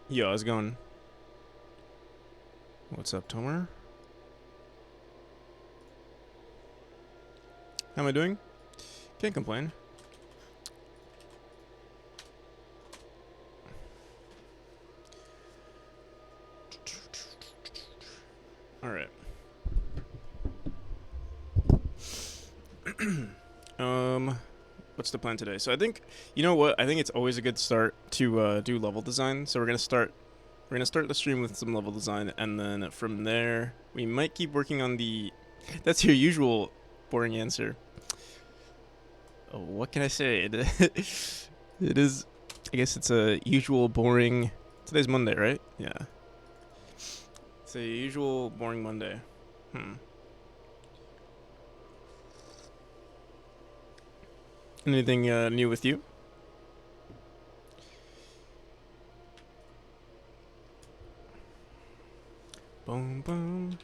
Yo, how's it going? What's up, Tomer? How am I doing? Can't complain. Alright. um, what's the plan today? So I think, you know what? I think it's always a good start to do level design. So we're gonna start the stream with some level design, and then from there we might keep working on the. That's your usual boring answer. Oh, what can I say? It is. I guess it's a usual boring. Today's Monday, right? Yeah. It's a usual boring Monday. Hmm. Anything new with you? Boom, boom.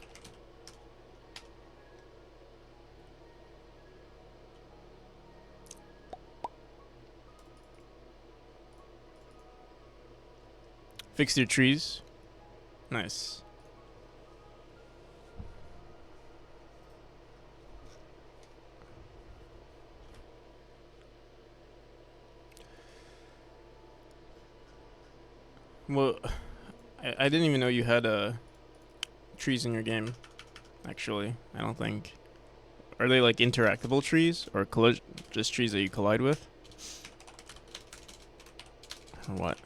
Fixed your trees. Nice. Well, I didn't even know you had trees in your game. Actually, I don't think. Are they like interactable trees or just trees that you collide with? Or what?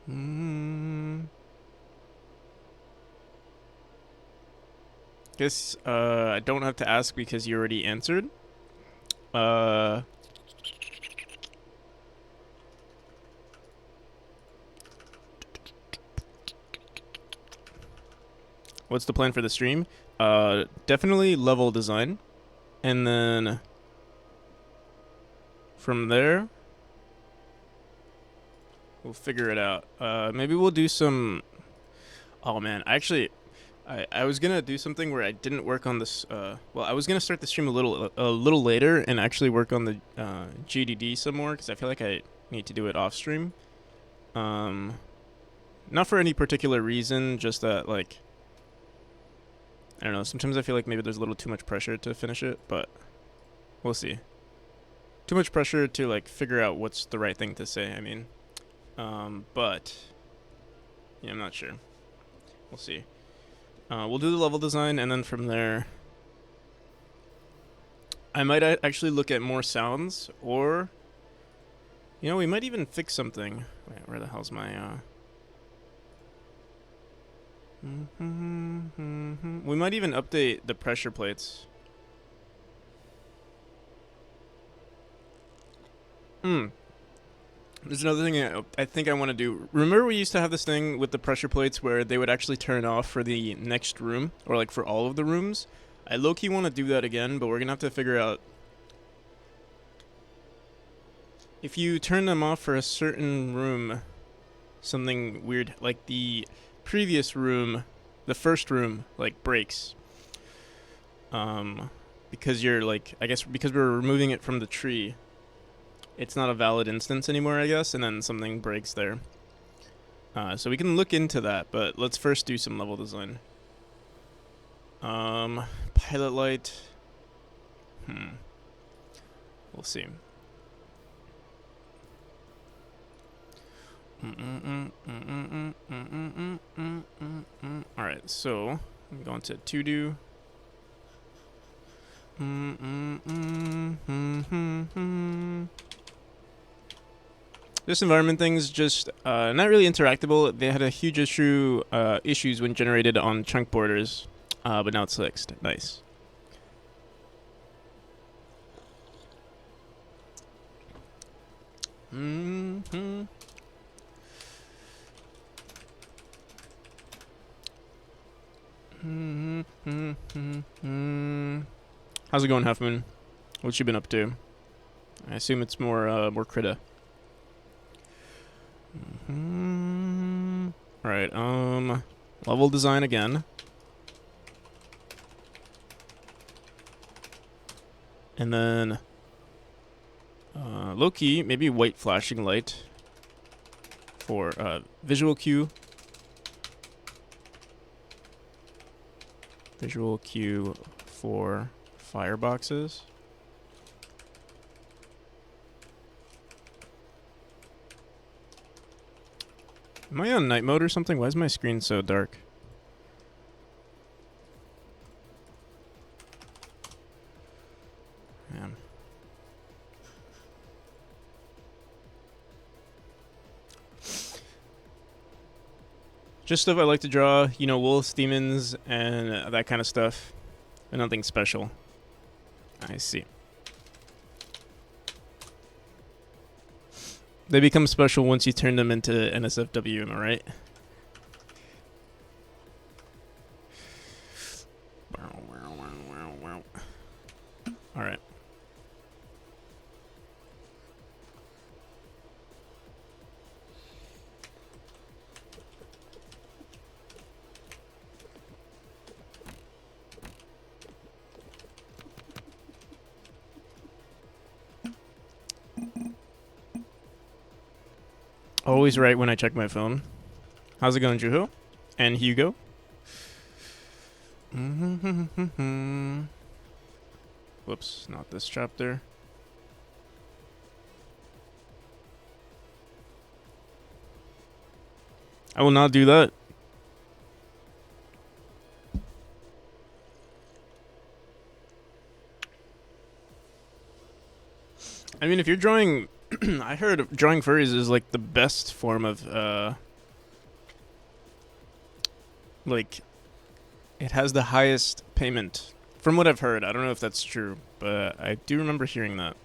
Mm, guess I don't have to ask because you already answered. Uh, what's the plan for the stream? Definitely level design, and then from there we'll figure it out. Maybe we'll do some. Oh man, actually, I was gonna do something where I didn't work on this. Well, I was gonna start the stream a little later and actually work on the GDD some more because I feel like I need to do it off stream. Um, Not for any particular reason, just that like I don't know. Sometimes I feel like maybe there's a little too much pressure to finish it, but we'll see. Too much pressure to like figure out what's the right thing to say. I mean, but yeah, I'm not sure. We'll see. We'll do the level design, and then from there, I might actually look at more sounds, or we might even fix something. Wait, where the hell's my We might even update the pressure plates. Hmm. There's another thing I think I want to do. Remember we used to have this thing with the pressure plates where they would actually turn off for the next room, or like for all of the rooms? I low-key want to do that again, but we're going to have to figure out if you turn them off for a certain room, something weird, like the previous room, the first room, like breaks. Because you're like, I guess because we're removing it from the tree, it's not a valid instance anymore, I guess, and then something breaks there. So we can look into that, but let's first do some level design. Pilot light. We'll see. Alright, so I'm going to to do. This environment thing's just not really interactable. They had a huge issues when generated on chunk borders, but now it's fixed. Nice. How's it going, Half Moon? What you been up to? I assume it's more critta. Alright, level design again. And then Low key, maybe white flashing light for visual cue. Visual cue for fireboxes. Am I on night mode or something? Why is my screen so dark? Man. Just stuff I like to draw, you know, wolves, demons, and that kind of stuff. But nothing special. I see. They become special once you turn them into NSFW, am I right? Alright. Always right when I check my phone. How's it going, Juho? And Hugo? Whoops, not this chapter. I will not do that. I mean, if you're drawing... I heard drawing furries is, like, the best form of, like... It has the highest payment. From what I've heard. I don't know if that's true, but I do remember hearing that.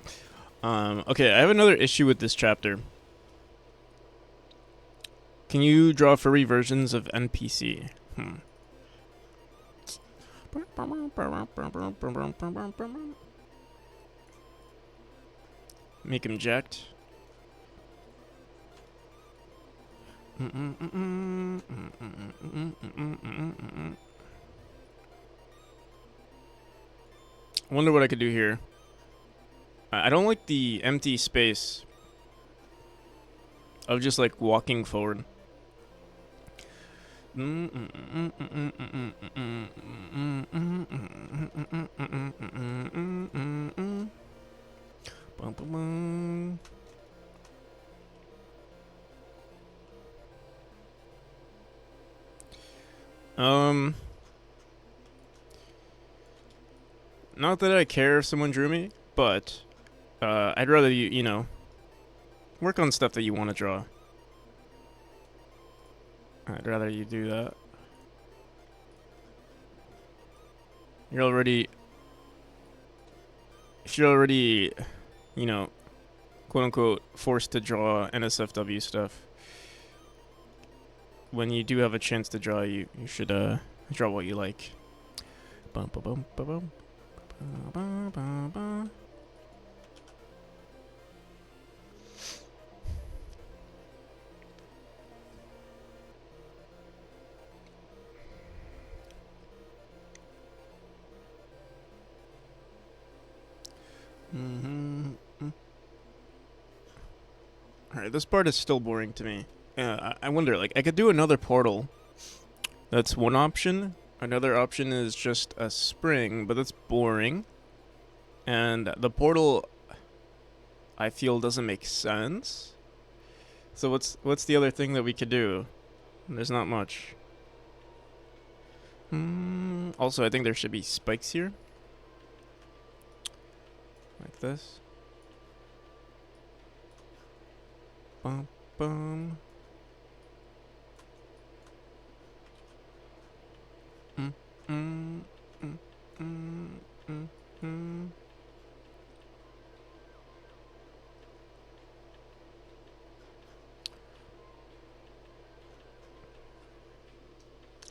Okay, I have another issue with this chapter. Can you draw furry versions of NPC? Make him jacked. I wonder what I could do here. I don't like the empty space of just like walking forward. Not that I care if someone drew me, but I'd rather you know, work on stuff that you want to draw. I'd rather you do that. You're already, if you're already, you know, quote unquote, forced to draw NSFW stuff, when you do have a chance to draw, you should draw what you like. Bum, bum, bum, bum, bum. Ba, ba, ba. Alright, this part is still boring to me. I wonder, like, I could do another portal. That's one option. Another option is just a spring, but that's boring. And the portal, I feel, doesn't make sense. So what's the other thing that we could do? There's not much. Also, I think there should be spikes here. Like this. Bum, bum.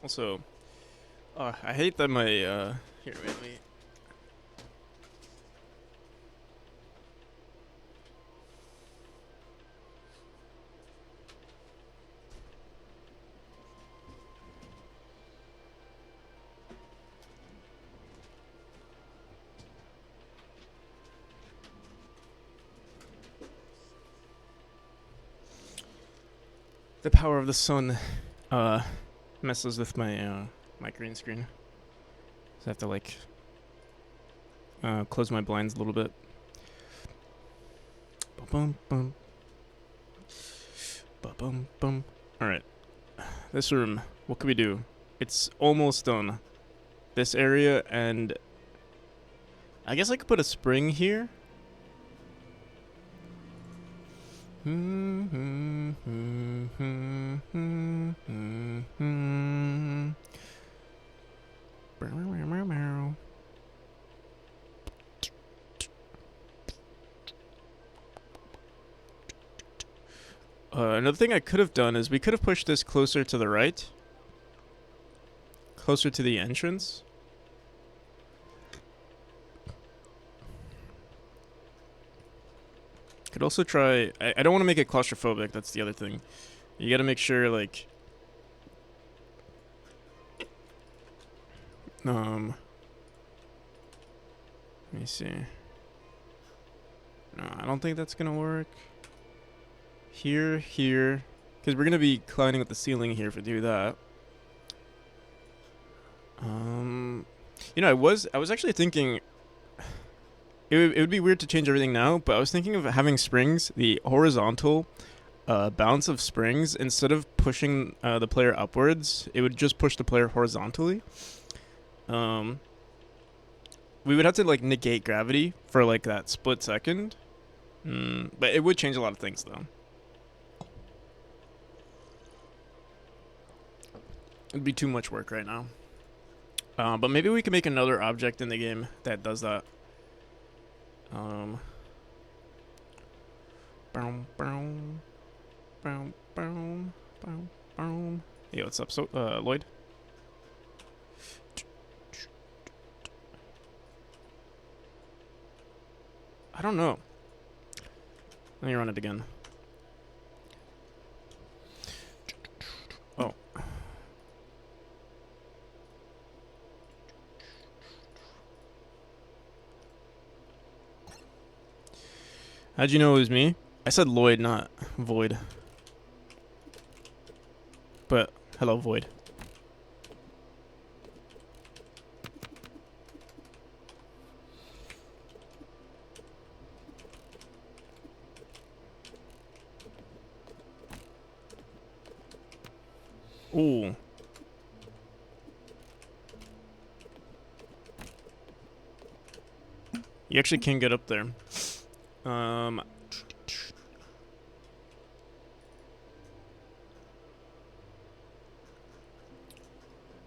Also, I hate that my here, wait. the power of the sun messes with my my green screen. So I have to like close my blinds a little bit. Bum bum bum bum. All right, this room. What can we do? It's almost done. This area, and I guess I could put a spring here. Another thing I could have done is we could have pushed this closer to the right. Closer to the entrance. Could also try... I don't want to make it claustrophobic, that's the other thing. You gotta make sure, like... Let me see. No, I don't think that's gonna work. Here. Because we're gonna be colliding with the ceiling here if we do that. You know, I was actually thinking... It would be weird to change everything now, but I was thinking of having springs, the horizontal bounce of springs, instead of pushing the player upwards, it would just push the player horizontally. We would have to like negate gravity for like that split second. But it would change a lot of things though. It'd be too much work right now. But maybe we can make another object in the game that does that. Hey, what's up, Lloyd? I don't know. Let me run it again. Oh. How'd you know it was me? I said Lloyd, not Void. But, hello, Void. Ooh. You actually can get up there.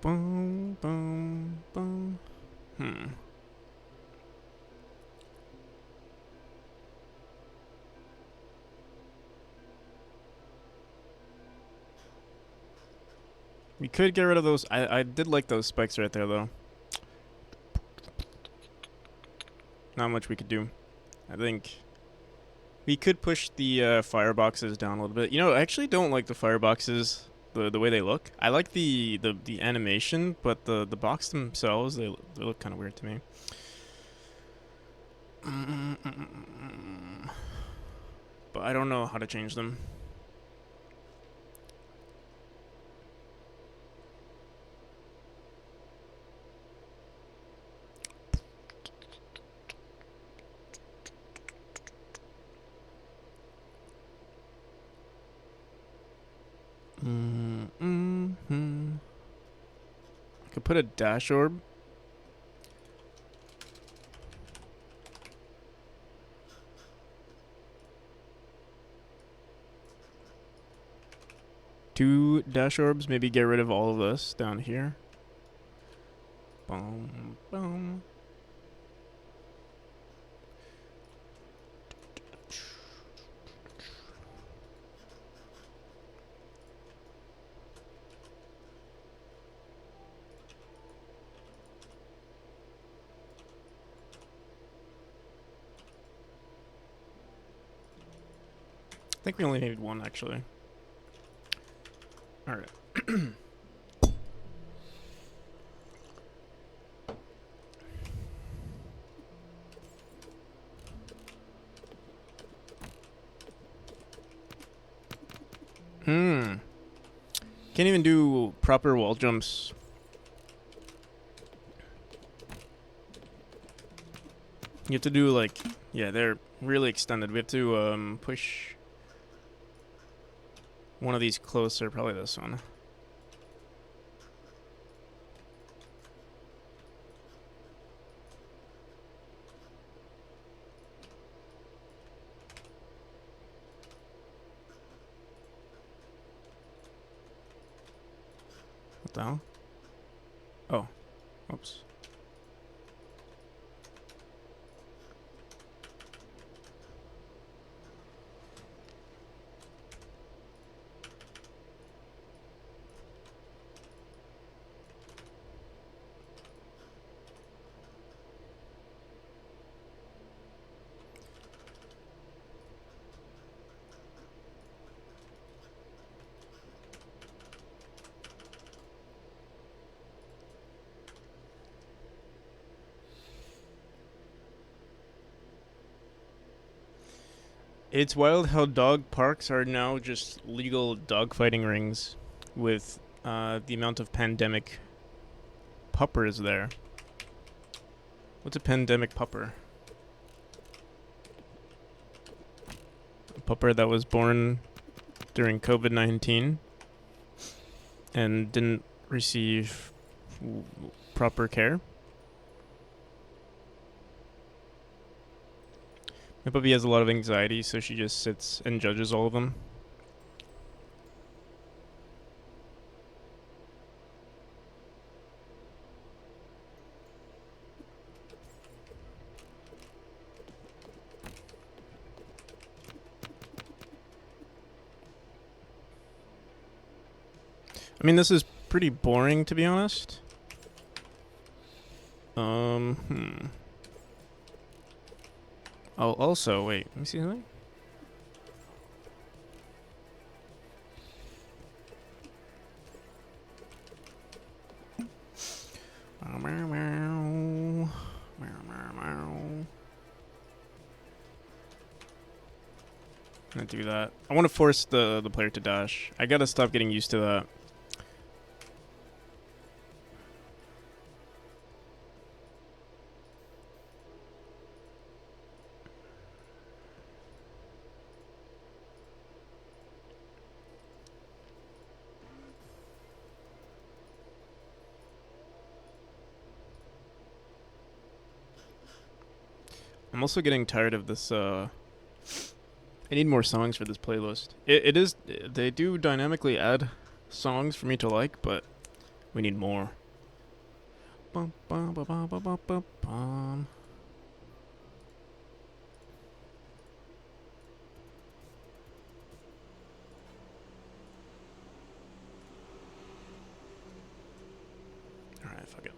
Boom, boom, boom. We could get rid of those. I did like those spikes right there, though. Not much we could do. I think we could push the fireboxes down a little bit. You know, I actually don't like the fireboxes, the way they look. I like the animation, but the box themselves, they look kind of weird to me. But I don't know how to change them. I could put a dash orb. Two dash orbs, maybe get rid of all of this down here. Boom, boom. I think we only needed one, actually. All right. Can't even do proper wall jumps. You have to do like, yeah, they're really extended. We have to push one of these closer, probably this one. What the hell? Oh, oops. It's wild how dog parks are now just legal dog fighting rings with the amount of pandemic puppers there. What's a pandemic pupper? A pupper that was born during COVID-19 and didn't receive proper care. My puppy has a lot of anxiety, so she just sits and judges all of them. I mean, this is pretty boring, to be honest. Oh, also, wait, let me see something. I'm gonna do that. I want to force the player to dash. I gotta stop getting used to that. I'm also getting tired of this. I need more songs for this playlist. It is. They do dynamically add songs for me to like, but we need more. Bum, bum, bum, bum, bum, bum, bum. Alright, fuck it.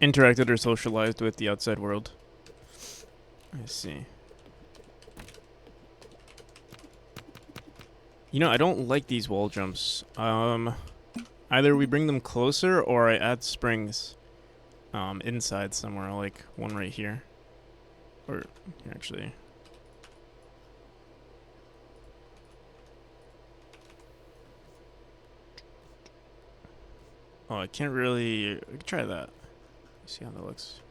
Interacted or socialized with the outside world. I see. You know, I don't like these wall jumps. Either we bring them closer or I add springs inside somewhere, like one right here. Or here, actually. Oh, I can't really... I could try that. See how that looks.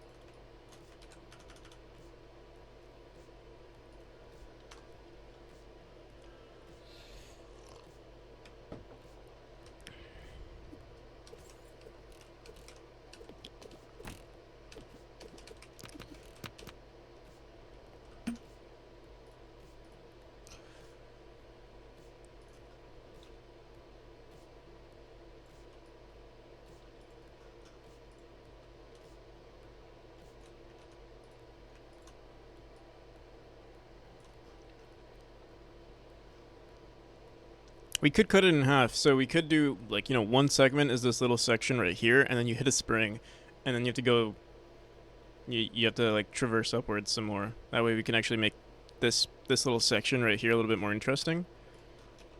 We could cut it in half, so we could do, like, you know, one segment is this little section right here, and then you hit a spring, and then you have to go, you have to, like, traverse upwards some more. That way we can actually make this little section right here a little bit more interesting.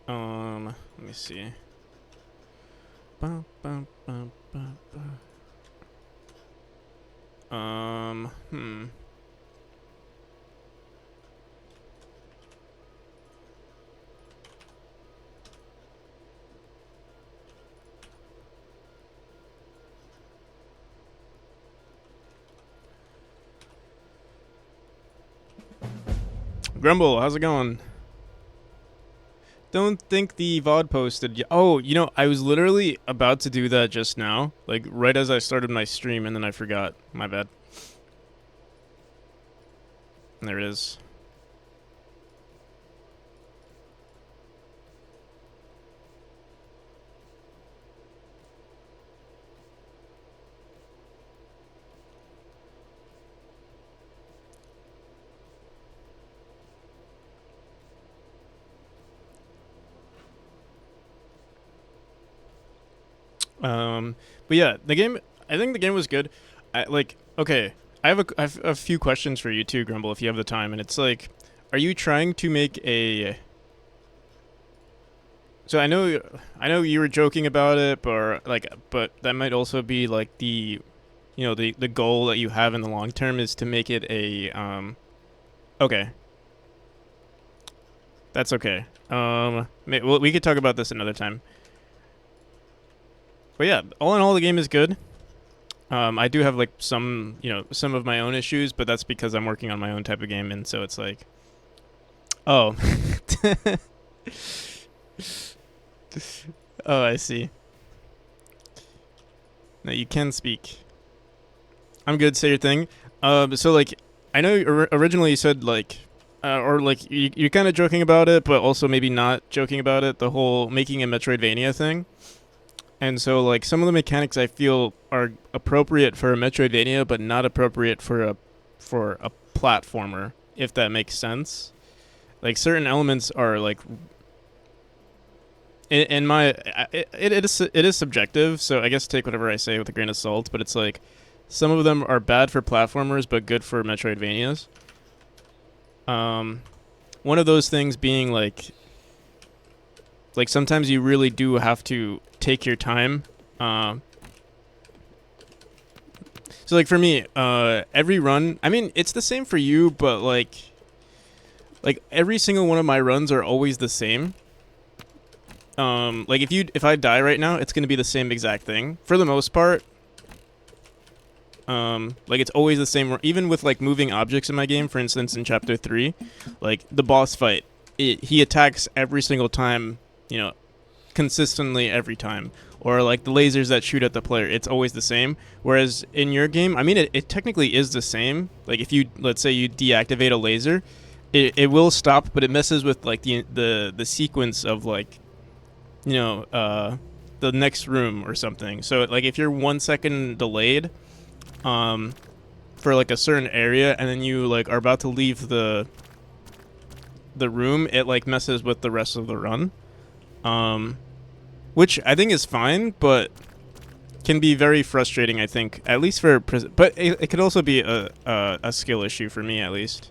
Let me see. Hmm. Grumble, how's it going? Don't think the VOD posted yet. Oh, I was literally about to do that just now, like right as I started my stream, and then I forgot. My bad. There it is. But yeah, the game. I think the game was good. Okay. I have a few questions for you too, Grumble, if you have the time. And it's like, are you trying to make a? So I know you were joking about it, but that might also be like the goal that you have in the long term is to make it a. Okay, that's okay. We could talk about this another time. But yeah, all in all, the game is good. I do have like some of my own issues, but that's because I'm working on my own type of game, and so it's like, oh, oh, I see. No, you can speak. I'm good. Say your thing. So like, I know originally you said like, or like you're kind of joking about it, but also maybe not joking about it. The whole making a Metroidvania thing. And so, like, some of the mechanics I feel are appropriate for a Metroidvania, but not appropriate for a platformer, if that makes sense. Like, certain elements are like, in my, it is subjective. So I guess take whatever I say with a grain of salt. But it's like, some of them are bad for platformers, but good for Metroidvanias. Um, One of those things being like sometimes you really do have to take your time. So like for me, every run, I mean, it's the same for you, but like every single one of my runs are always the same. Like if I die right now, it's gonna be the same exact thing for the most part. Like it's always the same. Even with like moving objects in my game, for instance, in chapter 3, like the boss fight, he attacks every single time. Consistently every time. Or like the lasers that shoot at the player, it's always the same. Whereas in your game, I mean, it technically is the same. Like if you, let's say you deactivate a laser, it will stop, but it messes with like the sequence of like, the next room or something. So like if you're 1 second delayed, for like a certain area, and then you like are about to leave the room, it like messes with the rest of the run. Which I think is fine, but can be very frustrating. I think, at least but it could also be a skill issue for me, at least.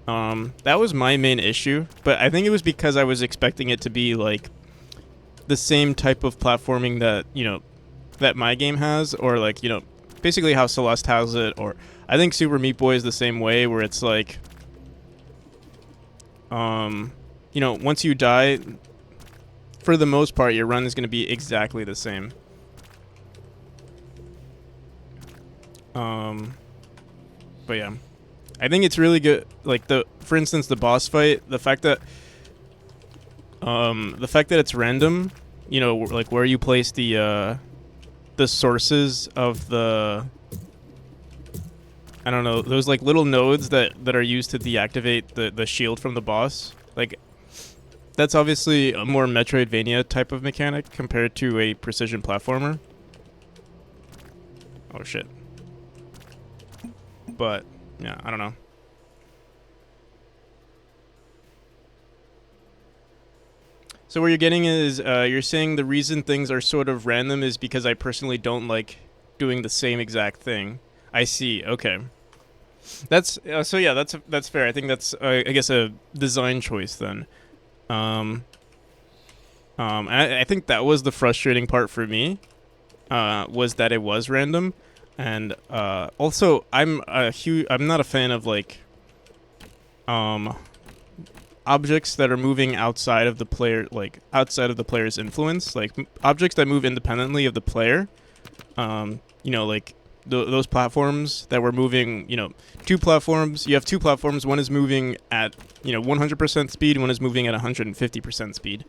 That was my main issue, but I think it was because I was expecting it to be like the same type of platforming that my game has, or like basically how Celeste has it, or I think Super Meat Boy is the same way, where it's like, once you die, for the most part, your run is going to be exactly the same. But yeah, I think it's really good. Like for instance, the boss fight, the fact that it's random, like where you place the sources of I don't know, those like little nodes that are used to deactivate the shield from the boss. Like, that's obviously a more Metroidvania type of mechanic compared to a precision platformer. Oh shit. But yeah, I don't know. So what you're getting is you're saying the reason things are sort of random is because I personally don't like doing the same exact thing. I see. Okay. That's so yeah. That's fair. I think that's I guess a design choice then. And I think that was the frustrating part for me. Was that it was random. And also, I'm not a fan of like um objects that are moving outside of the player, like outside of the player's influence, like objects that move independently of the player. Like those platforms that were moving, two platforms. You have two platforms. One is moving at 100% speed. One is moving at 150% speed.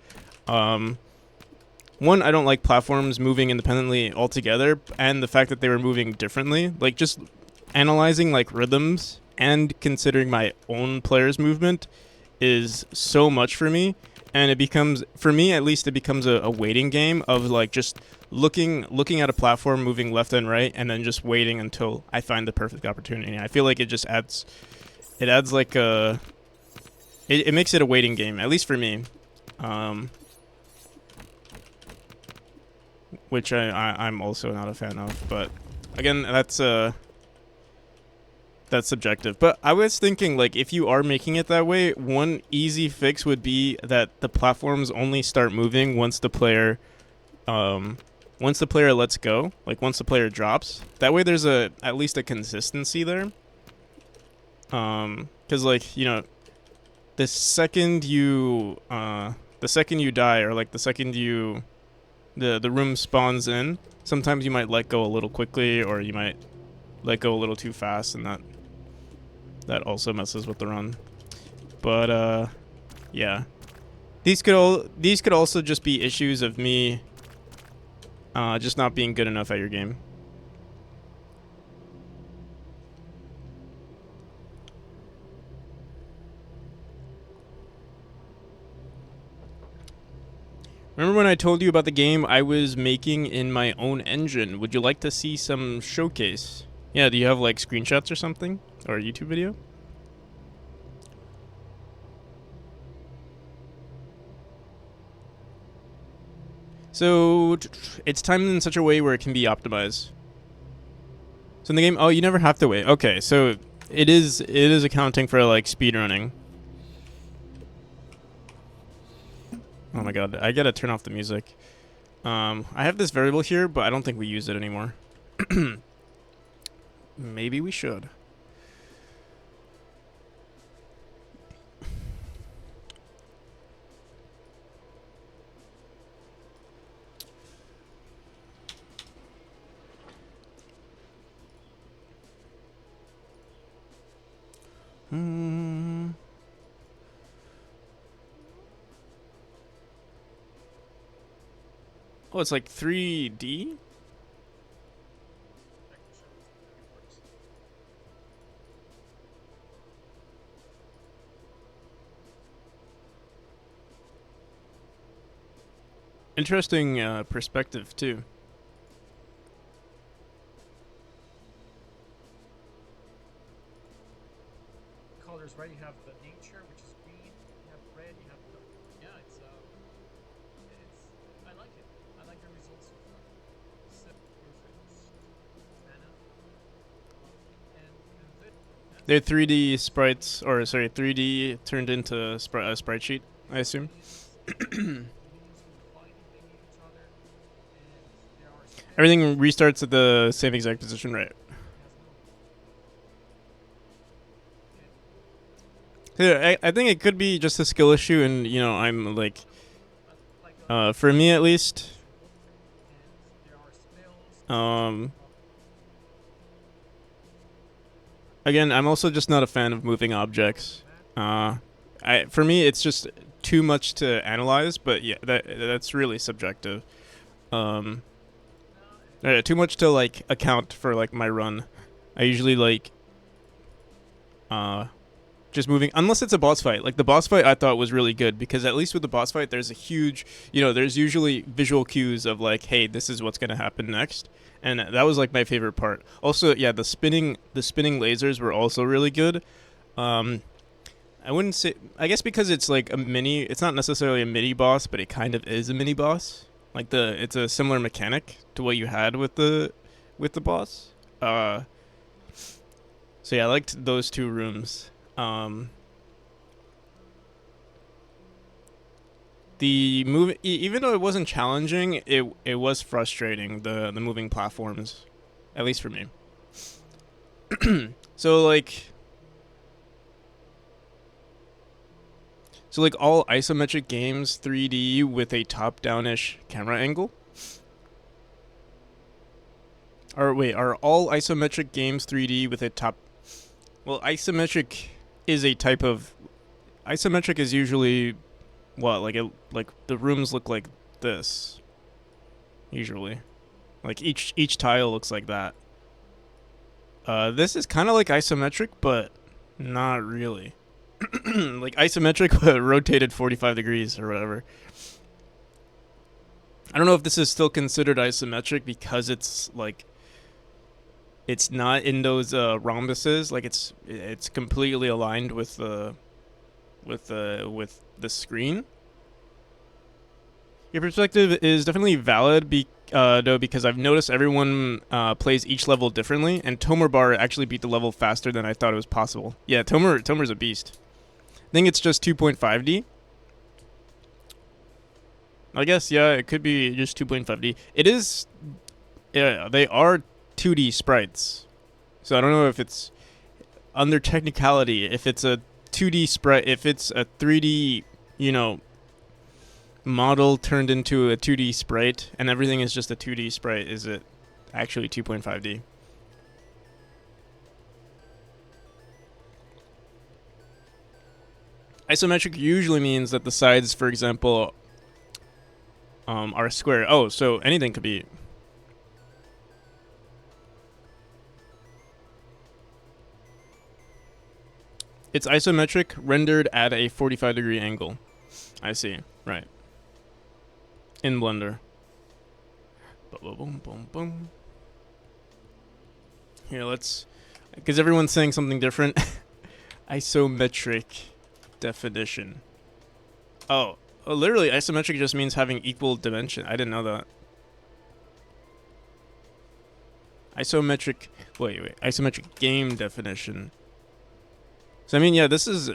Um, One, I don't like platforms moving independently altogether, and the fact that they were moving differently. Like just analyzing like rhythms and considering my own player's movement is so much for me, and it becomes, for me at least, it becomes a waiting game of like just looking at a platform moving left and right, and then just waiting until I find the perfect opportunity. I feel like it adds like it makes it a waiting game, at least for me, um, which I'm also not a fan of. But again, that's subjective. But I was thinking, like, if you are making it that way, one easy fix would be that the platforms only start moving once the player lets go, like once the player drops. That way there's at least a consistency there. Cuz like, the second you die, or like the second the room spawns in, sometimes you might let go a little quickly, or you might let go a little too fast, and that also messes with the run. But yeah, these could also just be issues of me just not being good enough at your game. Remember when I told you about the game I was making in my own engine? Would you like to see some showcase? Yeah, do you have like screenshots or something? Or a YouTube video? So it's timed in such a way where it can be optimized. So in the game, oh, you never have to wait. Okay, so it is accounting for like speedrunning. Oh my god, I gotta turn off the music. I have this variable here, but I don't think we use it anymore. Maybe we should. Hmm. Oh, it's like 3D? Interesting perspective, too. Colors, right? You have the nature, which is green. You have red. You have the, yeah. It's I like it. I like the results so far. So perfect. Anna, and this, yeah, They're 3D sprites, or sorry, 3D turned into a sprite sheet, I assume. minions will fight if they meet each other, and there are spells. Everything restarts at the same exact position, right? It has no. And Yeah, I think it could be just a skill issue, and I'm like, like for me at least, symbol, and there are spells. um, again, I'm also just not a fan of moving objects. That For me, it's just too much to analyze, but yeah, that's really subjective. Um, now Too much to like account for like my run. I usually like uh just moving, unless it's a boss fight. Like the boss fight I thought was really good, because at least with the boss fight there's a huge, there's usually visual cues of like, hey, this is what's going to happen next. And that was like my favorite part. Also, yeah, the spinning lasers were also really good. um I wouldn't say, I guess because it's like a mini, it's not necessarily a mini boss, but it kind of is a mini boss. Like it's a similar mechanic to what you had with the boss. So yeah, I liked those two rooms. Um, the move, even though it wasn't challenging, it was frustrating, the moving platforms, at least for me. So like all isometric games 3D with a top-down-ish camera angle? Or wait, are all isometric games 3D with a top? Well, isometric is a type of isometric is usually what like the rooms look like this usually. Like each tile looks like that. This is kind of like isometric, but not really. Like isometric, but rotated 45 degrees or whatever. I don't know if this is still considered isometric because it's like it's not in those rhombuses. Like it's completely aligned with the screen. Your perspective is definitely valid, though, because I've noticed everyone plays each level differently, and Tomer Bar actually beat the level faster than I thought it was possible. Yeah, Tomer's a beast. I think it's just 2.5D. I guess, yeah, it could be just 2.5D. It is, yeah, they are 2D sprites. So I don't know if it's under technicality, if it's a 2D sprite, if it's a 3D, you know, model turned into a 2D sprite, and everything is just a 2D sprite, is it actually 2.5D? Isometric usually means that the sides, for example, are square. Oh, so anything could be. It's isometric rendered at a 45-degree angle. I see. Right. In Blender. Boom, boom, boom, boom. Here, let's. Because everyone's saying something different. Isometric definition. Oh, literally, isometric just means having equal dimension. I didn't know that. Isometric. Wait. Isometric game definition. So I mean, yeah, this is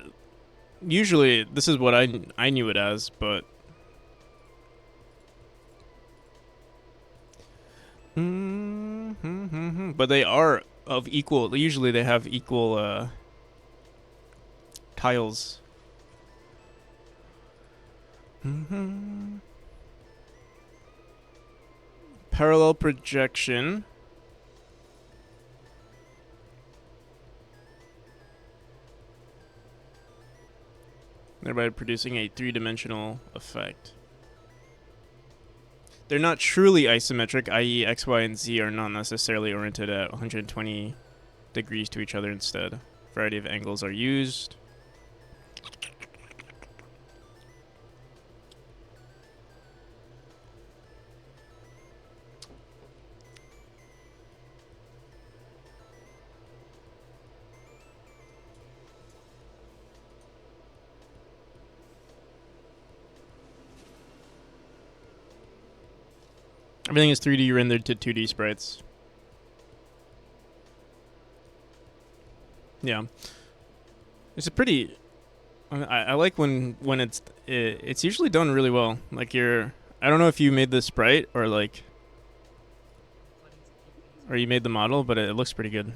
usually this is what I knew it as, but but they are of equal. Usually they have equal tiles. Parallel projection. Thereby producing a three-dimensional effect. They're not truly isometric, i.e. X, Y, and Z are not necessarily oriented at 120 degrees to each other instead. A variety of angles are used. Everything is 3D rendered to 2D sprites. Yeah, it's a pretty. I like when it's usually done really well. Like I don't know if you made the sprite or like or you made the model, but it looks pretty good.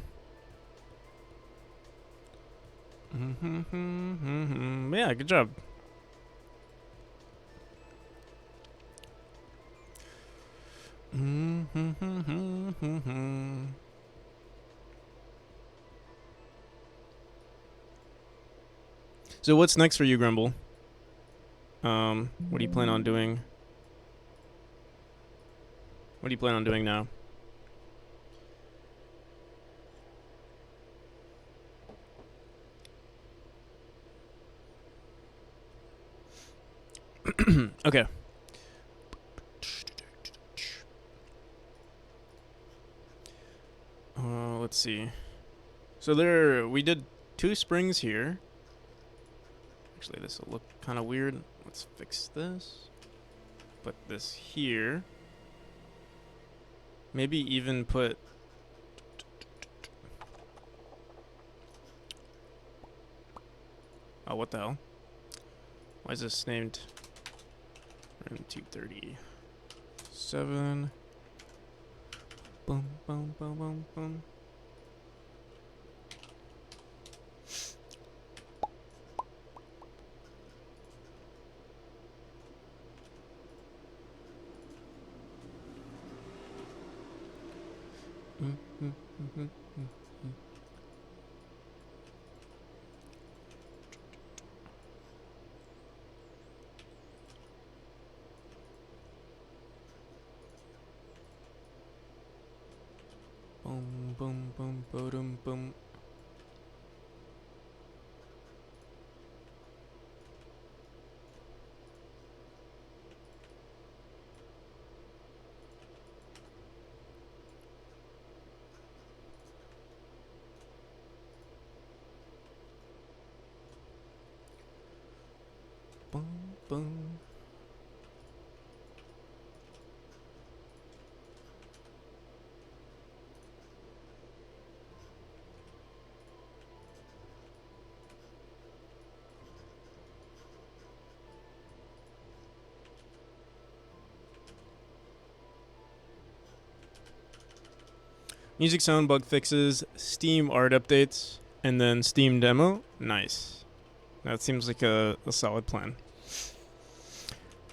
Yeah, good job. So what's next for you, Grumble? What do you plan on doing? What do you plan on doing now? Okay. Let's see. So we did 2 springs here. Actually, this will look kind of weird. Let's fix this. Put this here. Maybe even put. Oh, what the hell? Why is this named room 237? Boom, boom, boom, boom, boom. boom, boom, boom, boom. Boom, boom. Music sound bug fixes, Steam art updates, and then Steam demo. Nice. That seems like a solid plan.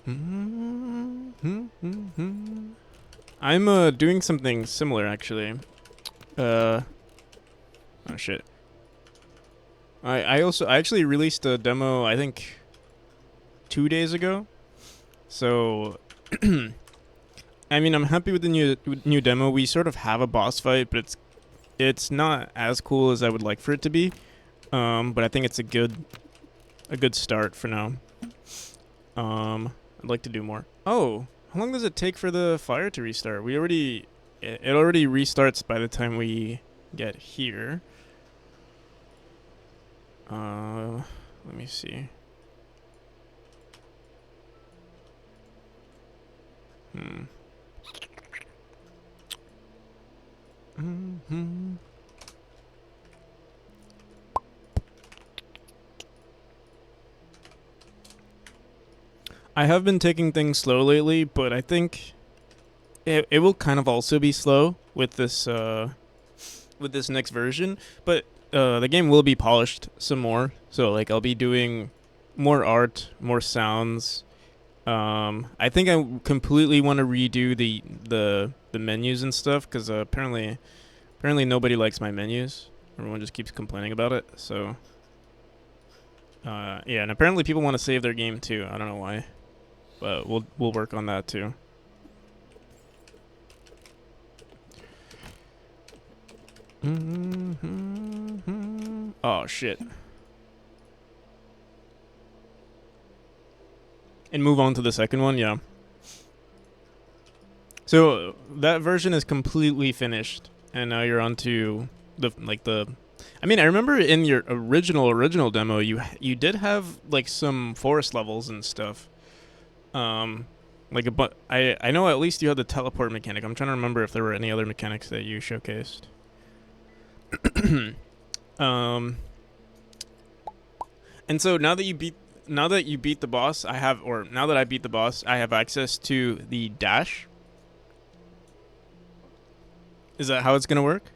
I'm doing something similar actually. Uh oh shit. I actually released a demo I think 2 days ago. So I mean I'm happy with the new demo. We sort of have a boss fight, but it's not as cool as I would like for it to be. But I think it's a good start for now. I'd like to do more. Oh, how long does it take for the fire to restart? It already restarts by the time we get here. Let me see. Mm-hmm. I have been taking things slow lately, but I think it will kind of also be slow with this next version. But the game will be polished some more. So like I'll be doing more art, more sounds. I think I completely want to redo the menus and stuff because apparently nobody likes my menus. Everyone just keeps complaining about it. So yeah, and apparently people want to save their game too. I don't know why, but we'll work on that too. Oh shit. And move on to the second one, yeah. So that version is completely finished, and now you're on to the. I mean, I remember in your original demo, you did have like some forest levels and stuff. Like I know at least you had the teleport mechanic. I'm trying to remember if there were any other mechanics that you showcased. um, and so now that you beat the boss, now that I beat the boss, I have access to the dash. Is that how it's gonna work?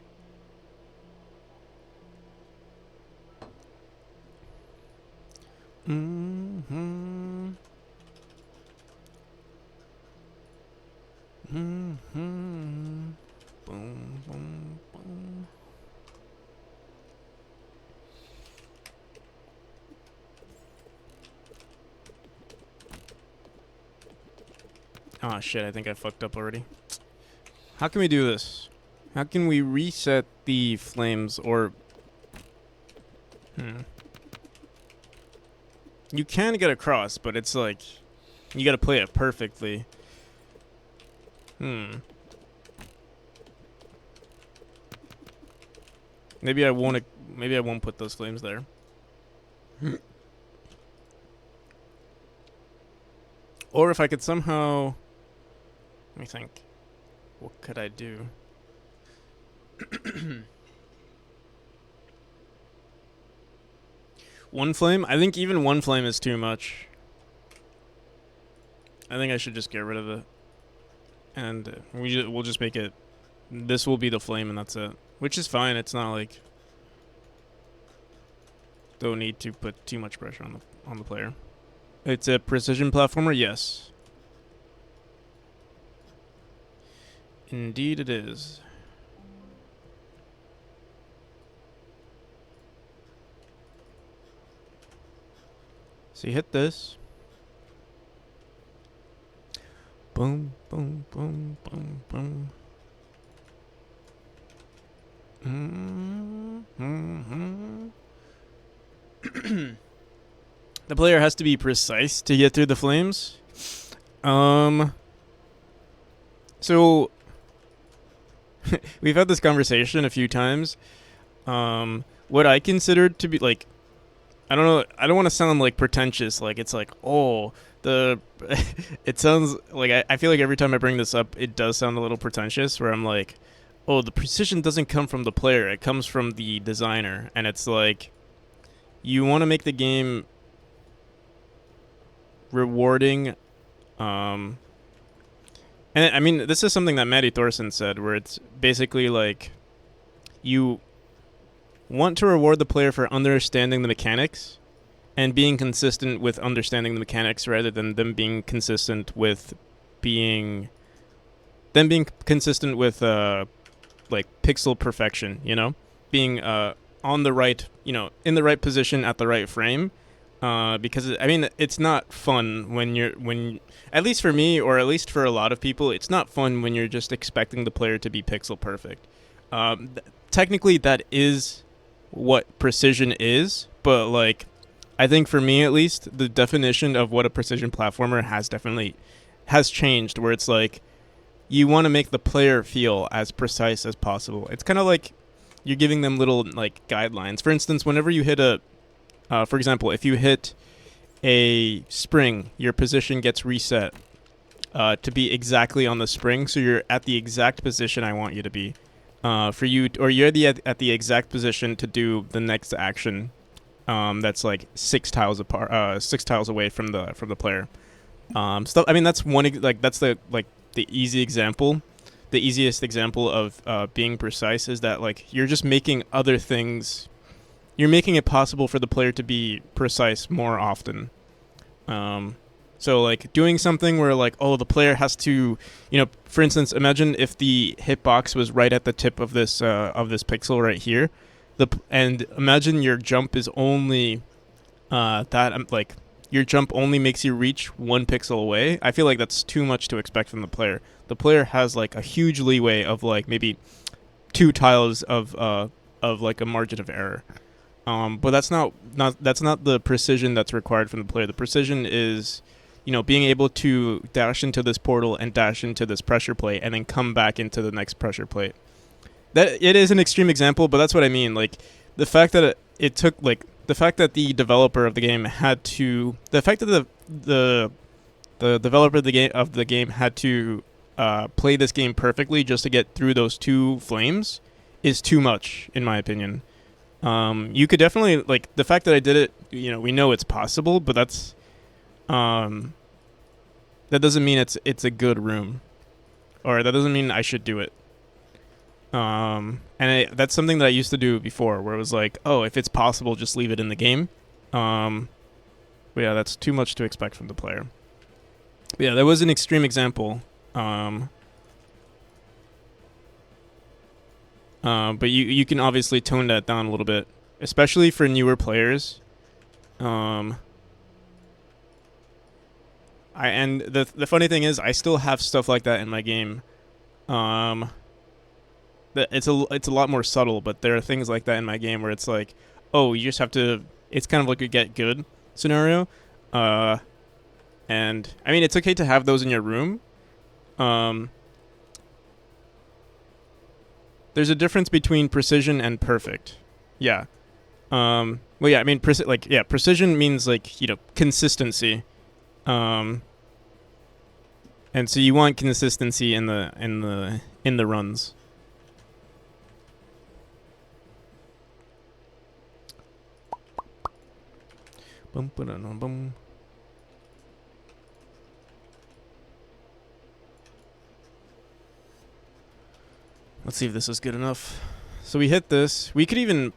Mm-hmm. Mm-hmm. Boom, boom, boom. Oh shit, I think I fucked up already. How can we do this? How can we reset the flames or... You can get across, but it's like... You gotta play it perfectly. Maybe I won't put those flames there. Or if I could somehow... Let me think. What could I do? One flame? I think even one flame is too much. I think I should just get rid of it. And we'll just make it... This will be the flame and that's it. Which is fine. It's not like... Don't need to put too much pressure on the player. It's a precision platformer? Yes. Indeed it is. So you hit this. Boom, boom, boom, boom, boom. Mm-hmm. The player has to be precise to get through the flames. Um. So we've had this conversation a few times. What I considered to be like, I don't know. I don't want to sound like pretentious. Like it's like, oh, the. It sounds like I feel like every time I bring this up, it does sound a little pretentious. Where I'm like, oh, the precision doesn't come from the player. It comes from the designer, and it's like, you want to make the game rewarding. Um, and I mean, this is something that Matty Thorson said, where it's basically like, you want to reward the player for understanding the mechanics and being consistent with understanding the mechanics rather than them being consistent with being like pixel perfection, being on the right, in the right position at the right frame. Because I mean, it's not fun when at least for me, or at least for a lot of people, it's not fun when you're just expecting the player to be pixel perfect. Technically, that is what precision is, but like, I think for me at least, the definition of what a precision platformer has changed, where it's like, you want to make the player feel as precise as possible. It's kind of like you're giving them little like guidelines. For instance, whenever you hit for example, if you hit a spring, your position gets reset to be exactly on the spring, so you're at the exact position I want you to be. For you, or you're at the exact position to do the next action. That's like 6 tiles away from the player. Stuff. I mean, that's that's the easy example. The easiest example of being precise is that like you're just making other things. You're making it possible for the player to be precise more often. So like doing something where like, oh, the player has to, for instance, imagine if the hitbox was right at the tip of this pixel right here, and imagine your jump is only like your jump only makes you reach 1 pixel away. I feel like that's too much to expect from the player. The player has like a huge leeway of like maybe 2 tiles of like a margin of error. But that's not the precision that's required from the player. The precision is, being able to dash into this portal and dash into this pressure plate and then come back into the next pressure plate. That it is an extreme example, but that's what I mean. Like the fact that it took like the fact that the developer of the game had to the fact that the developer of the game had to play this game perfectly just to get through those 2 flames is too much, in my opinion. You could definitely like the fact that I did it. We know it's possible, but that doesn't mean it's a good room, or that doesn't mean I should do it. That's something that I used to do before, where it was like, oh, if it's possible, just leave it in the game. But yeah, that's too much to expect from the player. But yeah, that was an extreme example. But you can obviously tone that down a little bit, especially for newer players. And the funny thing is, I still have stuff like that in my game. It's a lot more subtle, but there are things like that in my game where it's like, oh, you just have to. It's kind of like a get good scenario. And I mean, it's okay to have those in your room. There's a difference between precision and perfect. Yeah. Well, yeah. I mean, precision means like consistency. And so you want consistency in the runs. Bum, ba-da-dum, bum. Let's see if this is good enough. So we hit this. We could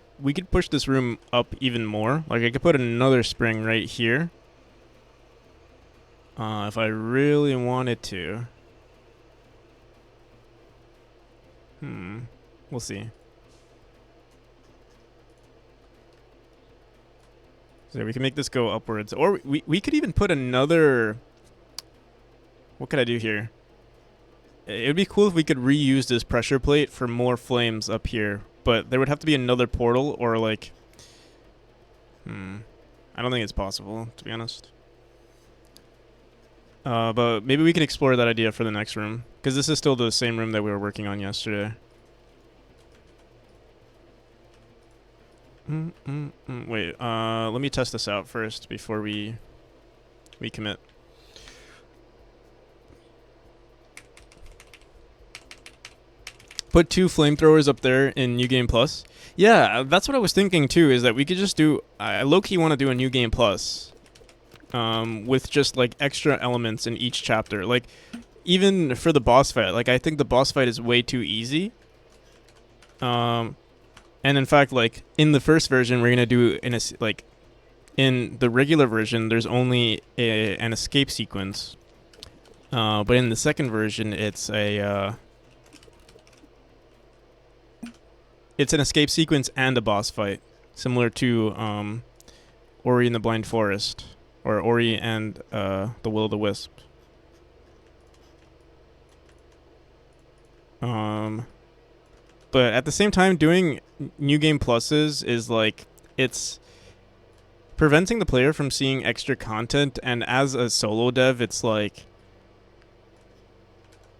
push this room up even more. Like I could put another spring right here. If I really wanted to. We'll see. So we can make this go upwards. Or we could even put another... What could I do here? It would be cool if we could reuse this pressure plate for more flames up here. but there would have to be another portal or like, I don't think it's possible, to be honest. But maybe we can explore that idea for the next room, because this is still the same room that we were working on yesterday. Wait, let me test this out first before we commit. Put 2 flamethrowers up there in New Game Plus. Yeah, that's what I was thinking too, is that we could just do... I low-key want to do a New Game Plus. With just, like, extra elements in each chapter. Like, even for the boss fight. Like, I think the boss fight is way too easy. And in fact, like, in the first version, we're going to do... in the regular version, there's only an escape sequence. But in the second version, it's a... it's an escape sequence and a boss fight, similar to Ori and the Blind Forest, or Ori and the Will-o'-the-Wisp. But at the same time, doing New Game Pluses is like, it's preventing the player from seeing extra content, and as a solo dev, it's like,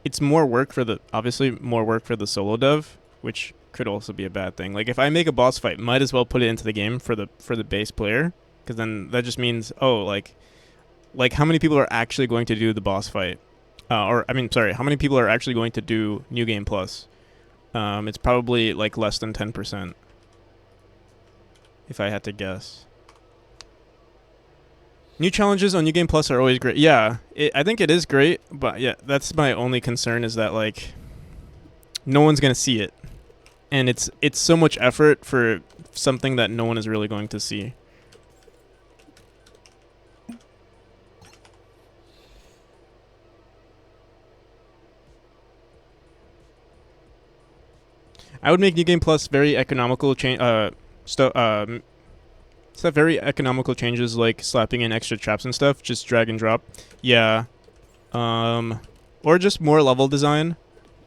it's more work for the, obviously more work for the solo dev, which could also be a bad thing. Like, if I make a boss fight, might as well put it into the game for the base player, because then that just means, oh, like how many people are actually going to do the boss fight? How many people are actually going to do New Game Plus? It's probably like less than 10%, if I had to guess. New challenges on New Game Plus are always great. Yeah, I think it is great, but yeah, that's my only concern, is that like no one's gonna see it. And it's so much effort for something that no one is really going to see. I would make New Game Plus very economical stuff very economical changes, like slapping in extra traps and stuff, just drag and drop. Yeah. Or just more level design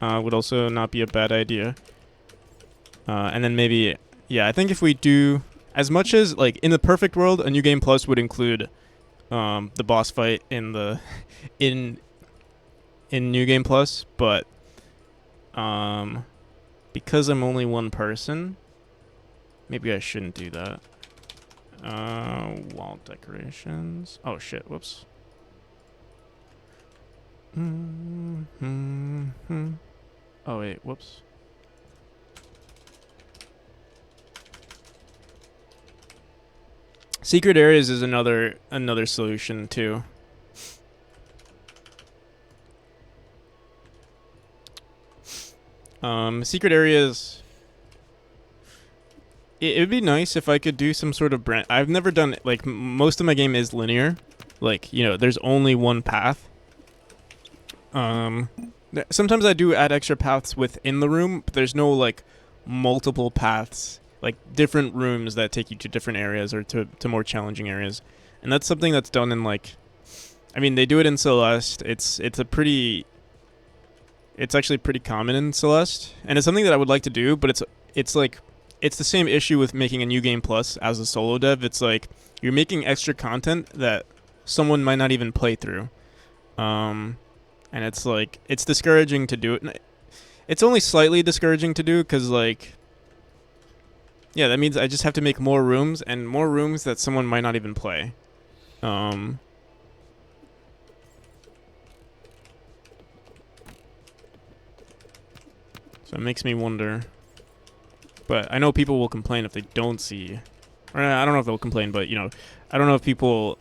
would also not be a bad idea. And then maybe, yeah, I think if we do, as much as, like, in the perfect world, a New Game Plus would include the boss fight in the in New Game Plus, but because I'm only one person, maybe I shouldn't do that. Wall decorations. Oh shit, whoops. Oh wait, whoops. Secret areas is another solution too. Secret areas. It would be nice if I could do some sort of brand. I've never done, like, most of my game is linear. Like, you know, there's only one path. Sometimes I do add extra paths within the room, but there's no, like, multiple paths, like different rooms that take you to different areas or to more challenging areas. And that's something that's done in, like, I mean, they do it in Celeste. It's actually pretty common in Celeste, and it's something that I would like to do, but it's like, it's the same issue with making a New Game Plus as a solo dev. It's like, you're making extra content that someone might not even play through. And it's like, it's discouraging to do it. It's only slightly discouraging to do, because, like, yeah, that means I just have to make more rooms, and more rooms that someone might not even play. So it makes me wonder. But I know people will complain if they don't see. Or I don't know if they'll complain, but, you know, I don't know if people...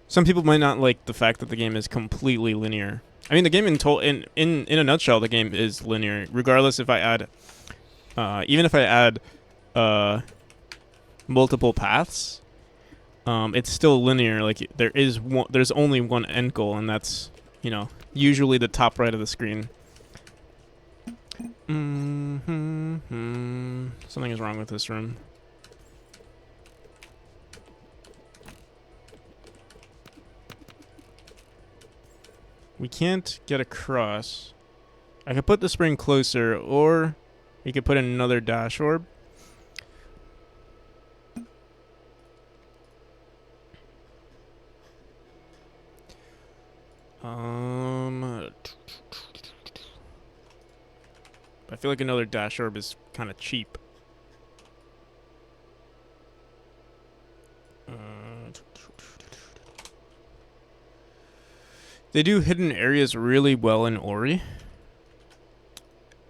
Some people might not like the fact that the game is completely linear. I mean, the game in a nutshell, the game is linear. Regardless if I add... even if I add multiple paths, it's still linear. Like, there's only one end goal, and that's, you know, usually the top right of the screen. Something is wrong with this room. We can't get across. I could put the spring closer, or You could put in another dash orb. I feel like another dash orb is kind of cheap. They do hidden areas really well in Ori.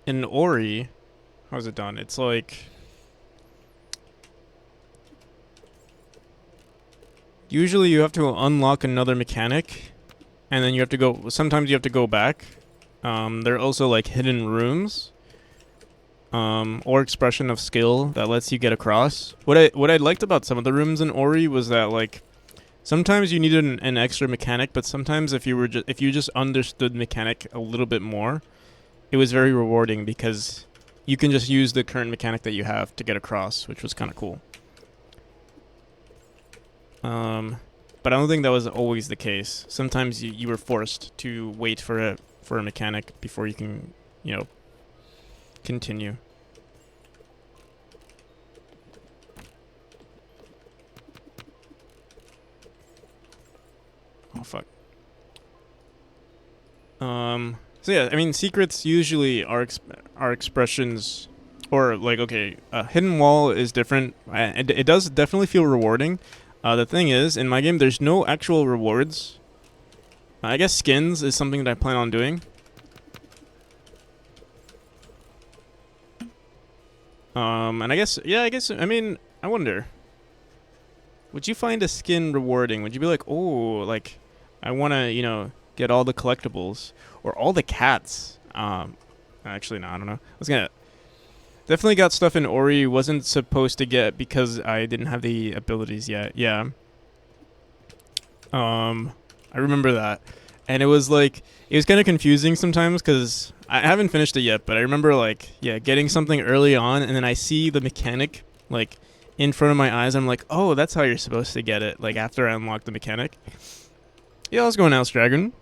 In Ori, how's it done? It's like usually you have to unlock another mechanic, and then you have to go. Sometimes you have to go back. There are also like hidden rooms, or expression of skill that lets you get across. What I liked about some of the rooms in Ori was that like sometimes you needed an extra mechanic, but sometimes if you just understood mechanic a little bit more, it was very rewarding because you can just use the current mechanic that you have to get across, which was kind of cool. But I don't think that was always the case. Sometimes you were forced to wait for a mechanic before you can, continue. Oh fuck. So yeah, I mean, secrets usually are expressions, or like, okay, a hidden wall is different. It does definitely feel rewarding. The thing is, in my game, there's no actual rewards. I guess skins is something that I plan on doing. And I mean, I wonder, would you find a skin rewarding? Would you be like, oh, like, I want to, get all the collectibles or all the cats? Actually, no, I don't know. I was gonna definitely got stuff in Ori wasn't supposed to get because I didn't have the abilities yet. Yeah. I remember that, and it was kind of confusing sometimes because I haven't finished it yet. But I remember getting something early on, and then I see the mechanic like in front of my eyes. I'm like, oh, that's how you're supposed to get it. Like after I unlock the mechanic. Yeah, how's it going, Else Dragon?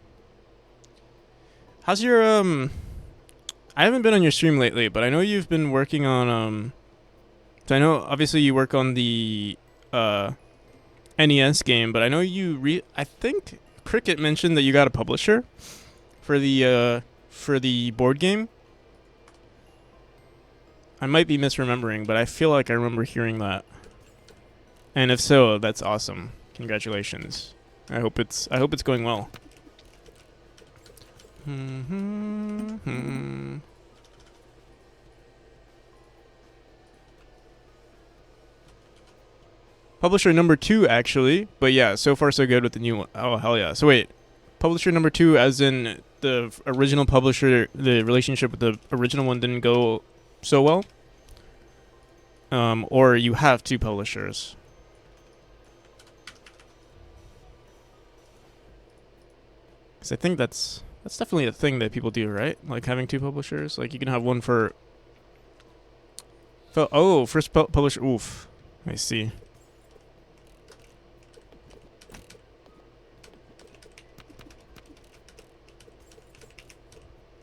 How's your I haven't been on your stream lately, but I know you've been working on so I know obviously you work on the NES game, but I know I think Cricket mentioned that you got a publisher for the board game. I might be misremembering, but I feel like I remember hearing that. And if so, that's awesome. Congratulations. I hope it's going well. Publisher number 2, actually. But yeah, so far so good with the new one. Oh, hell yeah. So wait, publisher number 2 as in the original publisher, the relationship with the original one didn't go so well? Or you have 2 publishers? Because I think that's definitely a thing that people do, right? Like having 2 publishers. Like you can have one for... first publisher. Oof. I see.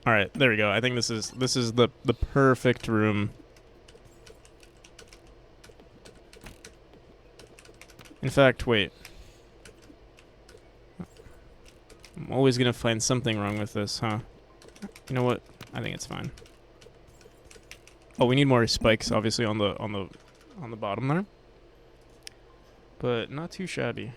All right, there we go. I think this is the perfect room. In fact, wait. I'm always gonna find something wrong with this, huh? You know what? I think it's fine. Oh, we need more spikes, obviously, on the bottom there. But not too shabby.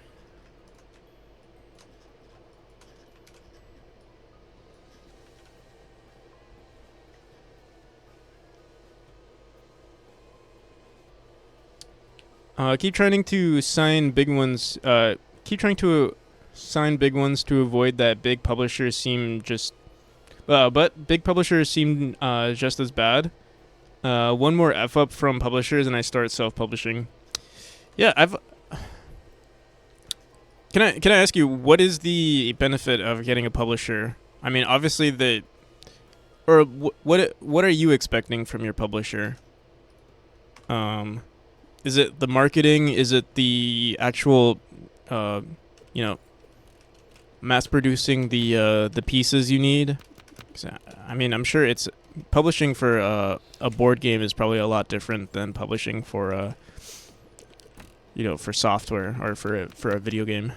Keep trying to sign big ones. Keep trying to sign big ones to avoid that big publishers seem just. But big publishers seem just as bad. One more F up from publishers, and I start self-publishing. Yeah, Can I ask you, what is the benefit of getting a publisher? I mean, obviously what are you expecting from your publisher? Is it the marketing? Is it the actual, mass producing the pieces you need? I mean, I'm sure it's publishing for a board game is probably a lot different than publishing for for software or for a video game.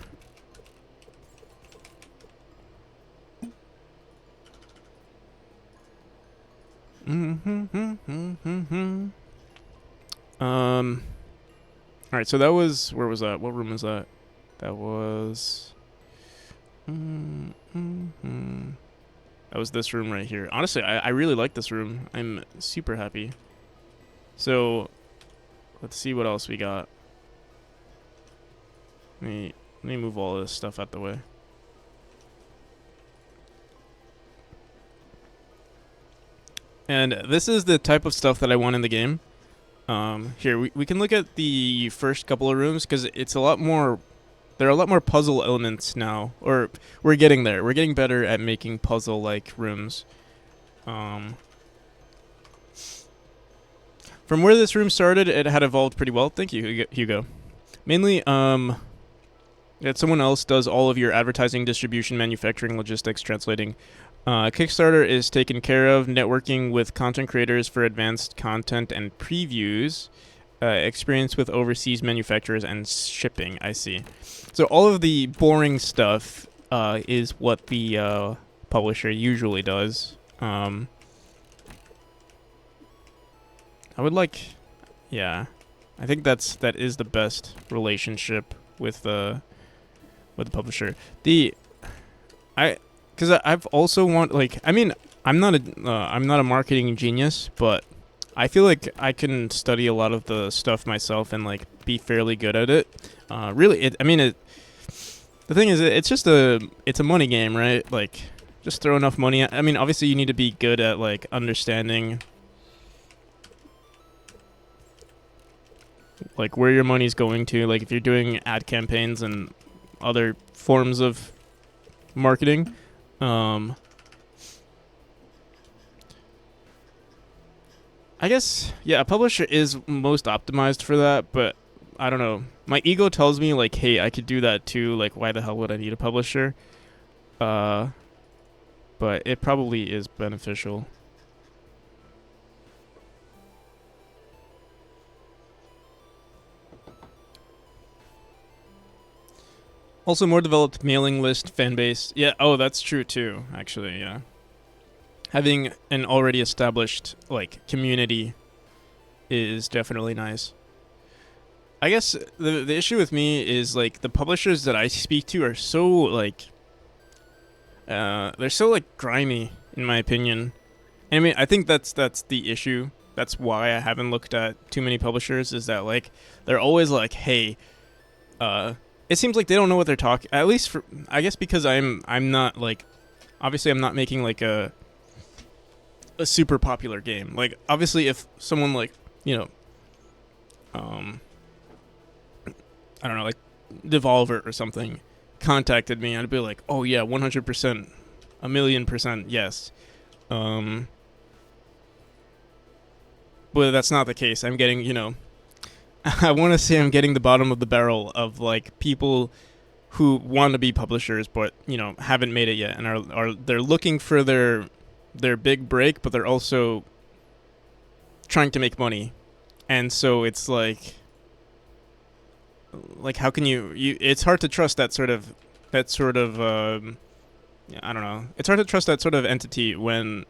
All right, so that was where was that? What room was that? That was. That was this room right here. Honestly, I really like this room. I'm super happy. So, let's see what else we got. Let me move all this stuff out the way. And this is the type of stuff that I want in the game. Here, we can look at the first couple of rooms because it's a lot more. There are a lot more puzzle elements now, or we're getting there. We're getting better at making puzzle-like rooms. From where this room started, it had evolved pretty well. Thank you, Hugo. Mainly, that someone else does all of your advertising, distribution, manufacturing, logistics, translating. Kickstarter is taken care of, networking with content creators for advanced content and previews. Experience with overseas manufacturers and shipping. I see. So all of the boring stuff is what the publisher usually does. I would like, yeah, I think that is the best relationship with the publisher. Because I've also I'm not a marketing genius, but I feel like I can study a lot of the stuff myself and like be fairly good at it. Really, the thing is, it's a money game, right? Like, just throw enough money at. I mean, obviously you need to be good at like understanding like where your money's going to. Like if you're doing ad campaigns and other forms of marketing. I guess, yeah, a publisher is most optimized for that, but I don't know. My ego tells me, like, hey, I could do that too. Like, why the hell would I need a publisher? But it probably is beneficial. Also, more developed mailing list, fan base. Yeah, oh, that's true too, actually, yeah. Having an already established like community is definitely nice. I guess the issue with me is like the publishers that I speak to are so like they're so like grimy in my opinion. I mean, I think that's the issue. That's why I haven't looked at too many publishers is that like they're always like, "Hey, it seems like they don't know what they're talking." At least for I guess because I'm not like obviously I'm not making like a super popular game. Like obviously if someone like, you know, I don't know, like Devolver or something contacted me, I'd be like, "Oh yeah, 100%, a million percent, yes." But that's not the case. I'm getting, I want to say I'm getting the bottom of the barrel of like people who want to be publishers but, haven't made it yet and are they're looking for their big break, but they're also trying to make money. And so it's like how can you it's hard to trust that sort of I don't know. It's hard to trust that sort of entity when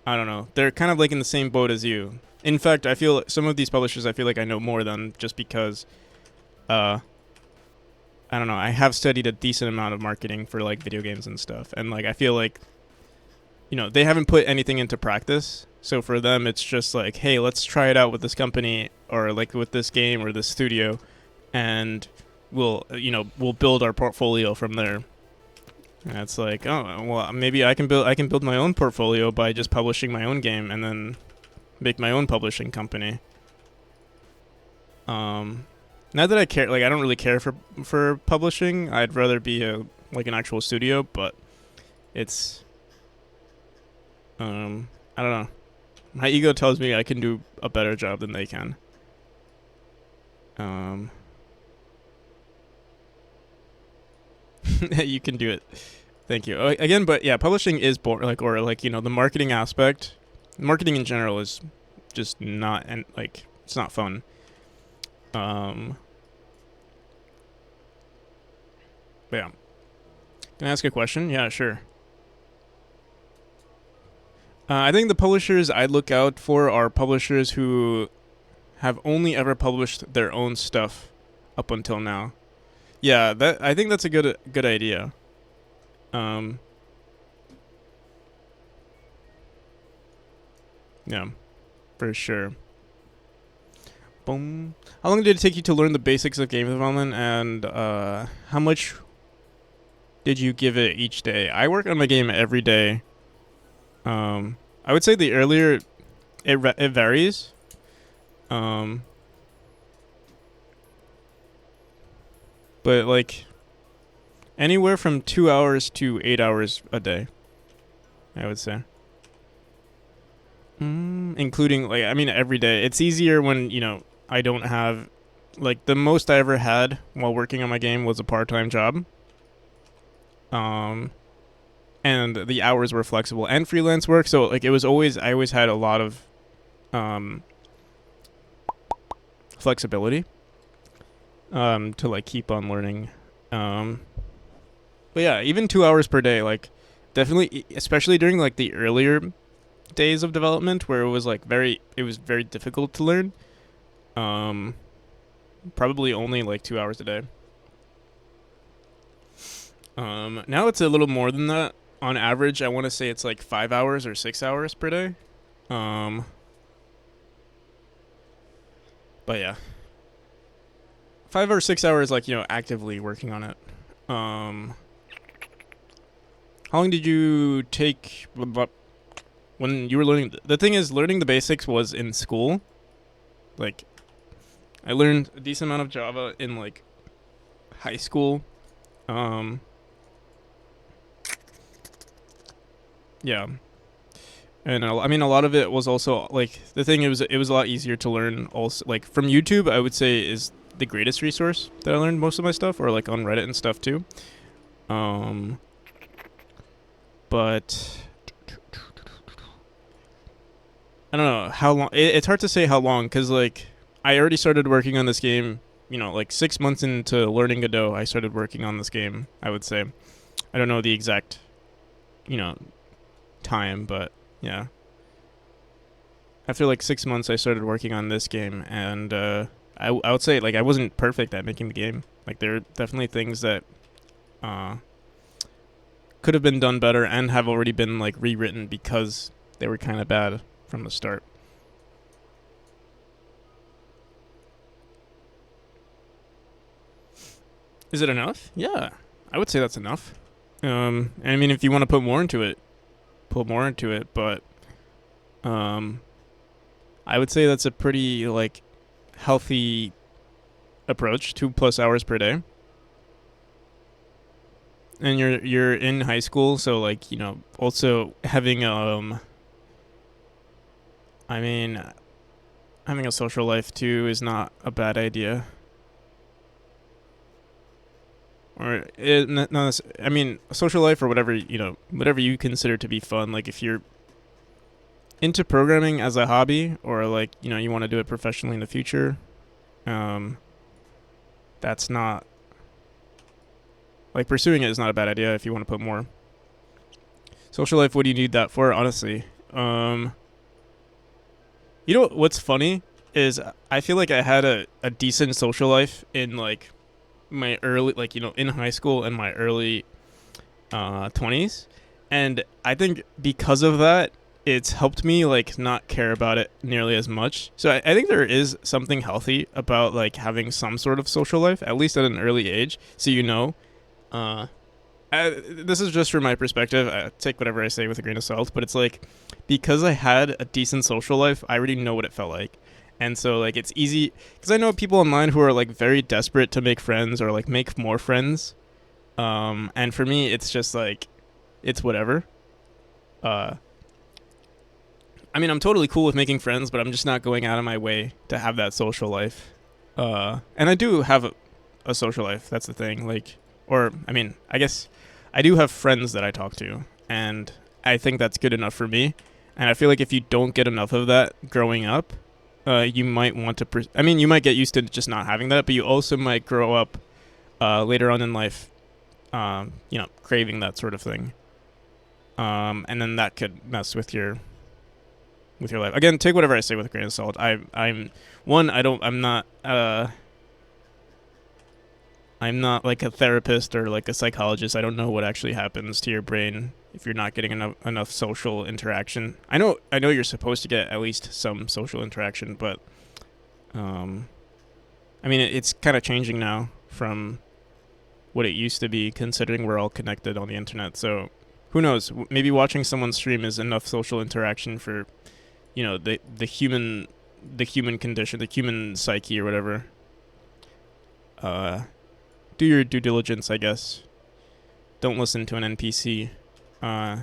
I don't know. They're kind of like in the same boat as you. In fact, I feel some of these publishers I feel like I know more than just because I don't know. I have studied a decent amount of marketing for like video games and stuff. And like I feel like they haven't put anything into practice. So for them, it's just like, hey, let's try it out with this company or like with this game or this studio, and we'll build our portfolio from there. And it's like, oh, well, maybe I can build my own portfolio by just publishing my own game and then make my own publishing company. Not that I care, like I don't really care for publishing. I'd rather be an actual studio, but it's I don't know. My ego tells me I can do a better job than they can. You can do it. Thank you. Again, but yeah, publishing is boring. The marketing aspect Marketing in general is just not, and like it's not fun. Um, but yeah. Can I ask a question? Yeah, sure. I think the publishers I'd look out for are publishers who have only ever published their own stuff up until now. Yeah, that I think that's a good idea. Um, yeah, for sure. Boom. How long did it take you to learn the basics of game development, and how much did you give it each day? I work on my game every day. I would say the earlier it varies. Um, but like anywhere from 2 hours to 8 hours a day, I would say. Including like I mean every day. It's easier when I don't have like the most I ever had while working on my game was a part-time job. Um, and the hours were flexible and freelance work, so like it was always I always had a lot of um flexibility to like keep on learning. Um, but yeah, even 2 hours per day, like definitely, especially during like the earlier days of development where it was very difficult to learn. Um, Probably only like 2 hours a day. Now it's a little more than that. On average, I want to say it's like 5 hours or 6 hours per day. Um, but yeah, 5 or 6 hours, like actively working on it. Um, how long did you take when you were learning? The thing is, learning the basics was in school. Like, I learned a decent amount of Java in like high school. Um, yeah, and I mean a lot of it was also like the thing. It was a lot easier to learn. Also, like from YouTube, I would say is the greatest resource that I learned most of my stuff, or like on Reddit and stuff too. Um, but I don't know how long. It's hard to say how long because like I already started working on this game. Like 6 months into learning Godot, I started working on this game. I would say, I don't know the exact, you know, time, but yeah. After like 6 months, I started working on this game, and I would say like I wasn't perfect at making the game. Like there are definitely things that uh, could have been done better and have already been like rewritten because they were kind of bad from the start. Is it enough? Yeah, I would say that's enough. I mean, if you want to put more into it, put more into it. But um, I would say that's a pretty like healthy approach. 2+ hours per day, and you're in high school, so like also having I mean, having a social life too is not a bad idea. Or I mean, social life or whatever whatever you consider to be fun. Like if you're into programming as a hobby, or like you want to do it professionally in the future, um, that's not like pursuing it is not a bad idea if you want to put more social life. What do you need that for? Honestly, you know what's funny is I feel like I had a decent social life in like my early like in high school and my early 20s, and I think because of that it's helped me like not care about it nearly as much. So I think there is something healthy about like having some sort of social life at least at an early age, so uh this is just from my perspective. I take whatever I say with a grain of salt, but it's like because I had a decent social life, I already know what it felt like. And so like it's easy because I know people online who are like very desperate to make friends or like make more friends. And for me, it's just like it's whatever. Uh, I mean, I'm totally cool with making friends, but I'm just not going out of my way to have that social life. And I do have a social life. That's the thing. Like, or I mean, I guess I do have friends that I talk to, and I think that's good enough for me. And I feel like if you don't get enough of that growing up, you might want to. I mean, you might get used to just not having that, but you also might grow up later on in life, craving that sort of thing. And then that could mess with your life. Again, take whatever I say with a grain of salt. I'm one. I don't. I'm not like a therapist or like a psychologist. I don't know what actually happens to your brain if you're not getting enough social interaction. I know you're supposed to get at least some social interaction, but I mean it's kind of changing now from what it used to be, considering we're all connected on the internet. So who knows? Maybe watching someone stream is enough social interaction for the human condition, the human psyche or whatever. Uh, do your due diligence, I guess. Don't listen to an NPC. Uh,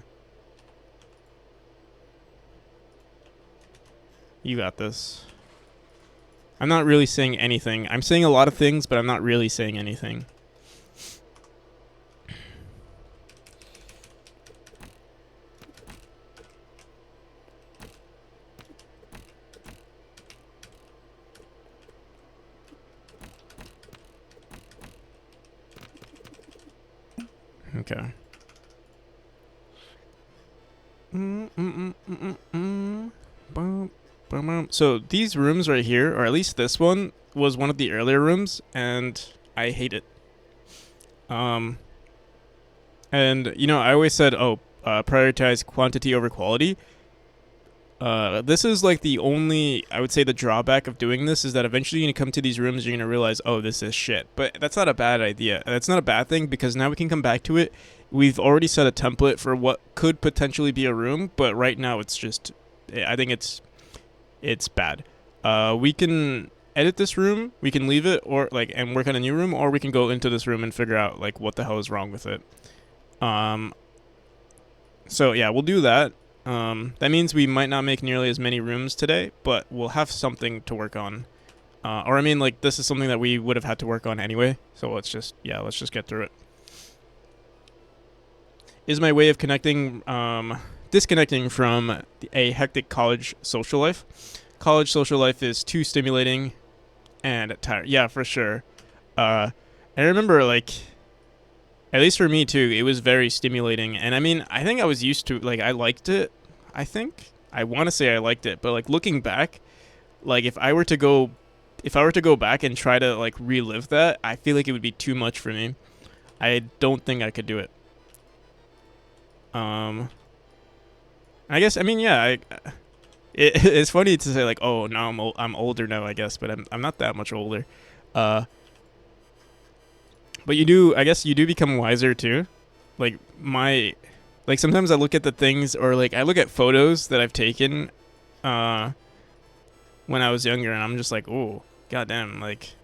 you got this. I'm not really saying anything. I'm saying a lot of things, but I'm not really saying anything. Okay. So these rooms right here, or at least this one, was one of the earlier rooms, and I hate it. Um, and I always said, oh, prioritize quantity over quality. This is like the only, I would say, the drawback of doing this is that eventually you're gonna come to these rooms, you're gonna realize, oh, this is shit. But that's not a bad idea. That's not a bad thing because now we can come back to it. We've already set a template for what could potentially be a room, but right now it's just, I think it's bad. We can edit this room, we can leave it, or like, and work on a new room, or we can go into this room and figure out like what the hell is wrong with it. Um, so yeah, we'll do that. That means we might not make nearly as many rooms today, but we'll have something to work on. Or I mean, like this is something that we would have had to work on anyway. So let's just get through it. Is my way of disconnecting from a hectic college social life. College social life is too stimulating and tired. Yeah, for sure. I remember like at least for me too, it was very stimulating. And I mean, I think I was used to like I liked it. I think I want to say I liked it, but like looking back, like if I were to go back and try to like relive that, I feel like it would be too much for me. I don't think I could do it. Um, I guess I mean yeah, it's funny to say like oh now I'm older now I guess, but I'm not that much older. Uh, but I guess you do become wiser too. Like like sometimes I look at the things or like I look at photos that I've taken uh when I was younger and I'm just like, "Oh, goddamn, like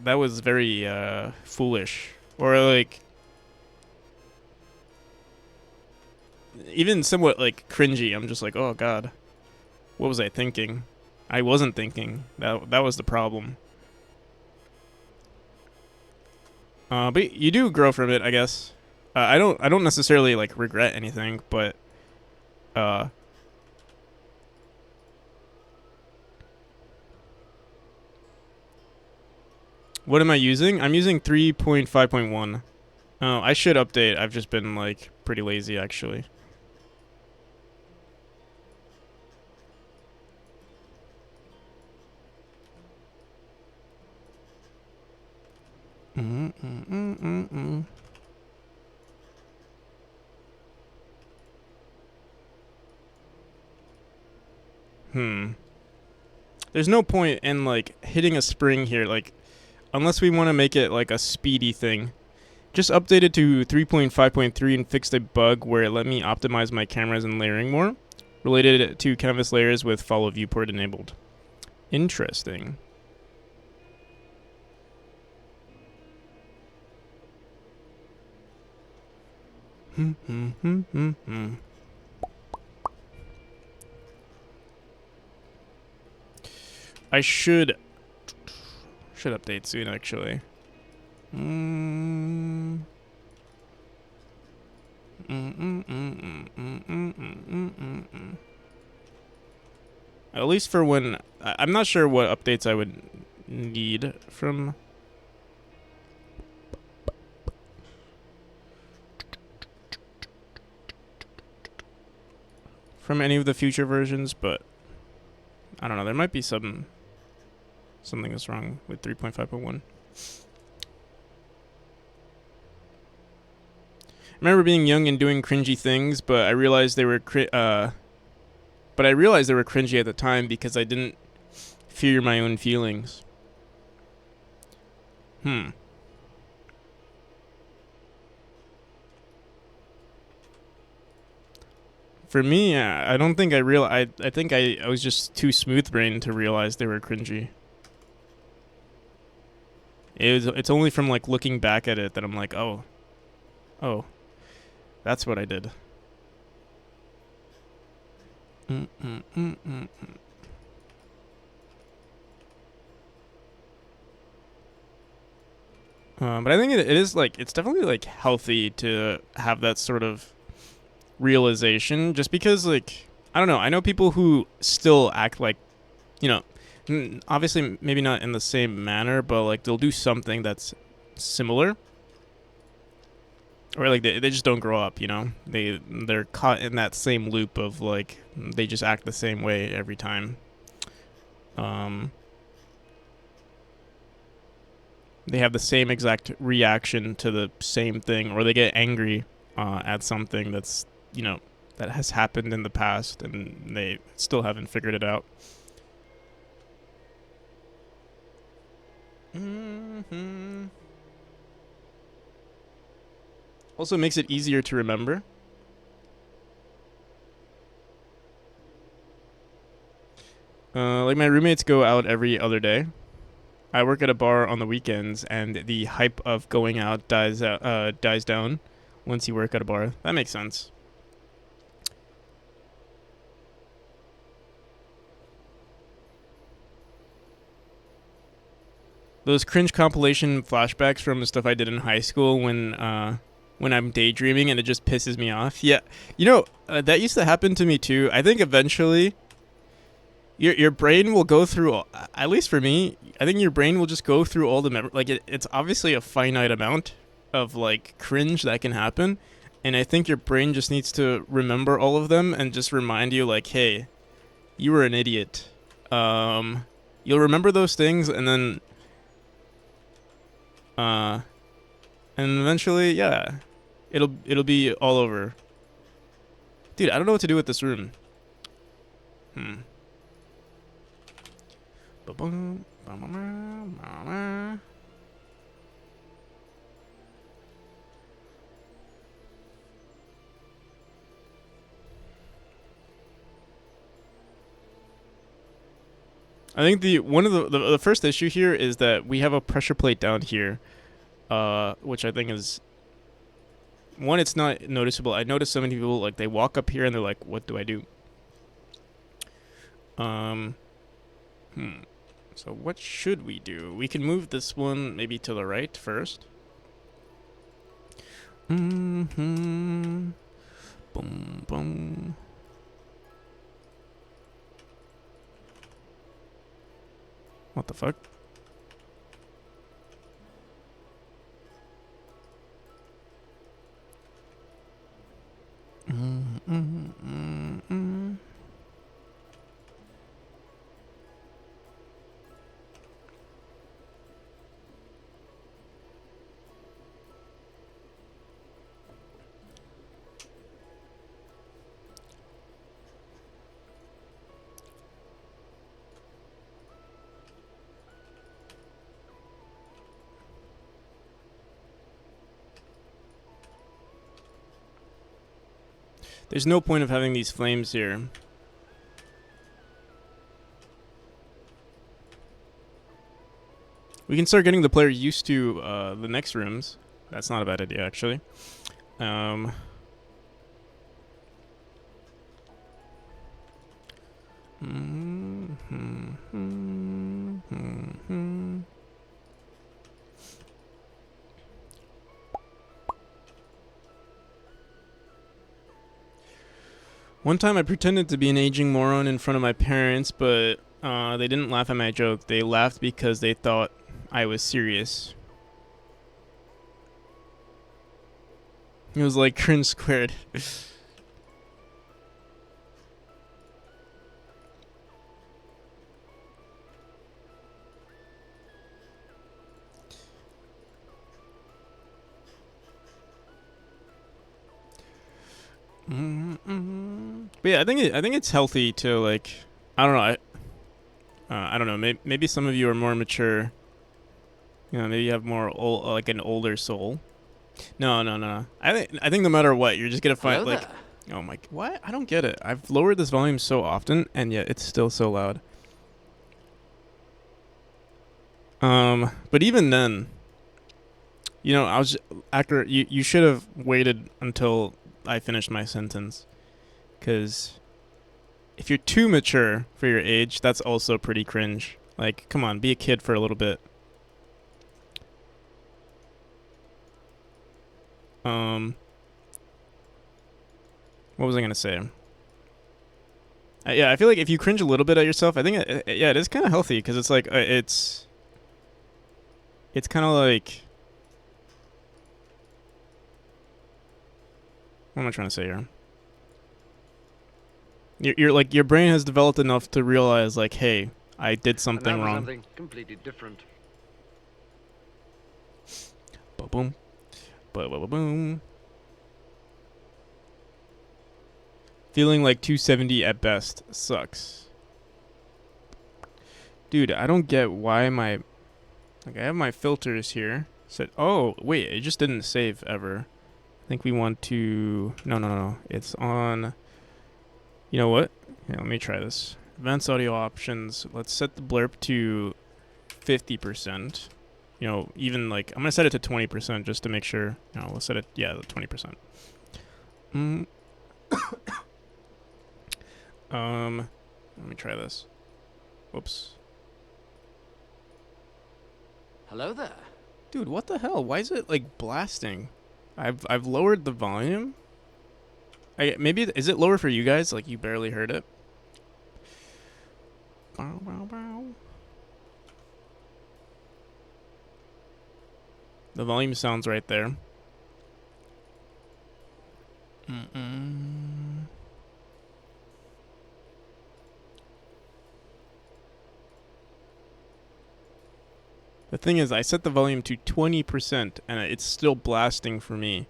that was very foolish." Or like even somewhat like cringy. I'm just like, "Oh god, what was I thinking?" I wasn't thinking. That was the problem. But you do grow from it, I guess. I don't necessarily like regret anything, but uh, what am I using? I'm using 3.5.1. Oh, I should update. I've just been like pretty lazy actually. Mm-mm-mm-mm-mm. Hmm. There's no point in like hitting a spring here, like unless we want to make it like a speedy thing. Just updated to 3.5.3 and fixed a bug where it let me optimize my cameras and layering more, related to canvas layers with follow viewport enabled. Interesting. I should update soon actually. At least for when I'm not sure what updates I would need from any of the future versions, but I don't know. There might be something that's wrong with 3.5.1. I remember being young and doing cringy things, but I realized they were cringy at the time because I didn't fear my own feelings. For me, I don't think I real. I think I was just too smooth brained to realize they were cringy. It's only from like looking back at it that I'm like, oh, that's what I did. But I think it is like it's definitely like healthy to have that sort of realization, just because like I don't know. I know people who still act like, you know, obviously maybe not in the same manner, but like they'll do something that's similar, or like they just don't grow up. You know, they're caught in that same loop of like they just act the same way every time. Um, they have the same exact reaction to the same thing, or they get angry at something that's, you know, that has happened in the past, and they still haven't figured it out. Also makes it easier to remember. Like my roommates go out every other day. I work at a bar on the weekends, and the hype of going out dies down once you work at a bar. That makes sense. Those cringe compilation flashbacks from stuff I did in high school when I'm daydreaming and it just pisses me off. Yeah, you know, that used to happen to me too. I think eventually your brain will go through. At least for me, I think your brain will just go through all the like it's obviously a finite amount of like cringe that can happen, and I think your brain just needs to remember all of them and just remind you like, hey, you were an idiot. You'll remember those things, and then uh, and eventually, yeah, it'll be all over. Dude, I don't know what to do with this room. I think the one of the first issue here is that we have a pressure plate down here, which I think is one. It's not noticeable. I notice so many people like they walk up here and they're like, "What do I do?" Um, So what should we do? We can move this one maybe to the right first. Boom, boom. What the fuck? There's no point of having these flames here. We can start getting the player used to the next rooms. That's not a bad idea, actually. Um, One time I pretended to be an aging moron in front of my parents, but they didn't laugh at my joke. They laughed because they thought I was serious. It was like cringe squared. But yeah, I think it's healthy to like, I don't know, I don't know. Maybe some of you are more mature. You know, maybe you have more like an older soul. No, no, no. I think no matter what, you're just gonna find Hello like, there. oh my, what? I don't get it. I've lowered this volume so often, and yet it's still so loud. But even then, you know, I was after you should have waited until I finished my sentence, because if you're too mature for your age, that's also pretty cringe. Like, come on, be a kid for a little bit. Um, what was I gonna say? Yeah, I feel like if you cringe a little bit at yourself, I think yeah, it is kind of healthy because it's like it's kind of like, what am I trying to say here? You're like your brain has developed enough to realize like, hey, I did And something now for wrong. something completely different. Boom, boom, boom. Feeling like 270 at best sucks. Dude, I don't get why my like I have my filters here. Said, oh wait, it just didn't save ever. I think we want to. No, no, no, no. It's on. You know what? Here, let me try this. Advanced audio options. Let's set the blurb to 50%. You know, even like I'm gonna set it to 20% just to make sure. No, we'll set it. Yeah, the 20%. Let me try this. Whoops. Hello there. Dude, what the hell? Why is it like blasting? I've lowered the volume. Maybe is it lower for you guys? Like you barely heard it. Bow, bow, bow. The volume sounds right there. The thing is, I set the volume to 20% and it's still blasting for me.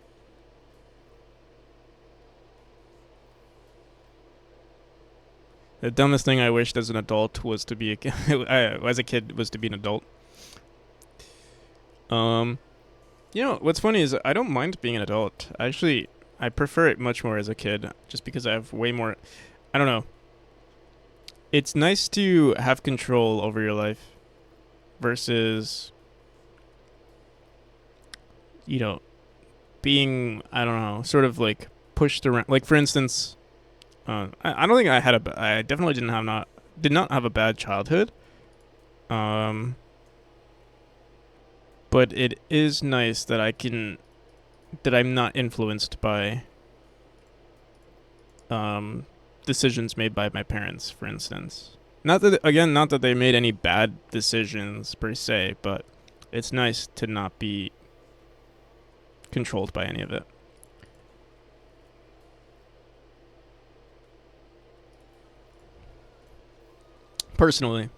The dumbest thing I wished as an adult was to be as a kid was to be an adult. You know, what's funny is I don't mind being an adult. Actually, I prefer it much more as a kid just because I have way more, I don't know. It's nice to have control over your life versus, you know, being, I don't know, sort of like pushed around. Like for instance, I don't think I definitely did not have a bad childhood. But it is nice that that I'm not influenced by decisions made by my parents, for instance. Not that they made any bad decisions per se, but it's nice to not be controlled by any of it. Personally.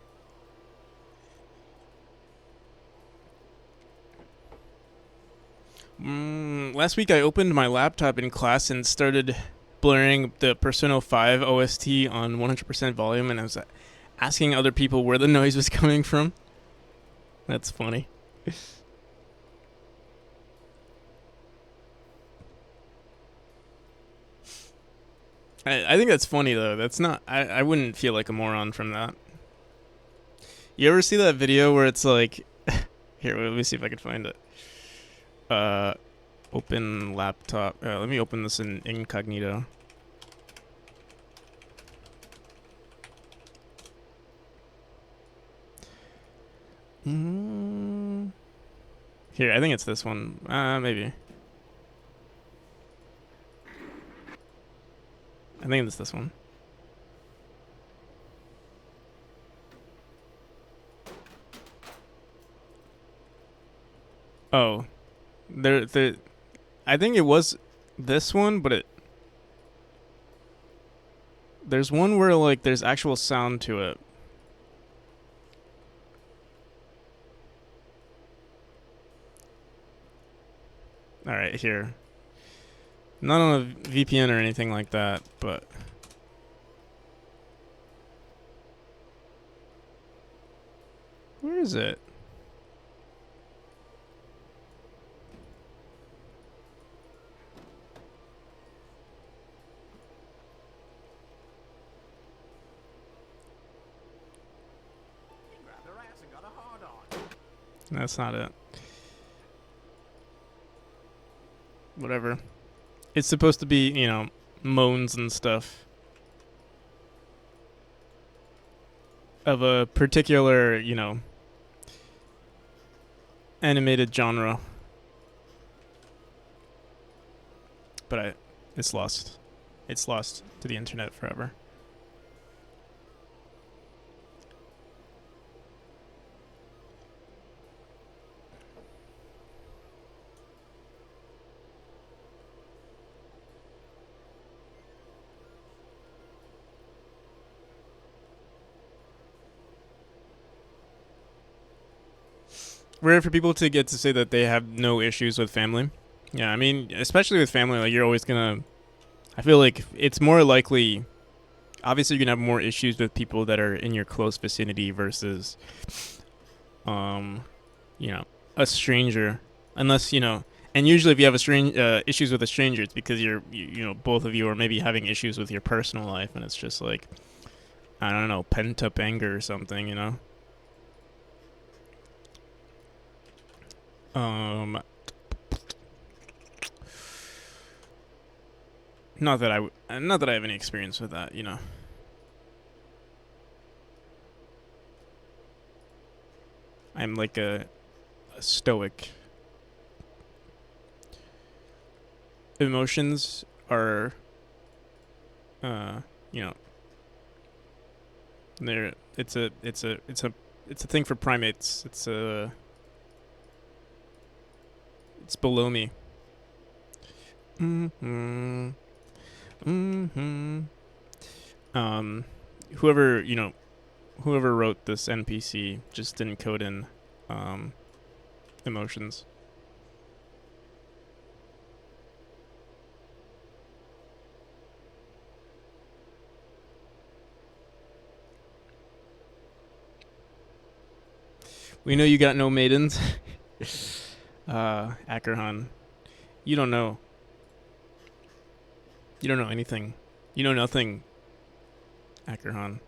Last week I opened my laptop in class and started blurring the Persona 5 OST on 100% volume, and I was asking other people where the noise was coming from. That's funny. I think that's funny though. That's not. I wouldn't feel like a moron from that. You ever see that video where it's like, here, let me see if I can find it. Open laptop. Let me open this in incognito. Here, I think it's this one. Maybe. I think it's this one. Oh, there. I think it was this one, but there's one where like there's actual sound to it. All right, here. Not on a VPN or anything like that, but where is it? That's not it. Whatever. It's supposed to be, moans and stuff of a particular, animated genre. But it's lost. It's lost to the internet forever. Rare for people to get to say that they have no issues with family. Yeah, I mean, especially with family, like you're always gonna. I feel like it's more likely. Obviously, you're gonna have more issues with people that are in your close vicinity versus, um, you know, a stranger. Unless and usually if you have a strange issues with a stranger, it's because both of you are maybe having issues with your personal life, and it's just like I don't know, pent up anger or something. Um, not that I have any experience with that. I'm like a stoic. Emotions are, uh, you know, they're it's a thing for primates. It's below me. Hmm. Hmm. Um, whoever whoever wrote this NPC just didn't code in, um, emotions. We know you got no maidens. Ackerhan, you don't know. You don't know anything. You know nothing, Ackerhan.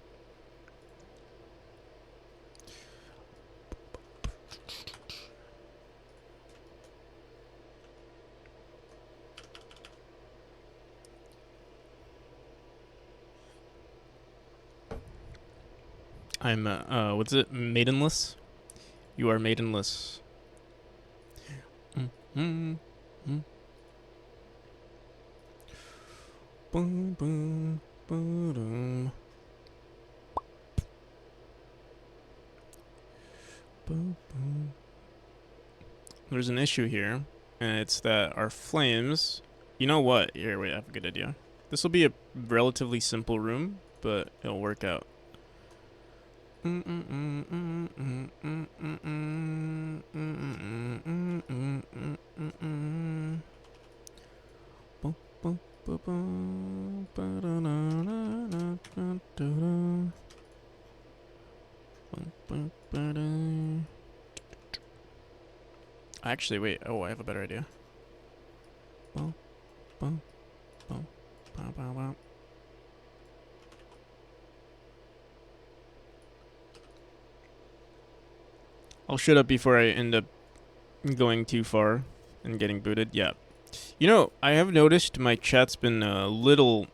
I'm what's it? Maidenless. You are maidenless. Mm-hmm. Boom, boom, boom, boom, boom. There's an issue here, and it's that our flames. You know what? Here, wait, I have a good idea. This will be a relatively simple room, but it'll work out. Actually, wait. Oh, I have a better idea. I'll shut up before I end up going too far and getting booted. Yeah. I have noticed my chat's been a little.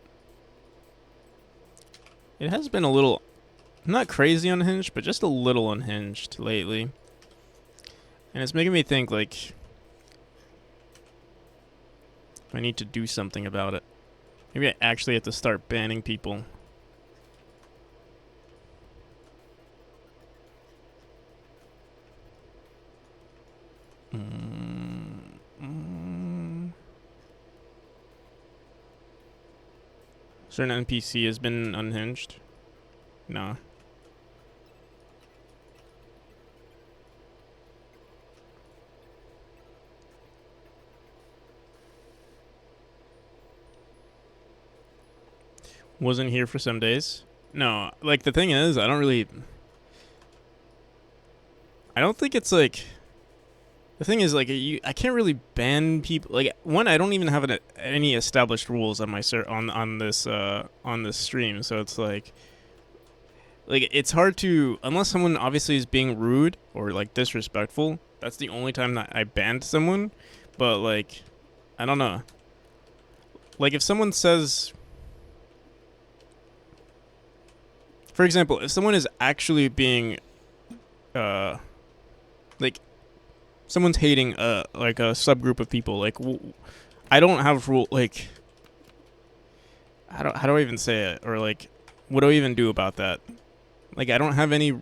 It has been a little. Not crazy unhinged, but just a little unhinged lately. And it's making me think, like. I need to do something about it. Maybe I actually have to start banning people. Certain NPC has been unhinged. No. Wasn't here for some days. No, like the thing is, I don't think it's like. The thing is, like, I can't really ban people. Like, one, I don't even have any established rules on my on this stream, so it's like it's hard to, unless someone obviously is being rude or like disrespectful. That's the only time that I banned someone. But like, I don't know. Like, if someone says, for example, if someone is actually being, like someone's hating like a subgroup of people, like I don't have rule, like how do I even say it, or like what do I even do about that? Like, I don't have any.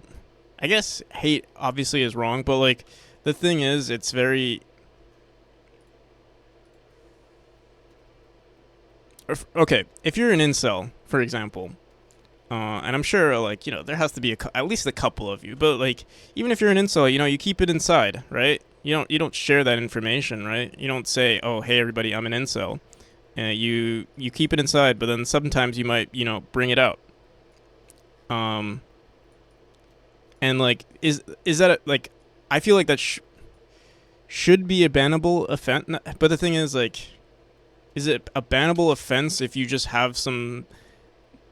I guess hate obviously is wrong, but like the thing is, it's very. Okay, if you're an incel, for example, and I'm sure, like, there has to be at least a couple of you. But like, even if you're an incel, you keep it inside, right? You don't share that information, right? You don't say, "Oh, hey everybody, I'm an incel." You keep it inside, but then sometimes you might bring it out. And like, is that like? I feel like that should be a bannable offense. But the thing is, like, is it a bannable offense if you just have some?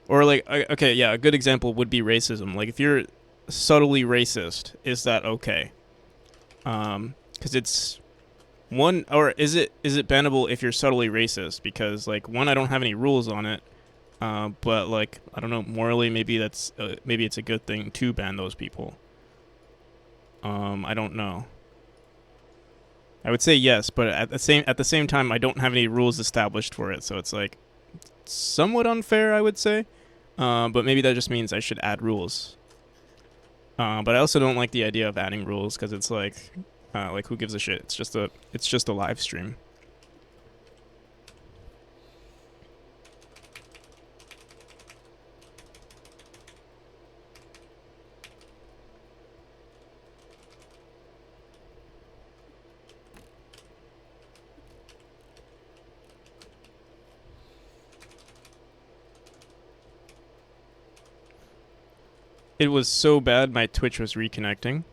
Or like, okay, yeah, a good example would be racism. Like, if you're subtly racist, is that okay? Because it's one, or is it bannable if you're subtly racist? Because like, one, I don't have any rules on it, but like, I don't know, morally, maybe maybe it's a good thing to ban those people. I don't know. I would say yes, but at the same time, I don't have any rules established for it, so it's like somewhat unfair, I would say. But maybe that just means I should add rules. But I also don't like the idea of adding rules, because it's like who gives a shit? It's just a live stream. It was so bad my Twitch was reconnecting.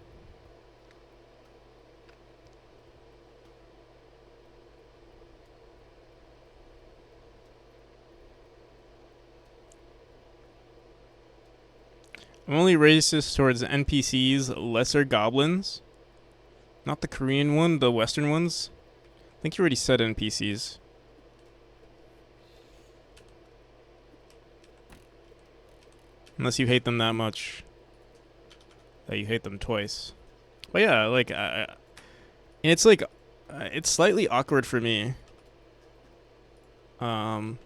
I'm only racist towards NPCs, lesser goblins. Not the Korean one, the Western ones. I think you already said NPCs. Unless you hate them that much that you hate them twice. But yeah, like, it's like, it's slightly awkward for me. Cause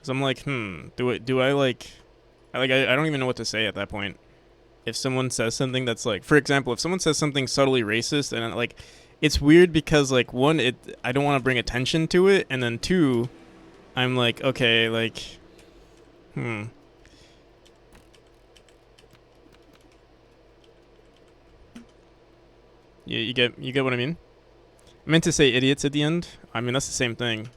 I'm like, do I like, I don't even know what to say at that point. If someone says something that's like, for example, if someone says something subtly racist, and like, it's weird because like, one, I don't want to bring attention to it, and then two, I'm like, okay, like, You get what I mean? I meant to say idiots at the end. I mean, that's the same thing.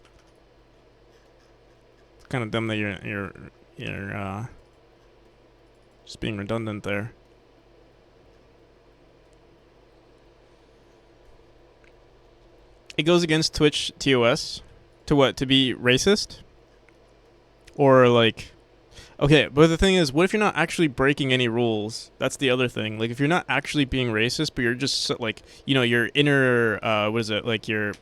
It's kind of dumb that you're just being redundant there. It goes against Twitch TOS to what? To be racist? Or like, okay, but the thing is, what if you're not actually breaking any rules? That's the other thing. Like, if you're not actually being racist, but you're just like, your inner, what is it? Like, you're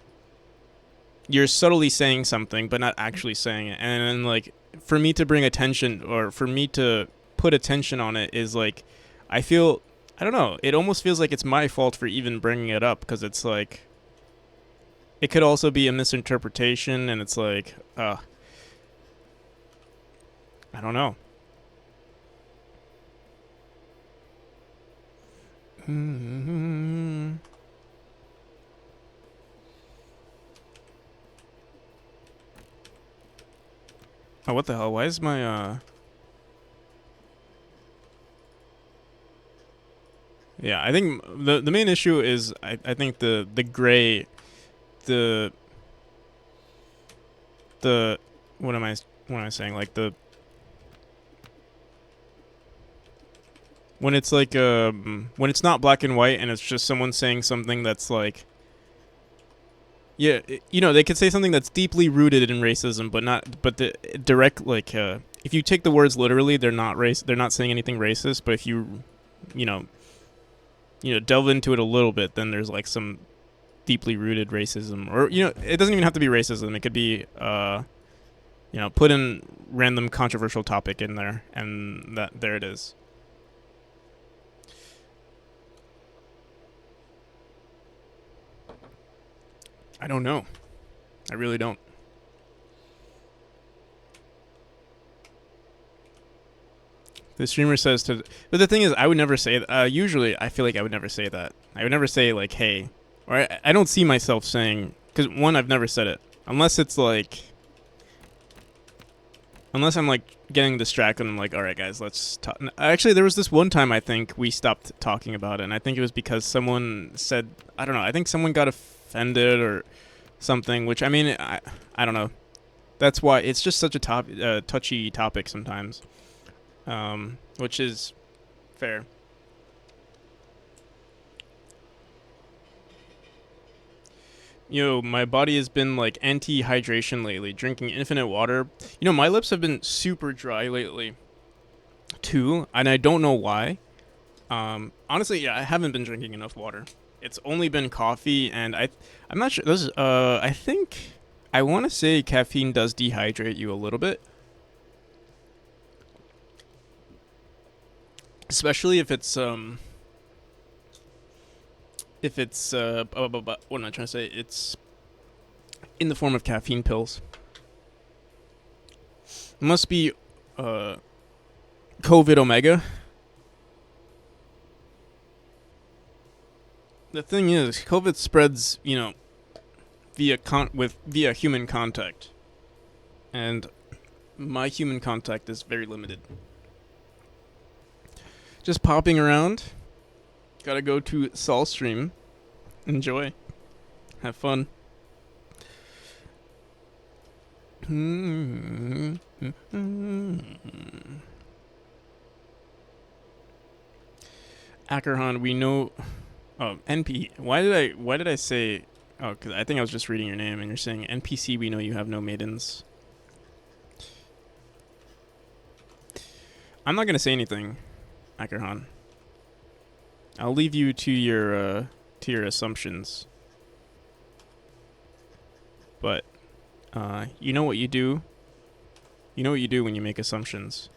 subtly saying something, but not actually saying it. And then, like, for me to bring attention, or for me to put attention on it, is like, I don't know. It almost feels like it's my fault for even bringing it up, because it's like, it could also be a misinterpretation, and it's like, I don't know. Oh, what the hell? Why is my Yeah, I think the main issue is I think the gray the the what am I saying? Like the when it's like when it's not black and white and it's just someone saying something that's like yeah, you know, they could say something that's deeply rooted in racism, but the direct like if you take the words literally, they're not saying anything racist, but if you know, delve into it a little bit, then there's like some deeply rooted racism, or it doesn't even have to be racism. It could be put in random controversial topic in there, and that there it is. I don't know. I really don't. The streamer says to, but the thing is, I would never say. Usually, I feel like I would never say that. I would never say like, "Hey," or I don't see myself saying, because one, I've never said it unless it's like, unless I'm like getting distracted. And I'm like, all right, guys, let's talk. Actually, there was this one time I think we stopped talking about it, and I think it was because someone said, I don't know. I think someone got offended or something. Which I mean, I don't know. That's why it's just such a touchy topic sometimes. Which is fair. My body has been like anti-hydration lately, drinking infinite water. My lips have been super dry lately, too, and I don't know why. Honestly, yeah, I haven't been drinking enough water. It's only been coffee, and I'm not sure. I think I want to say caffeine does dehydrate you a little bit, especially if it's what am I trying to say? It's in the form of caffeine pills. It must be COVID Omega. The thing is, COVID spreads, via human contact, and my human contact is very limited. Just popping around. Gotta go to Sol Stream. Enjoy. Have fun. Ackerhan, we know. Oh, NP. Why did I say? Oh, because I think I was just reading your name, and you're saying NPC. We know you have no maidens. I'm not gonna say anything, Ackerhan. I'll leave you to your assumptions. But you know what you do. You know what you do when you make assumptions.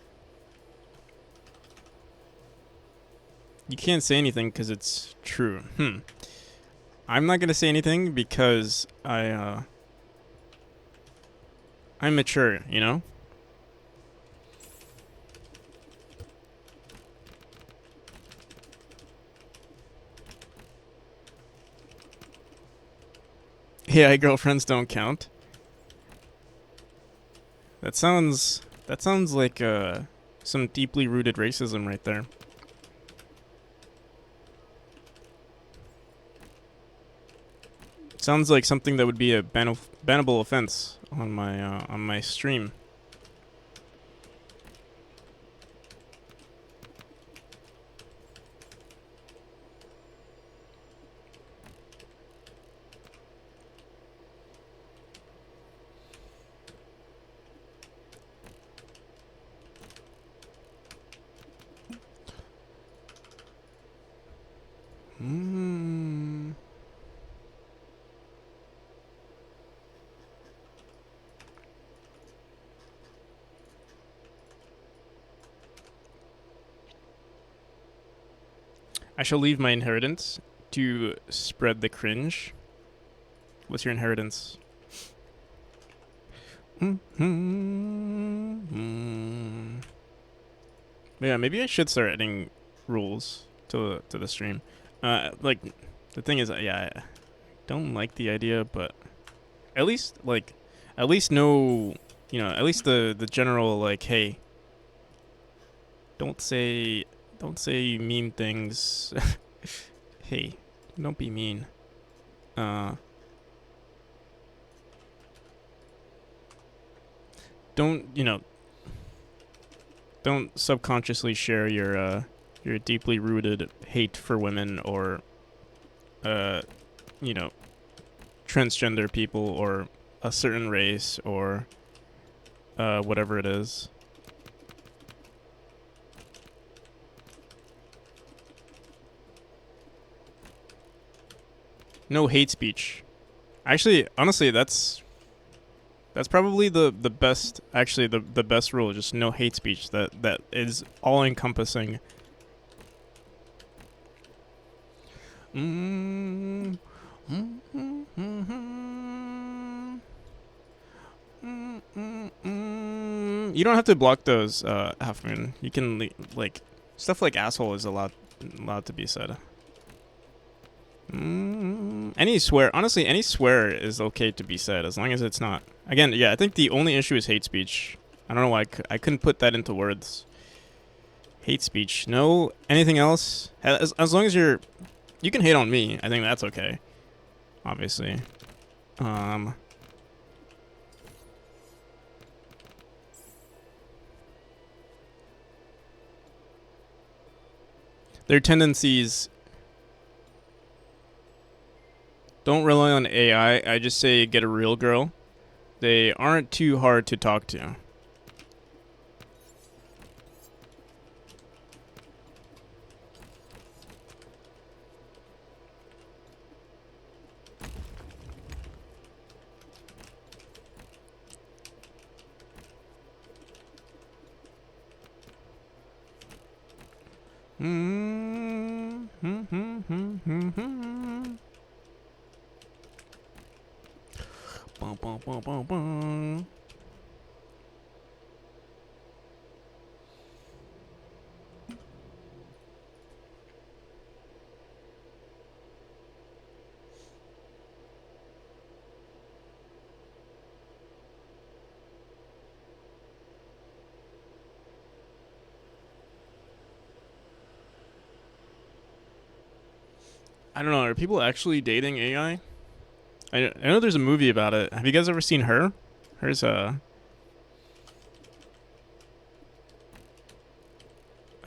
You can't say anything because it's true. I'm not gonna say anything because I'm mature. Yeah, girlfriends don't count. That sounds like some deeply rooted racism right there. Sounds like something that would be a bannable offense on my stream. I shall leave my inheritance to spread the cringe. What's your inheritance? But yeah, maybe I should start adding rules to the stream. Like the thing is, yeah, I don't like the idea, but at least like, at least know, at least the general like, hey, don't say don't say mean things. Hey, don't be mean. Uh, don't don't subconsciously share your deeply rooted hate for women or uh you know transgender people or a certain race or whatever it is. No hate speech. Actually, honestly, that's probably the best. Actually, the best rule. Just no hate speech. That is all encompassing. Mm, mm, mm, mm, mm, You don't have to block those, Half Moon. You can like stuff like asshole is allowed to be said. Any swear, honestly, any swear is okay to be said as long as it's not. Again, yeah, I think the only issue is hate speech. I don't know why I couldn't put that into words. Hate speech. No, anything else? As long as you can hate on me. I think that's okay. Obviously. Um. Their tendencies. Don't rely on AI. I just say get a real girl. They aren't too hard to talk to. Bum, bum, bum, bum, bum. I don't know. Are people actually dating AI? I know there's a movie about it. Have you guys ever seen Her? Her's a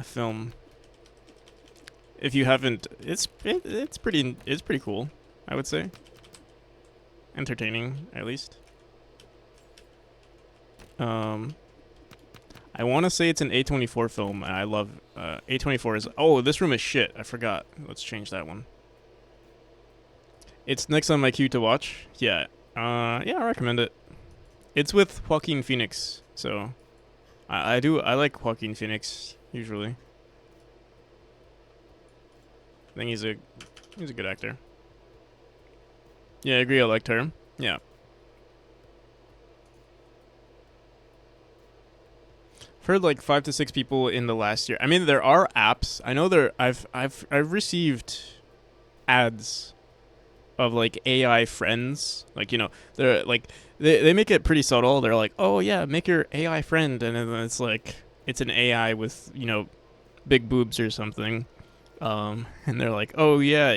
film. If you haven't, it's pretty cool. I would say entertaining at least. Um, I want to say it's an A24 film. And I love A24 is. Oh, this room is shit. I forgot. Let's change that one. It's next on my queue to watch. Yeah. Yeah, I recommend it. It's with Joaquin Phoenix, so I like Joaquin Phoenix usually. I think he's a good actor. Yeah, I agree. I liked her. Yeah. I've heard like 5 to 6 people in the last year. I mean, there are apps. I know there. I've received ads of like AI friends. Like they're like they make it pretty subtle. They're like, oh yeah, make your AI friend, and then it's like it's an AI with big boobs or something. And they're like, oh yeah,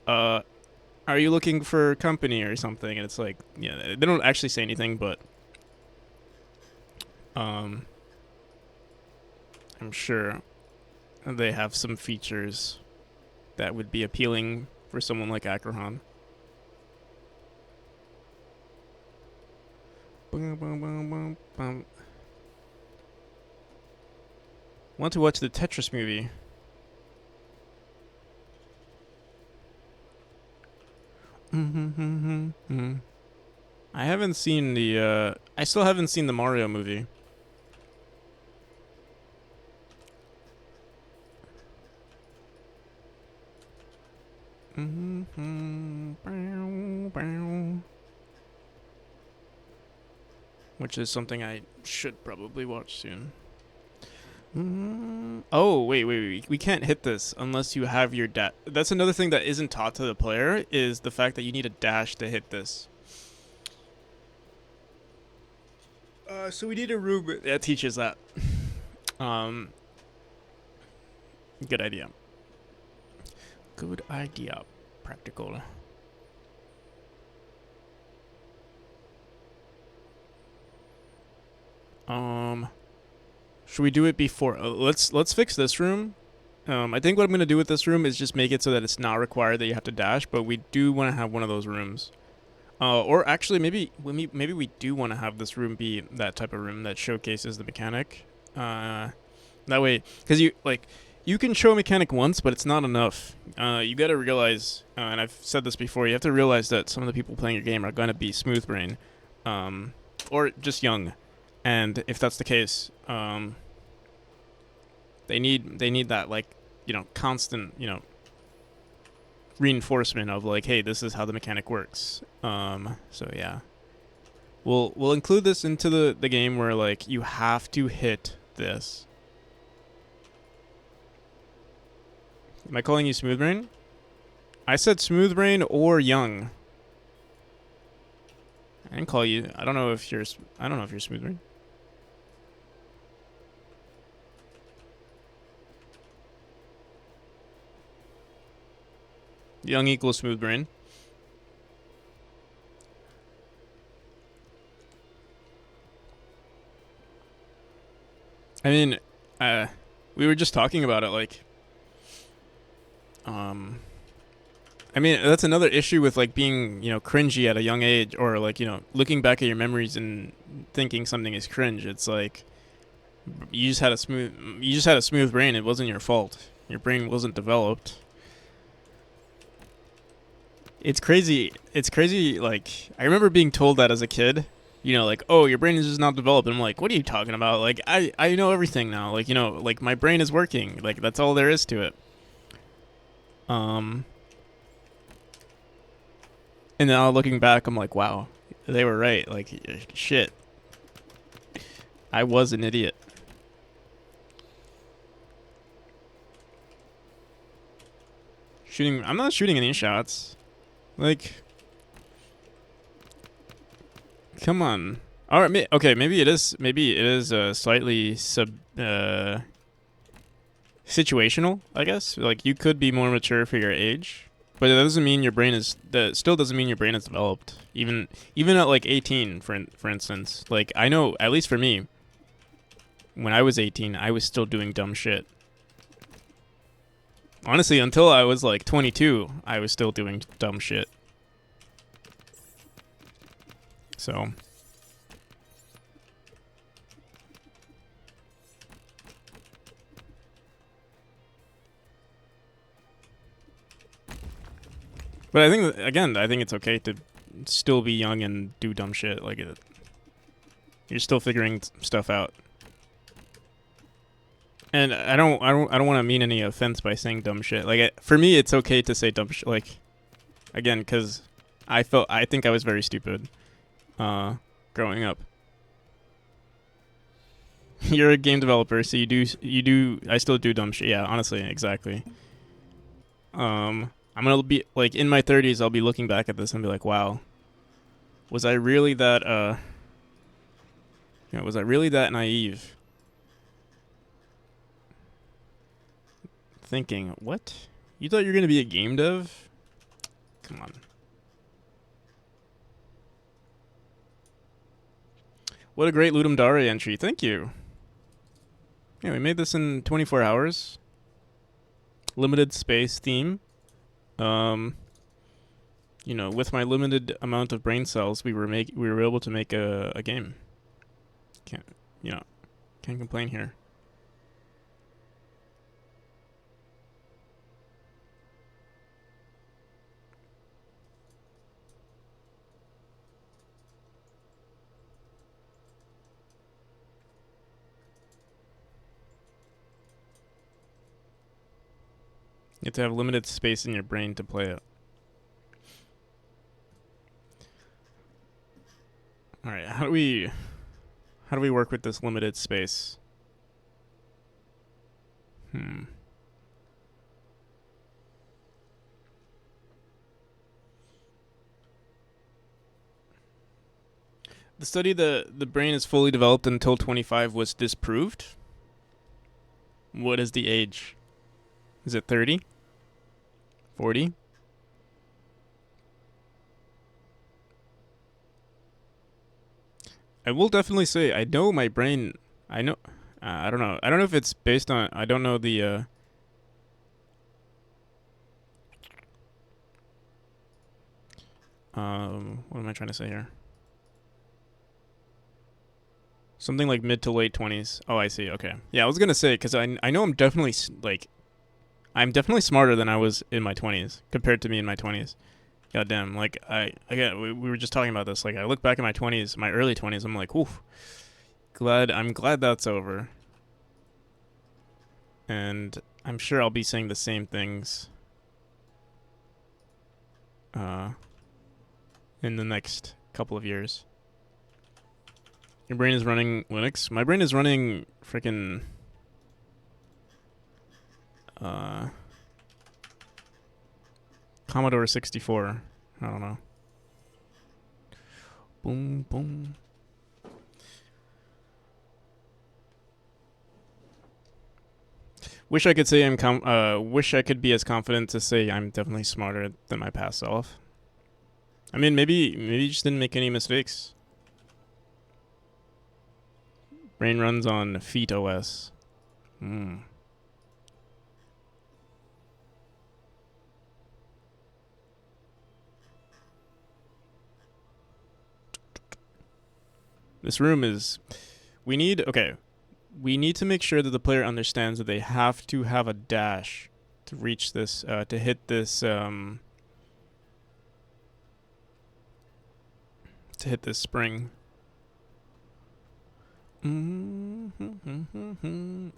uh, are you looking for company or something? And it's like, yeah, they don't actually say anything, but um, I'm sure they have some features that would be appealing for someone like Akrahan. Want to watch the Tetris movie? I haven't seen the. I still haven't seen the Mario movie. which is something I should probably watch soon. Oh, wait. We can't hit this unless you have your dash. That's another thing that isn't taught to the player, is the fact that you need a dash to hit this. So we need a room that teaches that. Um, Good idea. Good idea. Practical. Should we do it before? Let's fix this room. I think what I'm gonna do with this room is just make it so that it's not required that you have to dash, but we do want to have one of those rooms. Or actually, maybe we do want to have this room be that type of room that showcases the mechanic. That way, because you can show a mechanic once, but it's not enough. You got to realize, and I've said this before, you have to realize that some of the people playing your game are gonna be smooth brain, or just young, and if that's the case, they need that, like, constant, reinforcement of, like, hey, this is how the mechanic works. So yeah, we'll include this into the game where, like, you have to hit this. Am I calling you smooth brain? I said smooth brain or young. I didn't call you. I don't know if you're smooth brain. Young equals smooth brain. I mean, we were just talking about it, like, I mean, that's another issue with, like, being, cringy at a young age, or, like, looking back at your memories and thinking something is cringe. It's like you just had a smooth brain. It wasn't your fault. Your brain wasn't developed. It's crazy. It's crazy. Like, I remember being told that as a kid. Like, oh, your brain is just not developed. And I'm like, what are you talking about? Like, I know everything now. Like, like, my brain is working. Like, that's all there is to it. And now looking back, I'm like, wow, they were right. Like, shit, I was an idiot. I'm not shooting any shots. Like, come on. All right, okay, maybe it is slightly situational, I guess. Like, you could be more mature for your age, but that doesn't mean your brain is developed. Even at, like, 18, for instance. Like, I know, at least for me, when I was 18, I was still doing dumb shit. Honestly, until I was, like, 22, I was still doing dumb shit. So, but I think, again, it's okay to still be young and do dumb shit. Like, you're still figuring stuff out. And I don't want to mean any offense by saying dumb shit. Like, for me, it's okay to say dumb shit. Like, again, because I think I was very stupid, growing up. You're a game developer, so you do. I still do dumb shit. Yeah, honestly, exactly. I'm gonna be, like, in my 30s. I'll be looking back at this and be like, wow, was I really that? Was I really that naive? Thinking, what? You thought you were gonna be a game dev? Come on. What a great Ludum Dare entry. Thank you. Yeah, we made this in 24 hours. Limited space theme. With my limited amount of brain cells, we were able to make a game. Can't complain here. You have to have limited space in your brain to play it. Alright, how do we... How do we work with this limited space? The study the brain is fully developed until 25 was disproved. What is the age? Is it 30? 40? I will definitely say I know my brain. I know. I don't know. I don't know if it's based on. I don't know the. What am I trying to say here? Something like mid to late 20s. Oh, I see. Okay. Yeah, I was gonna say because I know I'm definitely like, I'm definitely smarter than I was in my 20s compared to me in my 20s. God damn. Like we were just talking about this. Like I look back at my 20s, my early 20s. I'm like, oof. I'm glad that's over. And I'm sure I'll be saying the same things in the next couple of years. Your brain is running Linux. My brain is running freaking Commodore 64. I don't know. Boom, boom. Wish I could say wish I could be as confident to say I'm definitely smarter than my past self. I mean, maybe you just didn't make any mistakes. Brain runs on Feet OS. This room is. We need to make sure that the player understands that they have to have a dash to reach this, to hit this, to hit this spring.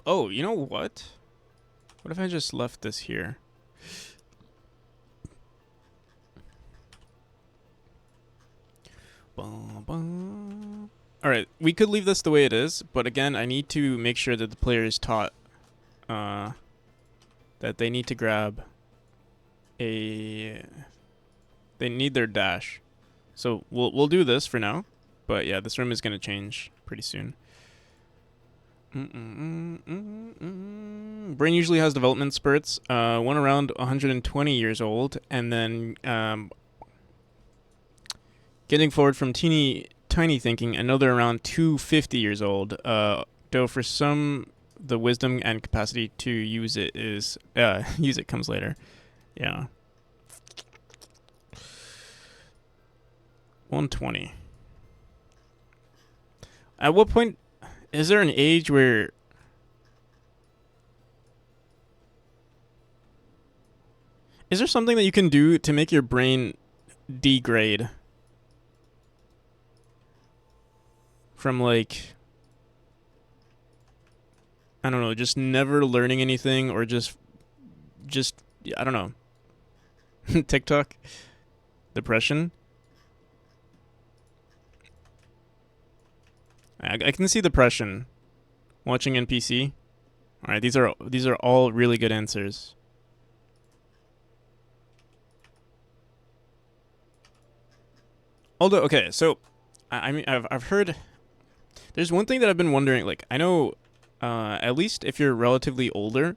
Oh, you know what? What if I just left this here? Alright, we could leave this the way it is, but again, I need to make sure that the player is taught that they need to grab they need their dash. So we'll do this for now, but yeah, this room is going to change pretty soon. Brain usually has development spurts, one around 120 years old, and then getting forward from tiny thinking, another around 250 years old. Though for some, the wisdom and capacity to use it comes later. Yeah. 120. At what point is there an age where is there something that you can do to make your brain degrade from like, I don't know, just never learning anything, or just I don't know. TikTok, depression. I can see depression. Watching NPC. All right, these are all really good answers. Although, okay, so I mean, I've heard. There's one thing that I've been wondering. Like, I know, at least if you're relatively older,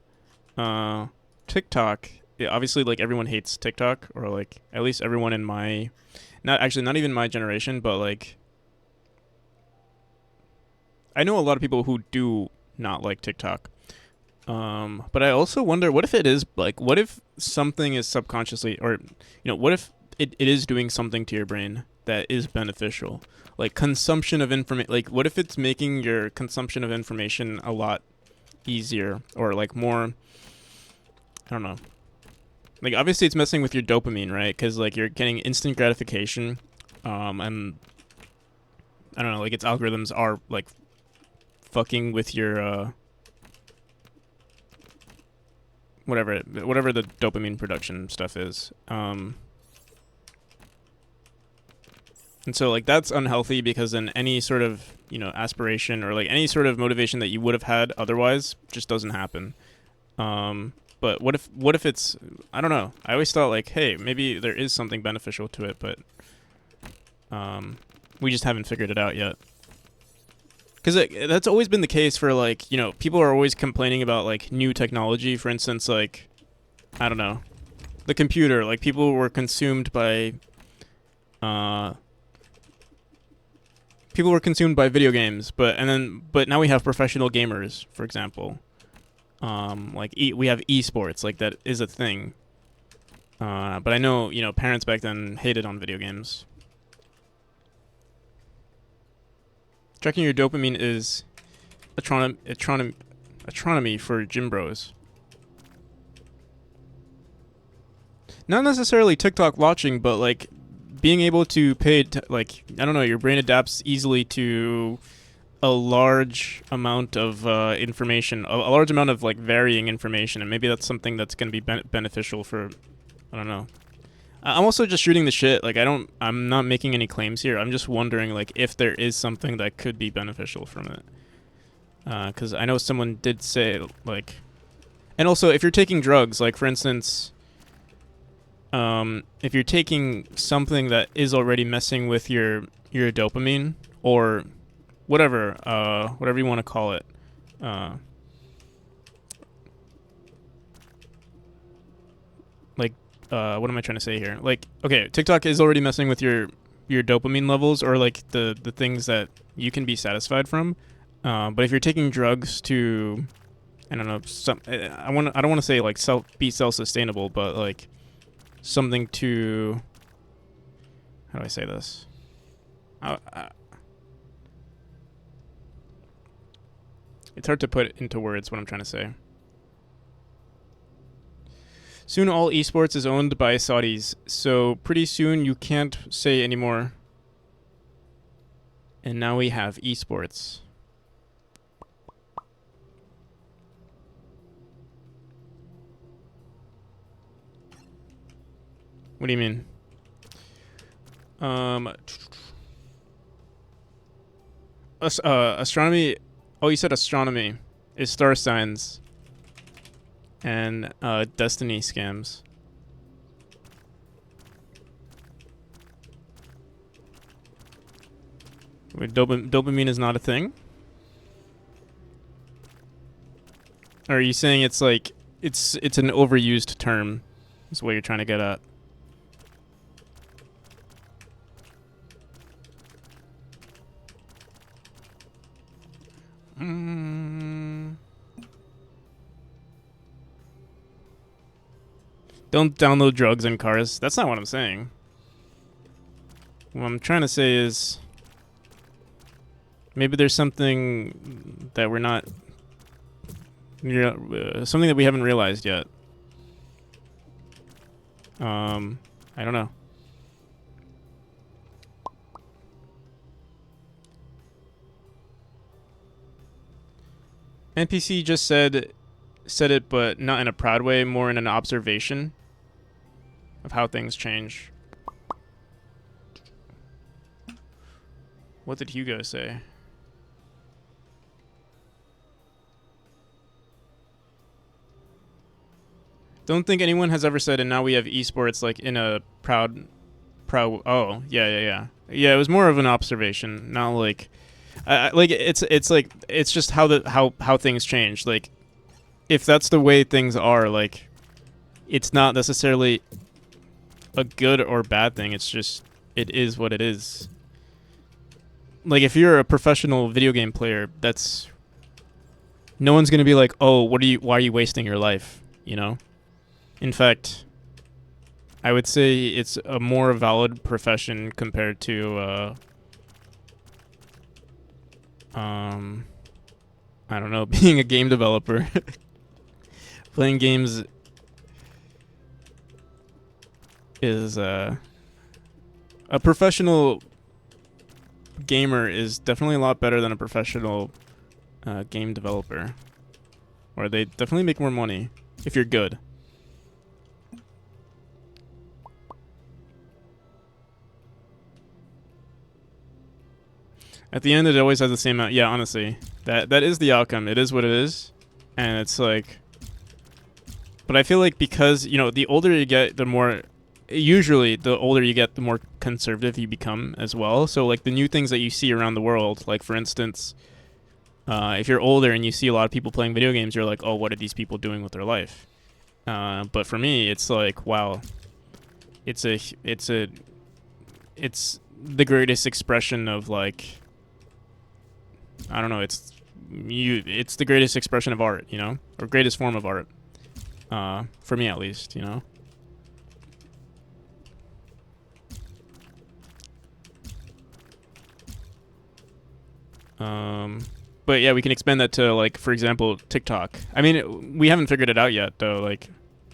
TikTok. Yeah, obviously, like everyone hates TikTok, or like at least everyone in my, not even my generation, but like, I know a lot of people who do not like TikTok. But I also wonder, what if it is like, what if something is subconsciously, or what if it is doing something to your brain that is beneficial, like consumption of information. Like, what if it's making your consumption of information a lot easier, or like more, I don't know. Like, obviously it's messing with your dopamine, right? Because like you're getting instant gratification, and I don't know, like its algorithms are like fucking with your whatever the dopamine production stuff is. And so like that's unhealthy because then any sort of, you know, aspiration or like any sort of motivation that you would have had otherwise just doesn't happen. But what if it's, I don't know. I always thought like, hey, maybe there is something beneficial to it, but we just haven't figured it out yet. Because that's always been the case for like, you know, people are always complaining about like new technology. For instance, like, I don't know, the computer. Like people were consumed by, video games, but now we have professional gamers, for example. We have esports, like that is a thing. But I know, you know, parents back then hated on video games. Tracking your dopamine is astronomy for gym bros. Not necessarily TikTok watching, but like being able to like, I don't know, your brain adapts easily to a large amount of information, a large amount of like varying information, and maybe that's something that's going to be beneficial for, I don't know. I'm also just shooting the shit. Like I'm not making any claims here. I'm just wondering like if there is something that could be beneficial from it. Because I know someone did say like, and also if you're taking drugs, like for instance, if you're taking something that is already messing with your dopamine or whatever you want to call it, what am I trying to say here? Like, okay, TikTok is already messing with your dopamine levels or like the things that you can be satisfied from. But if you're taking drugs to, I don't know, I don't want to say like be self-sustainable, but like something to, how do I say this? It's hard to put into words what I'm trying to say. Soon all esports is owned by Saudis, so pretty soon you can't say anymore. And now we have esports. What do you mean? Astronomy. Oh, you said astronomy is star signs and destiny scams. Wait, dopamine is not a thing? Or are you saying it's like it's an overused term? Is what you're trying to get at? Don't download drugs in cars. That's not what I'm saying. What I'm trying to say is maybe there's something that we're not, something that we haven't realized yet. I don't know. NPC just said it, but not in a proud way, more in an observation of how things change. What did Hugo say? Don't think anyone has ever said, and now we have esports like in a proud. Oh, yeah. It was more of an observation, not like, like it's just how things change. Like, if that's the way things are, like, it's not necessarily a good or bad thing. It's just it is what it is. Like, if you're a professional video game player, that's no one's gonna be like, oh, why are you wasting your life? You know. In fact, I would say it's a more valid profession compared to, I don't know, being a game developer. Playing games is, a professional gamer is definitely a lot better than a professional game developer. Or they definitely make more money if you're good. At the end, it always has the same out. Yeah, honestly, that is the outcome. It is what it is, and it's like. But I feel like because the older you get, the more. Usually, the older you get, the more conservative you become as well. So, like the new things that you see around the world, like for instance, if you're older and you see a lot of people playing video games, you're like, oh, what are these people doing with their life? But for me, it's like, wow, it's the greatest expression of like, I don't know, it's the greatest expression of art, or greatest form of art, for me at least, But yeah, we can expand that to like, for example, TikTok. I mean, we haven't figured it out yet, though. Like,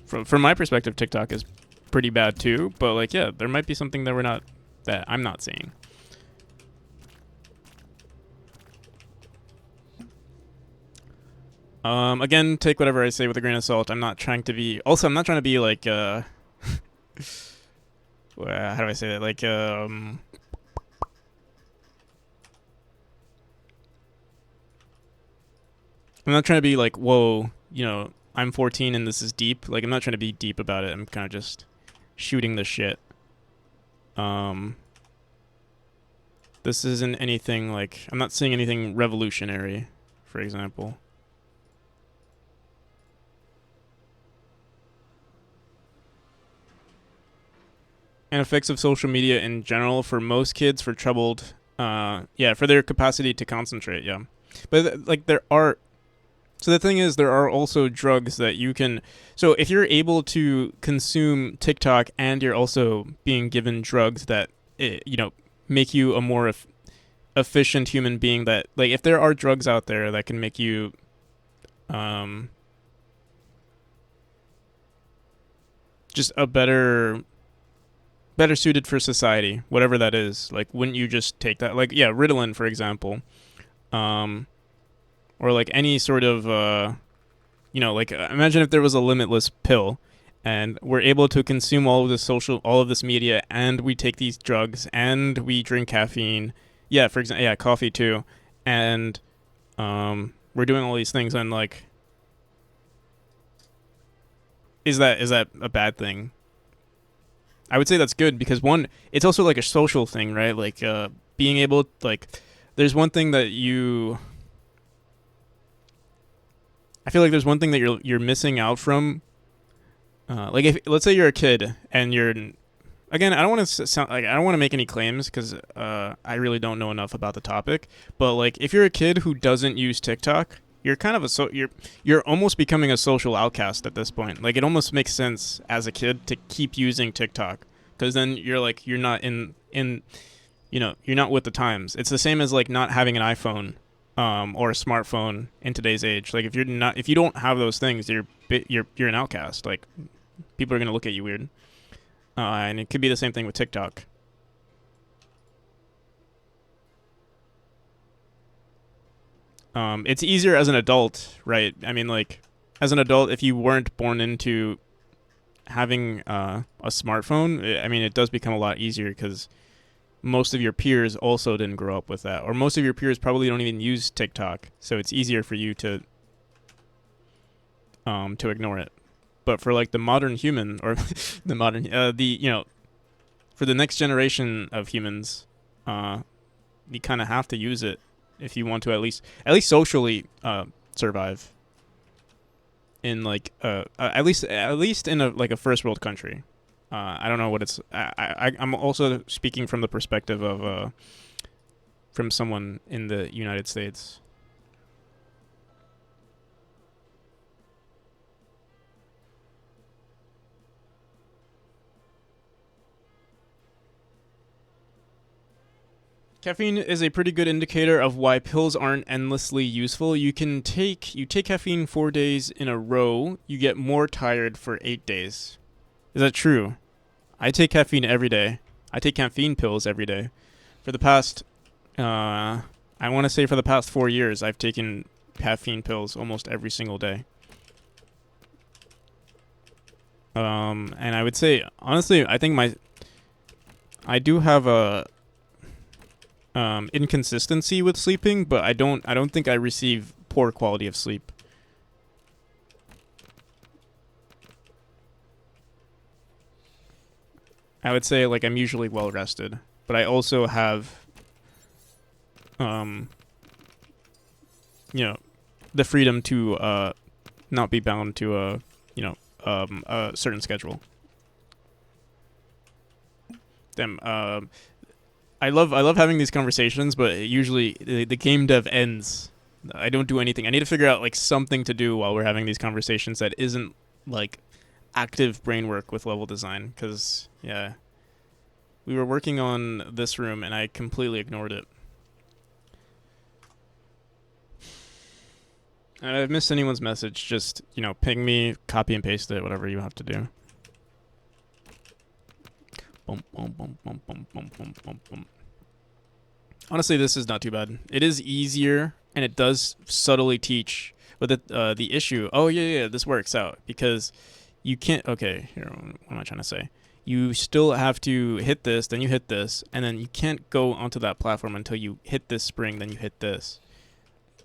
from my perspective, TikTok is pretty bad too. But like, yeah, there might be something that I'm not seeing. Again, take whatever I say with a grain of salt. I'm not trying to be. Also, I'm not trying to be like. How do I say that? Like, I'm not trying to be like, whoa, I'm 14 and this is deep. Like, I'm not trying to be deep about it. I'm kind of just shooting the shit. This isn't anything like, I'm not seeing anything revolutionary, for example. And effects of social media in general for most kids for troubled, for their capacity to concentrate, yeah. But like so the thing is, there are also drugs that you can. So if you're able to consume TikTok and you're also being given drugs that make you a more efficient human being, that like if there are drugs out there that can make you, just a better suited for society, whatever that is. Like, wouldn't you just take that? Like, yeah, Ritalin, for example. Or like any sort of like imagine if there was a limitless pill and we're able to consume all of this media, and we take these drugs and we drink caffeine, yeah, for example, yeah, coffee too, and we're doing all these things, and like, is that a bad thing? I would say that's good, because one, it's also like a social thing, right? Like, being able, like, there's one thing that I feel like there's one thing that you're missing out from. Like, if let's say you're a kid and you're, again, I don't want to sound like, I don't want to make any claims because I really don't know enough about the topic. But like, if you're a kid who doesn't use TikTok, you're kind of you're almost becoming a social outcast at this point. Like, it almost makes sense as a kid to keep using TikTok, because then you're not you're not with the times. It's the same as like not having an iPhone, or a smartphone in today's age. Like, if you don't have those things, you're an outcast. Like, people are gonna look at you weird. And it could be the same thing with TikTok. It's easier as an adult, right? I mean, like, as an adult, if you weren't born into having a smartphone, I mean, it does become a lot easier, because most of your peers also didn't grow up with that, or most of your peers probably don't even use TikTok, so it's easier for you to ignore it. But for like the modern human, or the modern for the next generation of humans, you kind of have to use it if you want to at least socially survive in like at least in a first world country. I don't know what it's. I'm also speaking from the perspective of from someone in the United States. Caffeine is a pretty good indicator of why pills aren't endlessly useful. You take caffeine 4 days in a row, you get more tired for 8 days. Is that true? I take caffeine every day. I take caffeine pills every day. For the past, I want to say for the past 4 years, I've taken caffeine pills almost every single day. And I would say, honestly, I think I do have a inconsistency with sleeping, but I don't think I receive poor quality of sleep. I would say like I'm usually well rested, but I also have um you know the freedom to not be bound to a certain schedule. Damn. I love having these conversations, but usually the game dev ends. I don't do anything. I need to figure out like something to do while we're having these conversations that isn't like active brain work with level design. Because yeah, we were working on this room and I completely ignored it. And if I've missed anyone's message, just ping me, copy and paste it, whatever you have to do. Boom, boom, boom, boom, boom, boom, boom, boom, boom. Honestly, this is not too bad. It is easier, and it does subtly teach. But the issue, oh yeah, this works out because you can't. Okay, here, what am I trying to say? You still have to hit this, then you hit this, and then you can't go onto that platform until you hit this spring, then you hit this.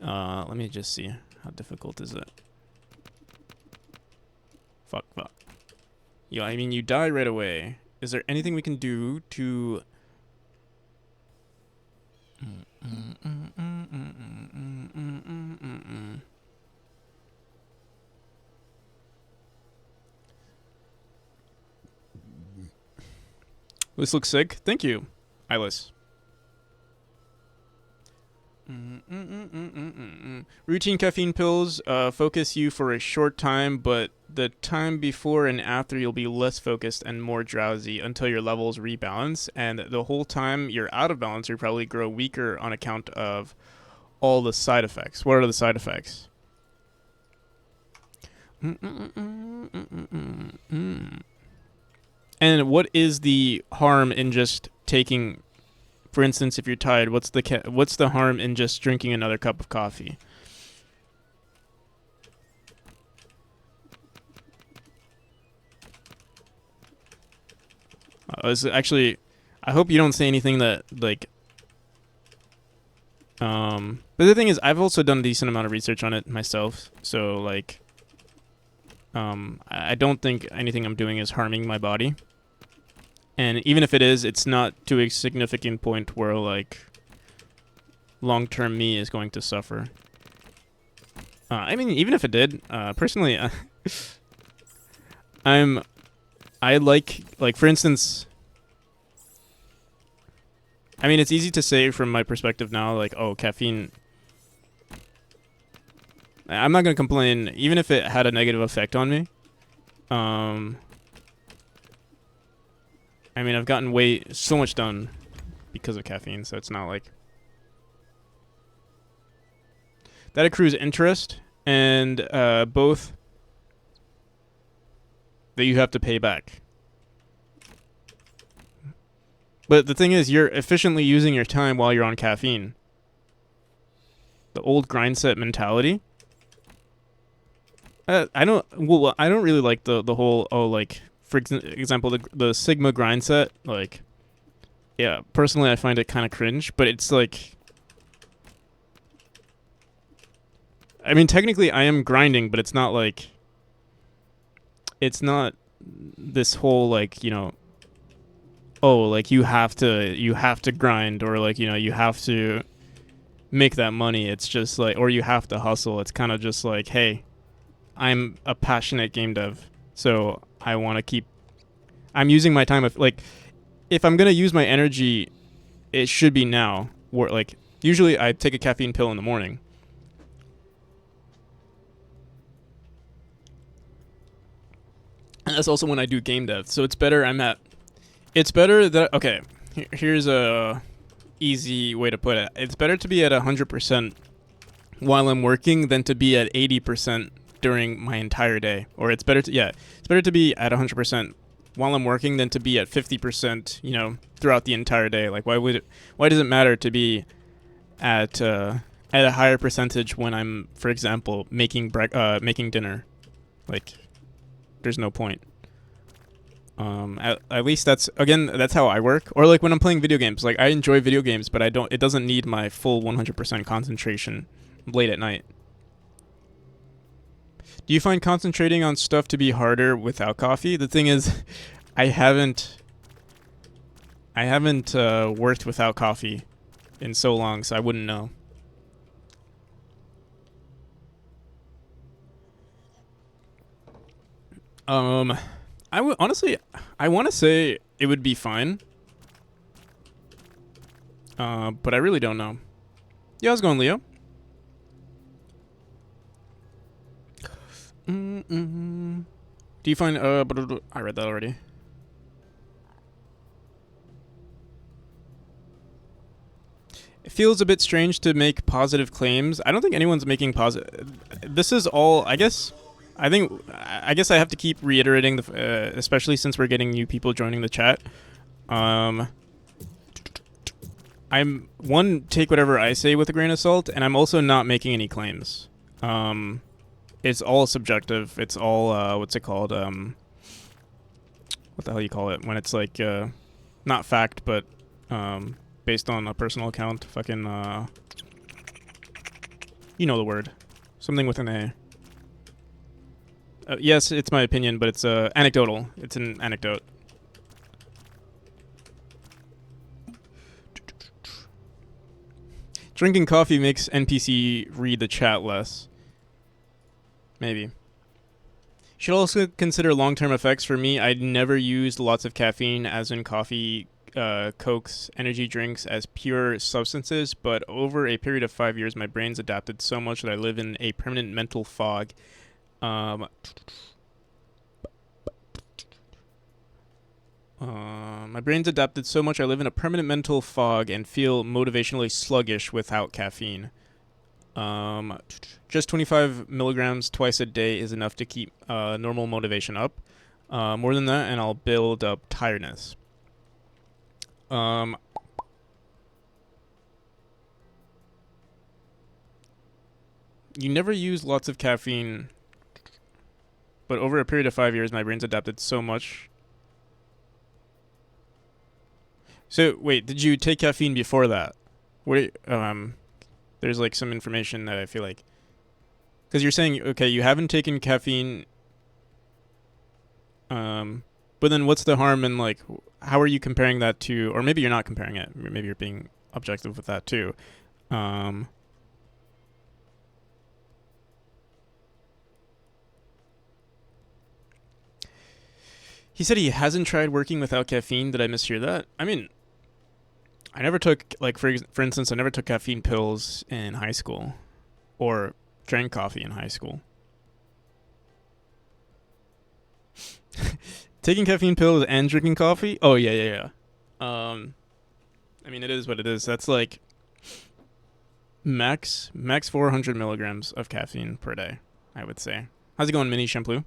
Let me just see. How difficult is it? Fuck. Yeah, I mean, you die right away. Is there anything we can do to... This looks sick. Thank you, Eyeless. Routine caffeine pills focus you for a short time, but the time before and after you'll be less focused and more drowsy until your levels rebalance. And the whole time you're out of balance, you probably grow weaker on account of all the side effects. What are the side effects? And what is the harm in just taking... For instance, if you're tired, what's the harm in just drinking another cup of coffee? Actually, I hope you don't say anything that like. But the thing is, I've also done a decent amount of research on it myself, so like, I don't think anything I'm doing is harming my body. And even if it is, it's not to a significant point where, like, long-term me is going to suffer. I mean, even if it did, personally, I like, for instance, I mean, it's easy to say from my perspective now, like, oh, caffeine, I'm not going to complain, even if it had a negative effect on me. I mean, I've gotten so much done because of caffeine, so it's not like... That accrues interest, and both that you have to pay back. But the thing is, you're efficiently using your time while you're on caffeine. The old grind set mentality. I don't really like the whole, oh, like... For example, the Sigma grind set, like, yeah, personally I find it kind of cringe, but it's like, I mean, technically I am grinding, but it's not like, it's not this whole, like, oh, like, you have to grind, or like, you have to make that money. It's just like, or you have to hustle. It's kind of just like, hey, I'm a passionate game dev, so I want to keep... I'm using my time like, if I'm gonna use my energy, it should be now. Or like, usually I take a caffeine pill in the morning. And that's also when I do game dev. So it's better it's better that... Okay, here's a easy way to put it. It's better to be at 100% while I'm working than to be at 80% during my entire day. Or it's better to be at 100% while I'm working than to be at 50%, throughout the entire day. Like, why does it matter to be at a higher percentage when I'm, for example, making dinner? Like, there's no point. At least that's how I work. Or like when I'm playing video games, like I enjoy video games, but it doesn't need my full 100% concentration late at night. Do you find concentrating on stuff to be harder without coffee? The thing is, I haven't worked without coffee in so long, so I wouldn't know. I would honestly, I want to say it would be fine, but I really don't know. Yeah, how's it going, Leo? Do you find I read that already. It feels a bit strange to make positive claims. I don't think anyone's making positive. This is all, I guess. I guess I have to keep reiterating especially since we're getting new people joining the chat. Take whatever I say with a grain of salt, and I'm also not making any claims. It's all subjective. It's all what's it called? What the hell you call it when it's like not fact, but based on a personal account. Fucking you know the word, something with an A. Yes, it's my opinion, but it's anecdotal. It's an anecdote. Drinking coffee makes NPC read the chat less. Maybe. Should also consider long-term effects. For me, I never used lots of caffeine, as in coffee, Cokes, energy drinks, as pure substances, but over a period of 5 years, my brain's adapted so much that I live in a permanent mental fog. My brain's adapted so much I live in a permanent mental fog and feel motivationally sluggish without caffeine. Just 25 milligrams twice a day is enough to keep normal motivation up. More than that, and I'll build up tiredness. You never use lots of caffeine, but over a period of 5 years, my brain's adapted so much. So wait, did you take caffeine before that? Wait, there's like some information that I feel like, because you're saying okay, you haven't taken caffeine, but then what's the harm in like, how are you comparing that to, or maybe you're not comparing it, maybe you're being objective with that too. He said he hasn't tried working without caffeine. Did I mishear that? I mean, I never took, like, for instance, I never took caffeine pills in high school or drank coffee in high school. Taking caffeine pills and drinking coffee? Oh, yeah. I mean, it is what it is. That's like max 400 milligrams of caffeine per day, I would say. How's it going, Mini Shampoo?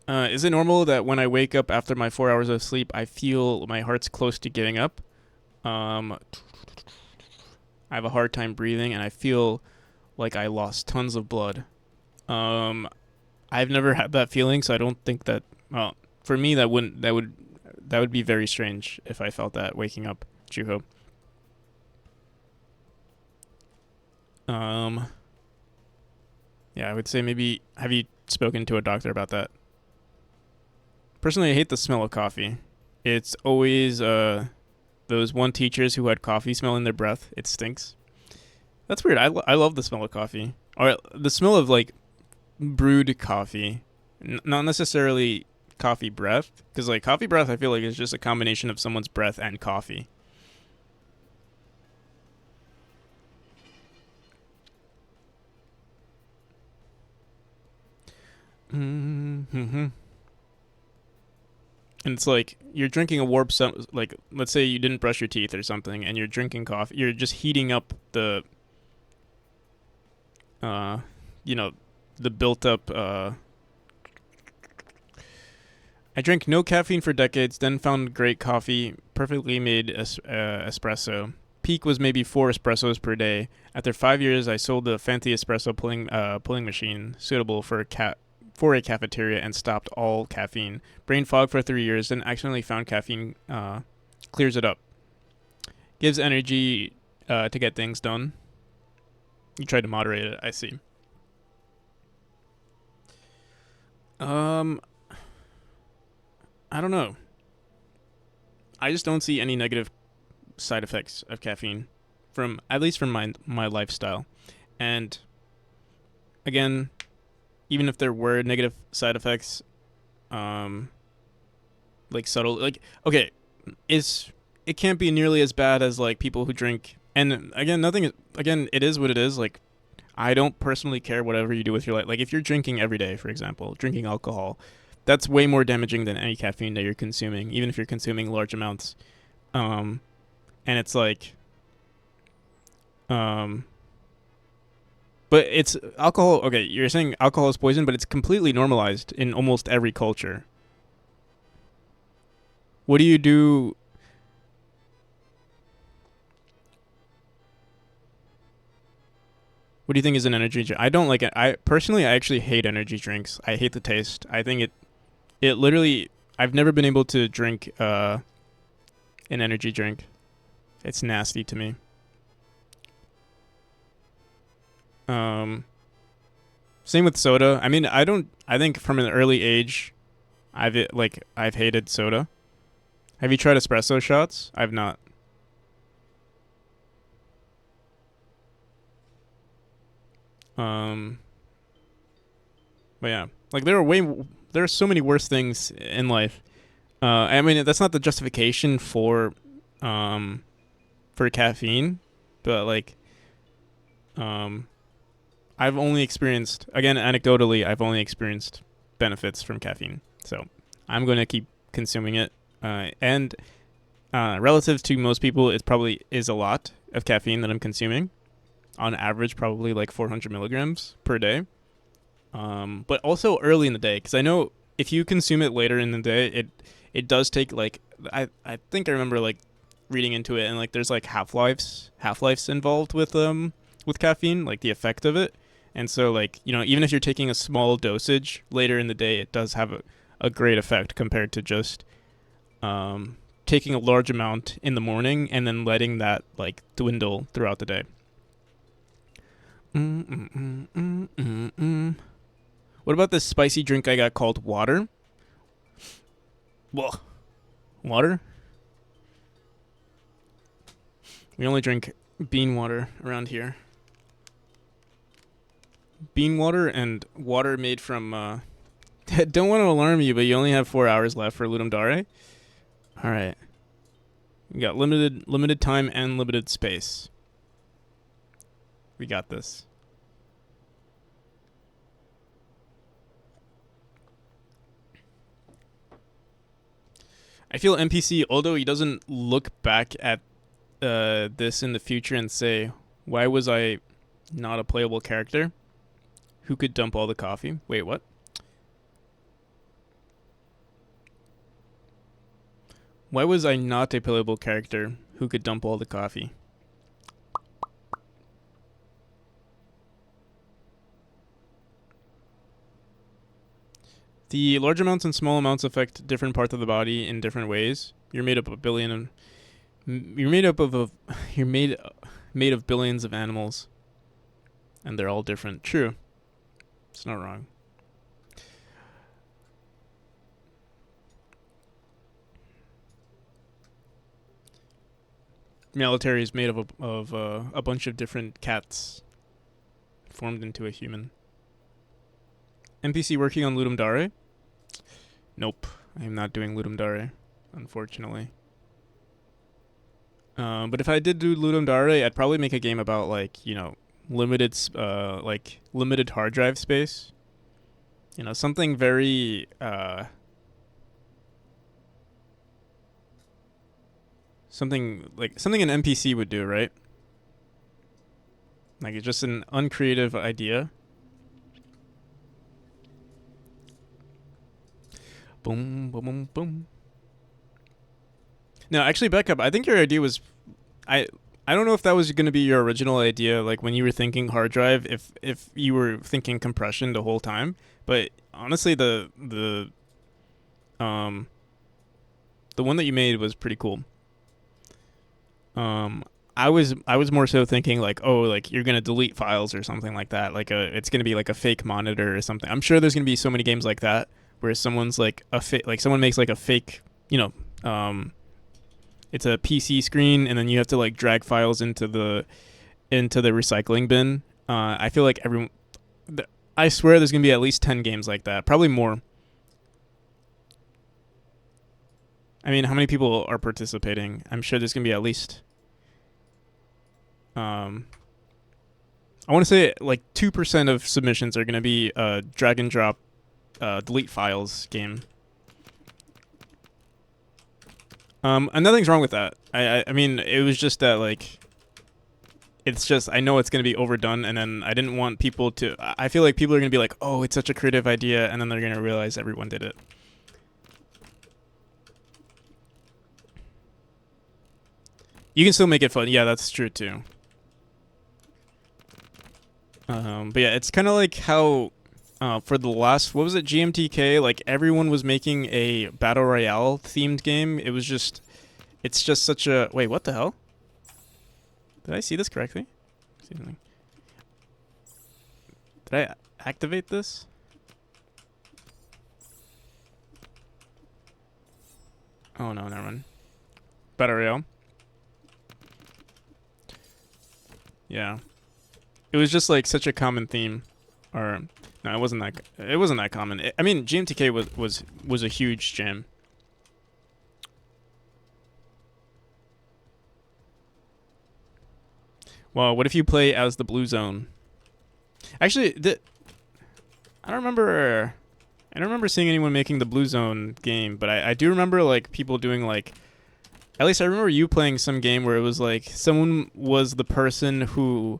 Is it normal that when I wake up after my 4 hours of sleep, I feel my heart's close to giving up? I have a hard time breathing, and I feel like I lost tons of blood. I've never had that feeling, so I don't think that. Well, for me, that would be very strange if I felt that waking up, Juho. Yeah, I would say maybe. Have you spoken to a doctor about that? Personally, I hate the smell of coffee. It's always those one teachers who had coffee smell in their breath. It stinks. That's weird. I love the smell of coffee. Or the smell of, like, brewed coffee. Not necessarily coffee breath. Because, like, coffee breath, I feel like, is just a combination of someone's breath and coffee. Mm-hmm. And it's like you're drinking a warm, like, let's say you didn't brush your teeth or something, and you're drinking coffee. You're just heating up the, the built up. I drank no caffeine for decades, then found great coffee, perfectly made espresso. peak was maybe 4 espressos per day. After 5 years, I sold the fancy espresso pulling machine suitable for a cafeteria and stopped all caffeine. Brain fog for 3 years, then accidentally found caffeine clears it up. Gives energy to get things done. You tried to moderate it, I see. I don't know. I just don't see any negative side effects of caffeine from at least from my lifestyle. And again, even if there were negative side effects, um like subtle, like, okay, it can't be nearly as bad as like people who drink. And again, nothing, again, it is what it is. Like, I don't personally care whatever you do with your life. Like, if you're drinking every day, for example, drinking alcohol, that's way more damaging than any caffeine that you're consuming, even if you're consuming large amounts. And it's like, um but it's alcohol. Okay, you're saying alcohol is poison, but it's completely normalized in almost every culture. What do you do? What do you think is an energy drink? I don't like it. I personally, I actually hate energy drinks. I hate the taste. I think it literally. I've never been able to drink an energy drink. It's nasty to me. Um, Same with soda. I mean, I don't. I think from an early age, I've hated soda. Have you tried espresso shots? I've not. Um, but yeah, like there are so many worse things in life. I mean, that's not the justification um for caffeine, but like, um I've only experienced, again, anecdotally, I've only experienced benefits from caffeine. So I'm going to keep consuming it. And relative to most people, it probably is a lot of caffeine that I'm consuming. On average, probably like 400 milligrams per day. But also early in the day, because I know if you consume it later in the day, it does take like, I think I remember like reading into it, and like there's like half lives involved with caffeine, like the effect of it. And so, like, even if you're taking a small dosage later in the day, it does have a great effect compared to just taking a large amount in the morning and then letting that like dwindle throughout the day. What about this spicy drink I got called water? Well, water? We only drink bean water around here. Bean water and water made from don't want to alarm you, but you only have 4 hours left for Ludum Dare. All right, we got limited time and limited space. We got this. I feel NPC, although he doesn't look back at this in the future and say, why was I not a playable character? Who could dump all the coffee? Wait, what? Why was I not a playable character who could dump all the coffee? The large amounts and small amounts affect different parts of the body in different ways. You're made up of you're made of billions of animals, and they're all different. True. It's not wrong. Military is made of a bunch of different cats formed into a human. NPC working on Ludum Dare? Nope, I am not doing Ludum Dare, unfortunately. But if I did do Ludum Dare, I'd probably make a game about limited hard drive space. Something very something an NPC would do, right? Like, it's just an uncreative idea. Boom, boom, boom, boom. No, actually, back up. I think your idea was, I I don't know if that was going to be your original idea, like when you were thinking hard drive, if you were thinking compression the whole time. But honestly, um the one that you made was pretty cool. Um, I was more so thinking like, oh, like you're gonna delete files or something like that. Like it's gonna be like a fake monitor or something. I'm sure there's gonna be so many games like that where someone's like like someone makes like a fake, it's a PC screen and then you have to like drag files into the recycling bin. I feel like I swear there's gonna be at least 10 games like that, probably more. I mean, how many people are participating? I'm sure there's gonna be at least. Um, I want to say like 2% of submissions are gonna be drag and drop, delete files game. And nothing's wrong with that. I mean, it was just that like, it's just I know it's gonna be overdone, and then I didn't want people to. I feel like people are gonna be like, oh, it's such a creative idea, and then they're gonna realize everyone did it. You can still make it fun. Yeah, that's true too. But yeah, it's kind of like how for the last, what was it, GMTK, like everyone was making a battle royale themed game. It's just such a wait. What the hell? Did I see this correctly? Did I activate this? Oh no, never mind. Battle royale. Yeah. It was just like such a common theme, or no, it wasn't that. It wasn't that common. I mean, GMTK was a huge jam. Well, what if you play as the Blue Zone? Actually, I don't remember. I don't remember seeing anyone making the Blue Zone game, but I do remember like people doing like. At least I remember you playing some game where it was like someone was the person who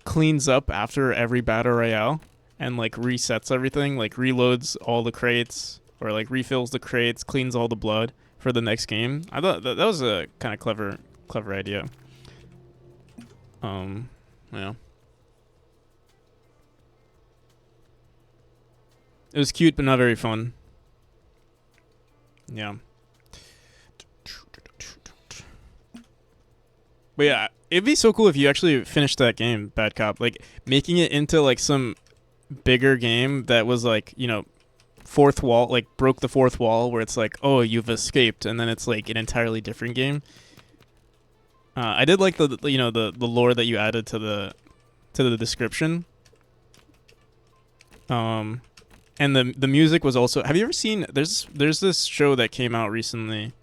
cleans up after every battle royale and like resets everything, like reloads all the crates or like refills the crates, cleans all the blood for the next game. I thought that was a kind of clever idea. Yeah. It was cute but not very fun. Yeah. But yeah, it'd be so cool if you actually finished that game, Bad Cop. Like making it into like some bigger game that was like, fourth wall, like broke the fourth wall, where it's like, oh, you've escaped, and then it's like an entirely different game. I did like the lore that you added to the description. And the music was also. Have you ever seen? There's this show that came out recently.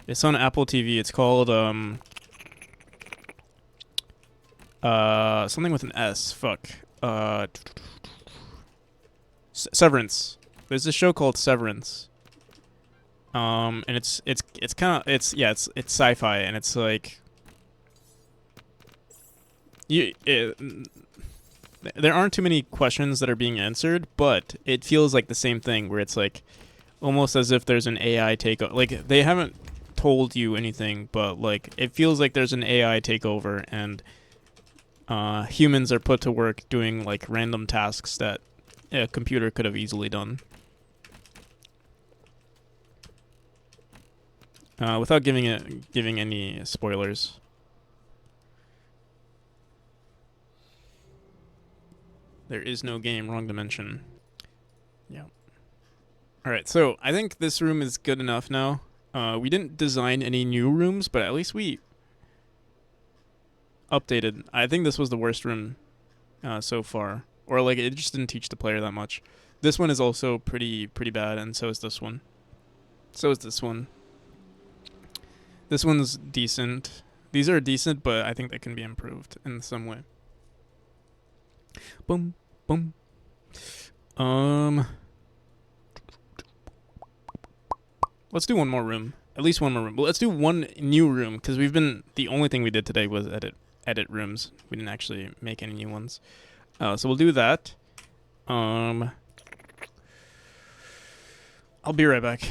It's on Apple TV. It's called something with an S. Fuck. Severance. There's a show called Severance. And it's kind of it's sci-fi, and it's like there aren't too many questions that are being answered, but it feels like the same thing where it's like almost as if there's an AI takeover. Like they haven't told you anything, but like it feels like there's an AI takeover, and humans are put to work doing like random tasks that a computer could have easily done. Without giving any spoilers. There is no game, wrong dimension. Yeah. Alright, so I think this room is good enough now. We didn't design any new rooms, but at least we updated. I think this was the worst room so far. Or like it just didn't teach the player that much. This one is also pretty bad, and so is this one. So is this one. This one's decent. These are decent, but I think they can be improved in some way. Boom, boom. Let's do one more room. At least one more room. But let's do one new room, because the only thing we did today was edit rooms. We didn't actually make any new ones. So we'll do that. I'll be right back.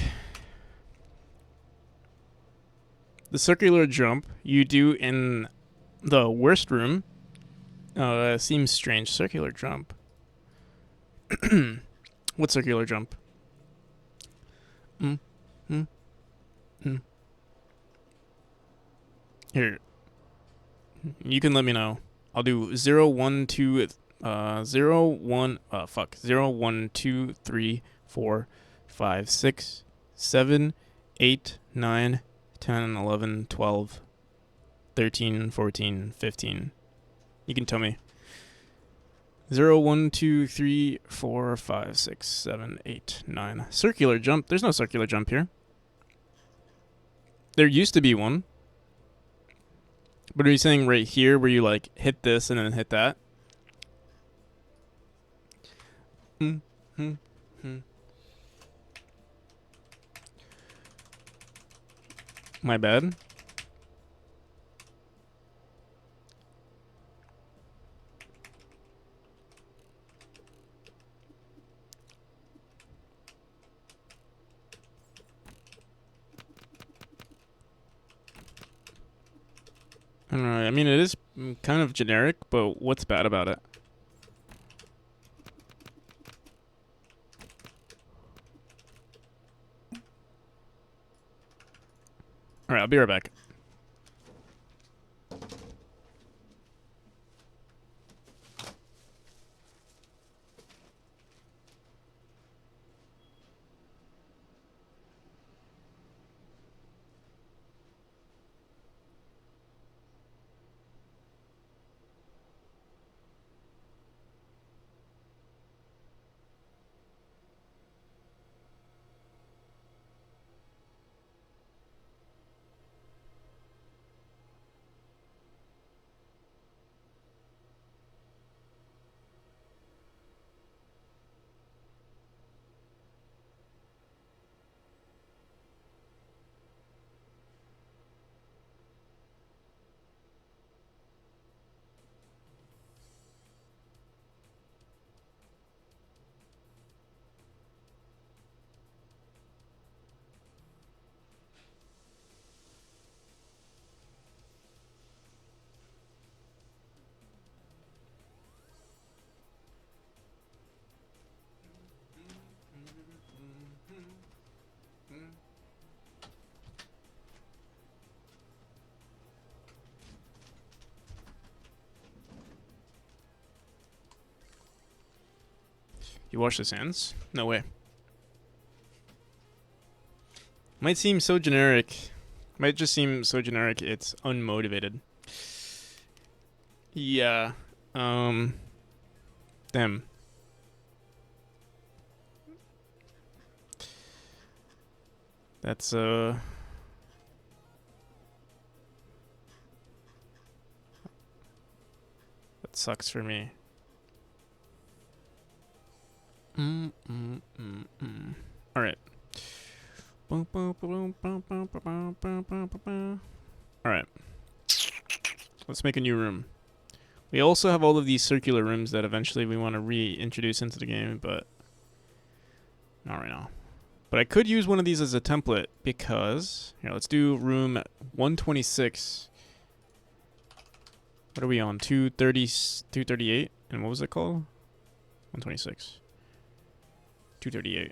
The circular jump you do in The worst room seems strange. Circular jump. What circular jump? Mm, mm, mm. Here, you can let me know. I'll do 0, 1, 2, 0, 1, fuck. 0, 1, 2, 3, 4, 5, 6, 7, 8, 9, 10, 11, 12, 13, 14, 15. You can tell me. 0, 1, 2, 3, 4, 5, 6, 7, 8, 9. Circular jump. There's no circular jump here. There used to be one. But are you saying right here where you like hit this and then hit that? Mm, mm, mm. My bad. I don't know. I mean, it is kind of generic, but what's bad about it? All right, I'll be right back. You wash his hands? No way. Might seem so generic. Might just seem so generic. It's unmotivated. Yeah. Um. Damn. That's that sucks for me. All right. All right. Let's make a new room. We also have all of these circular rooms that eventually we want to reintroduce into the game, but not right now. But I could use one of these as a template because here, let's do room 126. What are we on? 230, 238? And what was it called? 126. 238.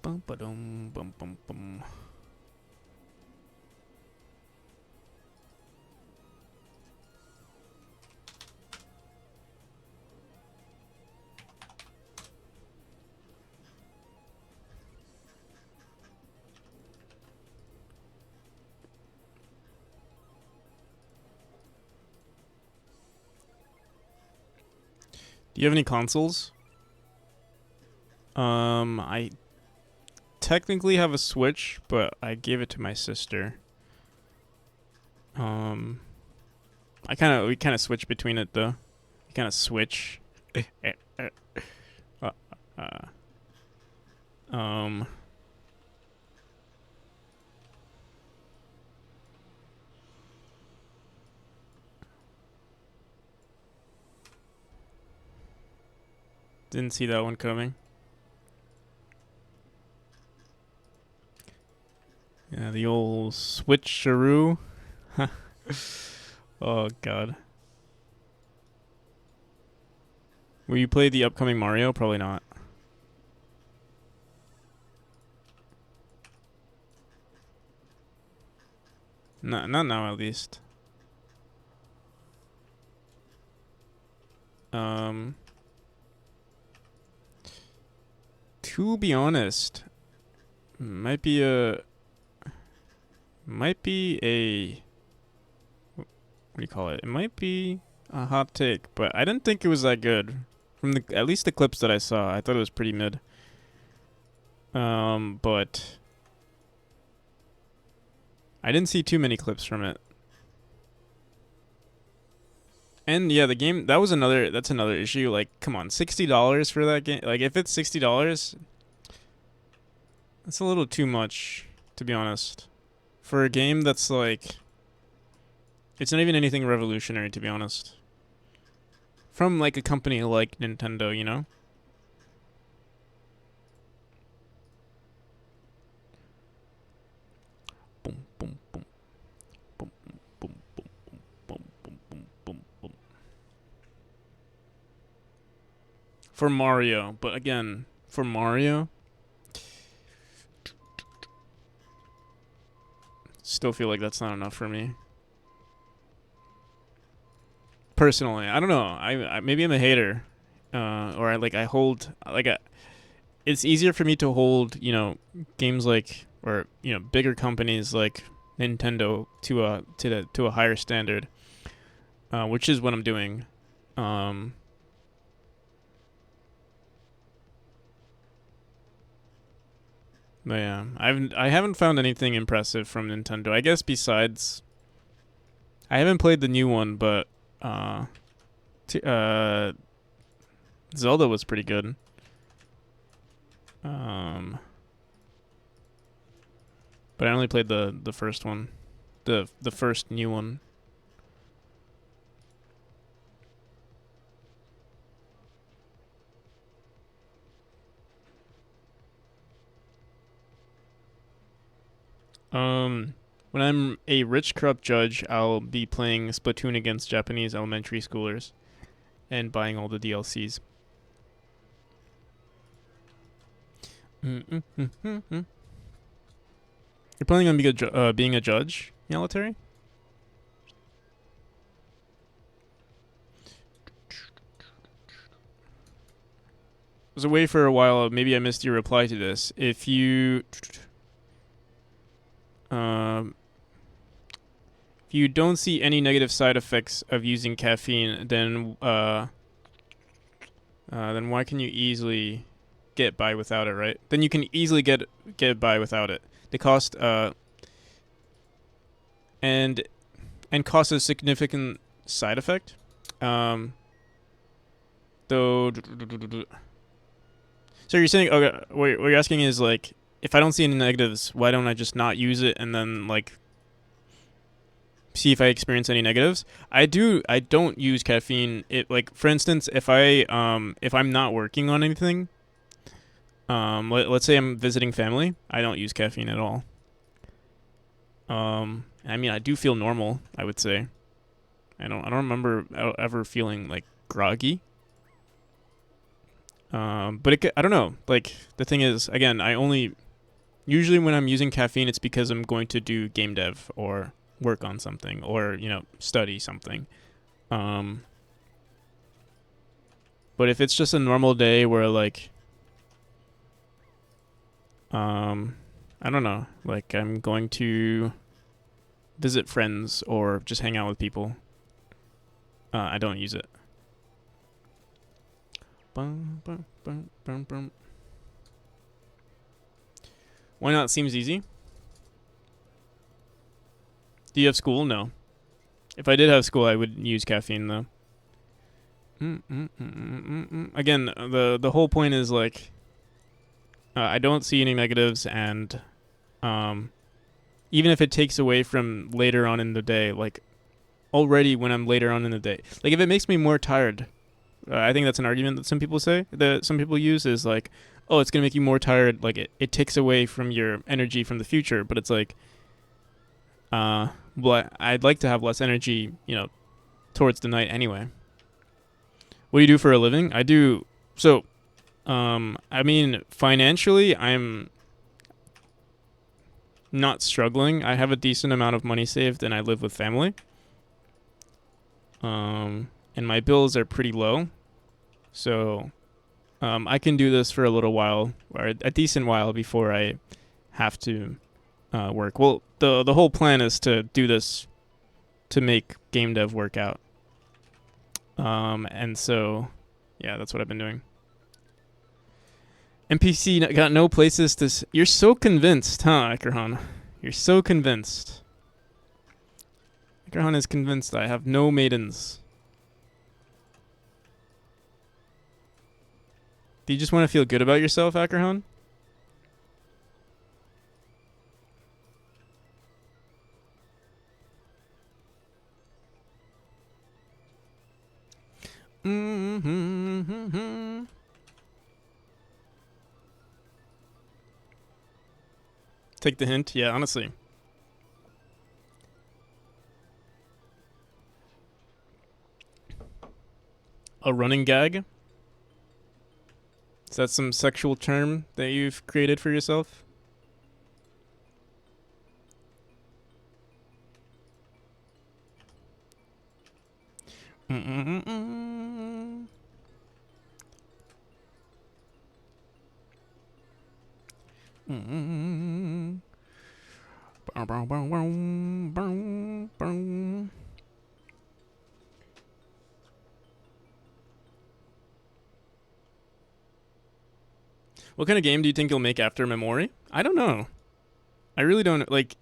Bum ba-dum, bum bum bum. Do you have any consoles? I technically have a Switch, but I gave it to my sister. We kind of switch between it though. We kind of switch. uh, uh, um. Didn't see that one coming. Yeah, the old switcheroo. Oh god. Will you play the upcoming Mario? Probably not. Not now, at least. Um, to be honest, might be a what do you call it? It might be a hot take, but I didn't think it was that good. From the at least the clips that I saw, I thought it was pretty mid. But I didn't see too many clips from it. And yeah, the game that's another issue. Like, come on, $60 for that game. Like, if it's $60, that's a little too much, to be honest. For a game that's like, it's not even anything revolutionary, to be honest. From like a company like Nintendo, you know. Boom, boom, boom, boom, boom, boom, boom, boom, boom, boom, boom. For Mario, but again, for Mario, still feel like that's not enough for me. Personally, I don't know. I maybe I'm a hater, or I hold it's easier for me to hold games like or bigger companies like Nintendo to a higher standard, which is what I'm doing. But yeah, I haven't found anything impressive from Nintendo. I guess besides, I haven't played the new one, but t- uh, Zelda was pretty good. But I only played the first one, the first new one. When I'm a rich corrupt judge, I'll be playing Splatoon against Japanese elementary schoolers and buying all the DLCs. You're planning on being a judge, military? Was away for a while. Maybe I missed your reply to this. If you um, if you don't see any negative side effects of using caffeine, then why can you easily get by without it, right? Then you can easily get by without it. The cost and cost a significant side effect. Though, so you're saying, okay, what you're asking is like, if I don't see any negatives, why don't I just not use it and then like see if I experience any negatives? I don't use caffeine. It, like, for instance, if I'm not working on anything, let's say I'm visiting family, I don't use caffeine at all. I mean, I do feel normal, I would say. I don't remember ever feeling like groggy. But I don't know. Like, the thing is, again, usually when I'm using caffeine, it's because I'm going to do game dev or work on something or, study something. But if it's just a normal day where like, I don't know, like I'm going to visit friends or just hang out with people, I don't use it. Bum, bum, bum, bum, bum. Why not? Seems easy. Do you have school? No. If I did have school, I would use caffeine though. Again, the whole point is like, I don't see any negatives, and even if it takes away from later on in the day, like already when I'm later on in the day, like if it makes me more tired, I think that's an argument that some people say, that some people use, is like, oh, it's gonna make you more tired. Like it takes away from your energy from the future. But it's like, well, I'd like to have less energy, towards the night anyway. What do you do for a living? I do so. I mean, financially, I'm not struggling. I have a decent amount of money saved, and I live with family. And my bills are pretty low, so I can do this for a little while, or a decent while, before I have to work. Well, the whole plan is to do this to make game dev work out. And so, yeah, that's what I've been doing. NPC got no places to. You're so convinced, huh, Ikerhan? You're so convinced. Ikerhan is convinced I have no maidens. Do you just want to feel good about yourself, Akerhan? Mm-hmm. Take the hint. Yeah, honestly. A running gag? Is that some sexual term that you've created for yourself? Mm-mm-mm-mm. Mm-mm. Bow, bow, bow, bow, bow, bow. What kind of game do you think you'll make after Memory? I don't know. I really don't. Like,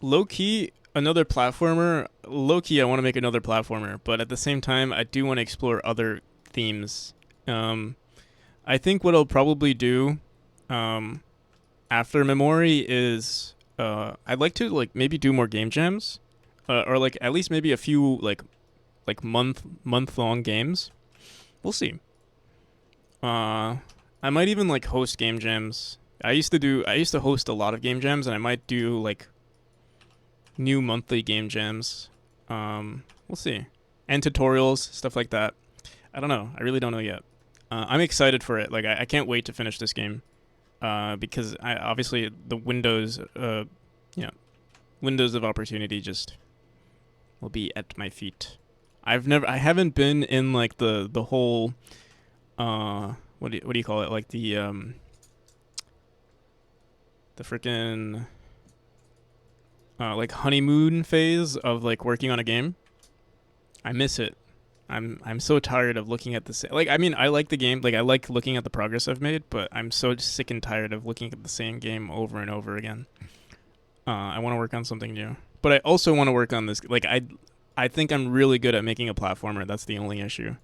low key, another platformer. Low key, I want to make another platformer, but at the same time, I do want to explore other themes. I think what I'll probably do, after Memory is, I'd like to like maybe do more game jams, or like at least maybe a few like month long games. We'll see. I might even like host game jams. I used to host a lot of game jams, and I might do like new monthly game jams. We'll see. And tutorials, stuff like that. I don't know. I really don't know yet. I'm excited for it. Like I can't wait to finish this game. Because obviously the windows, windows of opportunity just will be at my feet. I haven't been in like the whole, what do you call it? Like the freaking like honeymoon phase of like working on a game. I miss it. I'm so tired of looking at the like. I mean, I like the game. Like I like looking at the progress I've made, but I'm so sick and tired of looking at the same game over and over again. I want to work on something new, but I also want to work on this. Like I think I'm really good at making a platformer. That's the only issue,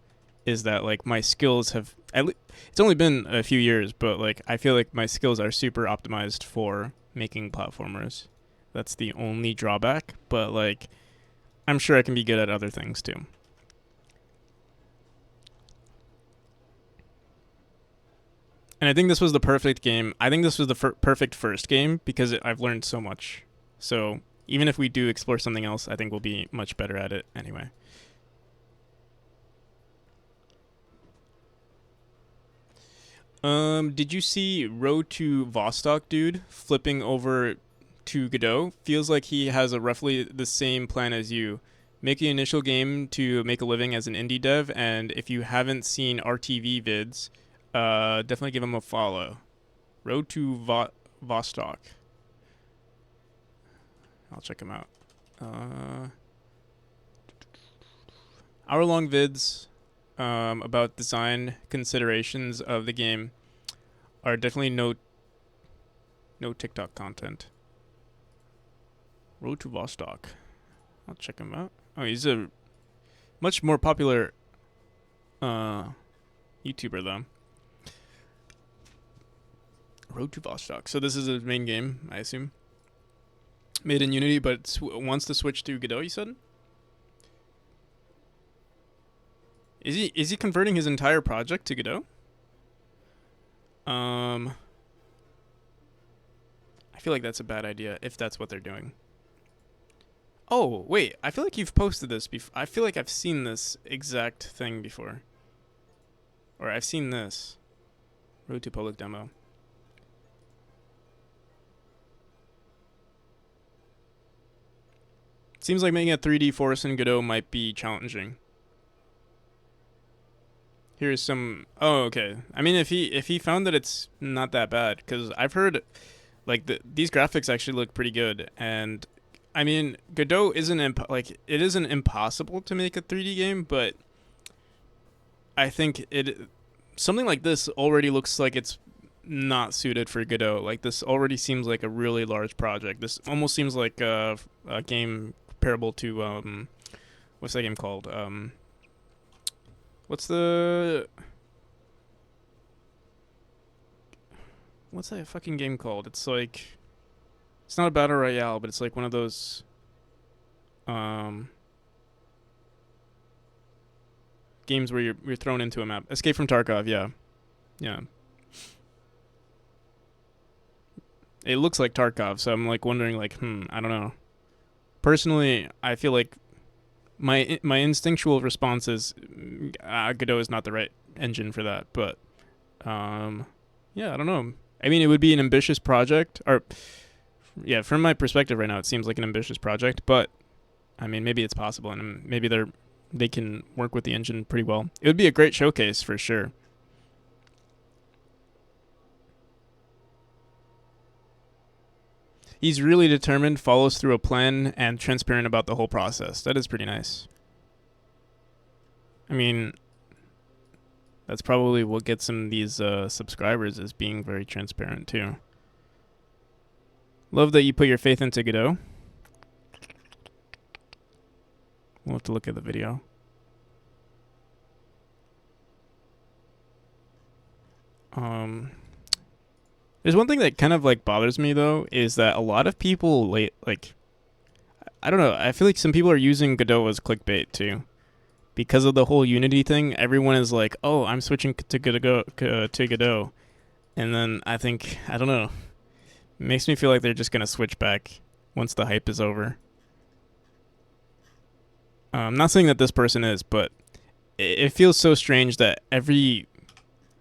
is that like my skills have. It's only been a few years, but like I feel like my skills are super optimized for making platformers. That's the only drawback, but like I'm sure I can be good at other things too. And I think this was the perfect game. I think this was the perfect first game because I've learned so much. So even if we do explore something else, I think we'll be much better at it anyway. Did you see Road to Vostok dude flipping over to Godot? Feels like he has a roughly the same plan as you. Make the initial game to make a living as an indie dev, and if you haven't seen RTV vids, definitely give him a follow. Road to Vostok. I'll check him out. Hour-long vids about design considerations of the game are definitely no TikTok content. Road to Vostok. I'll check him out. Oh, he's a much more popular YouTuber though. Road to Vostok. So this is his main game, I assume. Made in Unity, but wants to switch to Godot, you said? Is he converting his entire project to Godot? Um, I feel like that's a bad idea if that's what they're doing. Oh, wait. I feel like you've posted this before. I feel like I've seen this exact thing before. Or I've seen this. Road to public demo. Seems like making a 3D forest in Godot might be challenging. Here's some. Oh, okay. I mean, if he found that it's not that bad, because I've heard like these graphics actually look pretty good, and I mean, Godot isn't like it isn't impossible to make a 3D game, but I think it something like this already looks like it's not suited for Godot. Like this already seems like a really large project. This almost seems like a game comparable to what's that game called? What's the what's that fucking game called? It's like it's not a battle royale, but it's like one of those um games where you're thrown into a map. Escape from Tarkov, yeah. Yeah. It looks like Tarkov, so I'm like wondering like, I don't know. Personally, I feel like my instinctual response is Godot is not the right engine for that, but yeah, I don't know. I mean, it would be an ambitious project, or yeah, from my perspective right now, it seems like an ambitious project, but I mean, maybe it's possible, and maybe they can work with the engine pretty well. It would be a great showcase for sure. He's really determined, follows through a plan, and transparent about the whole process. That is pretty nice. I mean, that's probably what gets him these subscribers, is being very transparent too. Love that you put your faith into Godot. We'll have to look at the video. There's one thing that kind of like bothers me though, is that a lot of people like I don't know, I feel like some people are using Godot as clickbait too. Because of the whole Unity thing, everyone is like, "Oh, I'm switching to Godot." And then I don't know, it makes me feel like they're just going to switch back once the hype is over. I'm not saying that this person is, but it feels so strange that every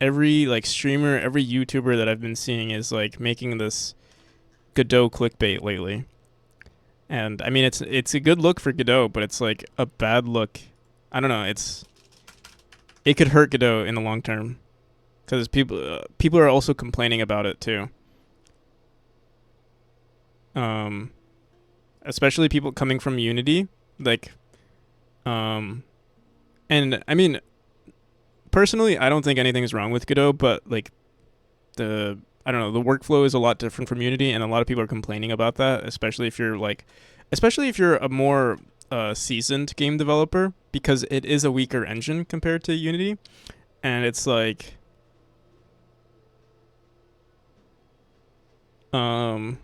like streamer, every YouTuber that I've been seeing is like making this Godot clickbait lately. And I mean, it's a good look for Godot, but it's like a bad look. I don't know. It could hurt Godot in the long term, because people are also complaining about it too. Especially people coming from Unity, like, and I mean, personally, I don't think anything's wrong with Godot, but like I don't know, the workflow is a lot different from Unity, and a lot of people are complaining about that, especially if you're a more seasoned game developer, because it is a weaker engine compared to Unity, and it's like, and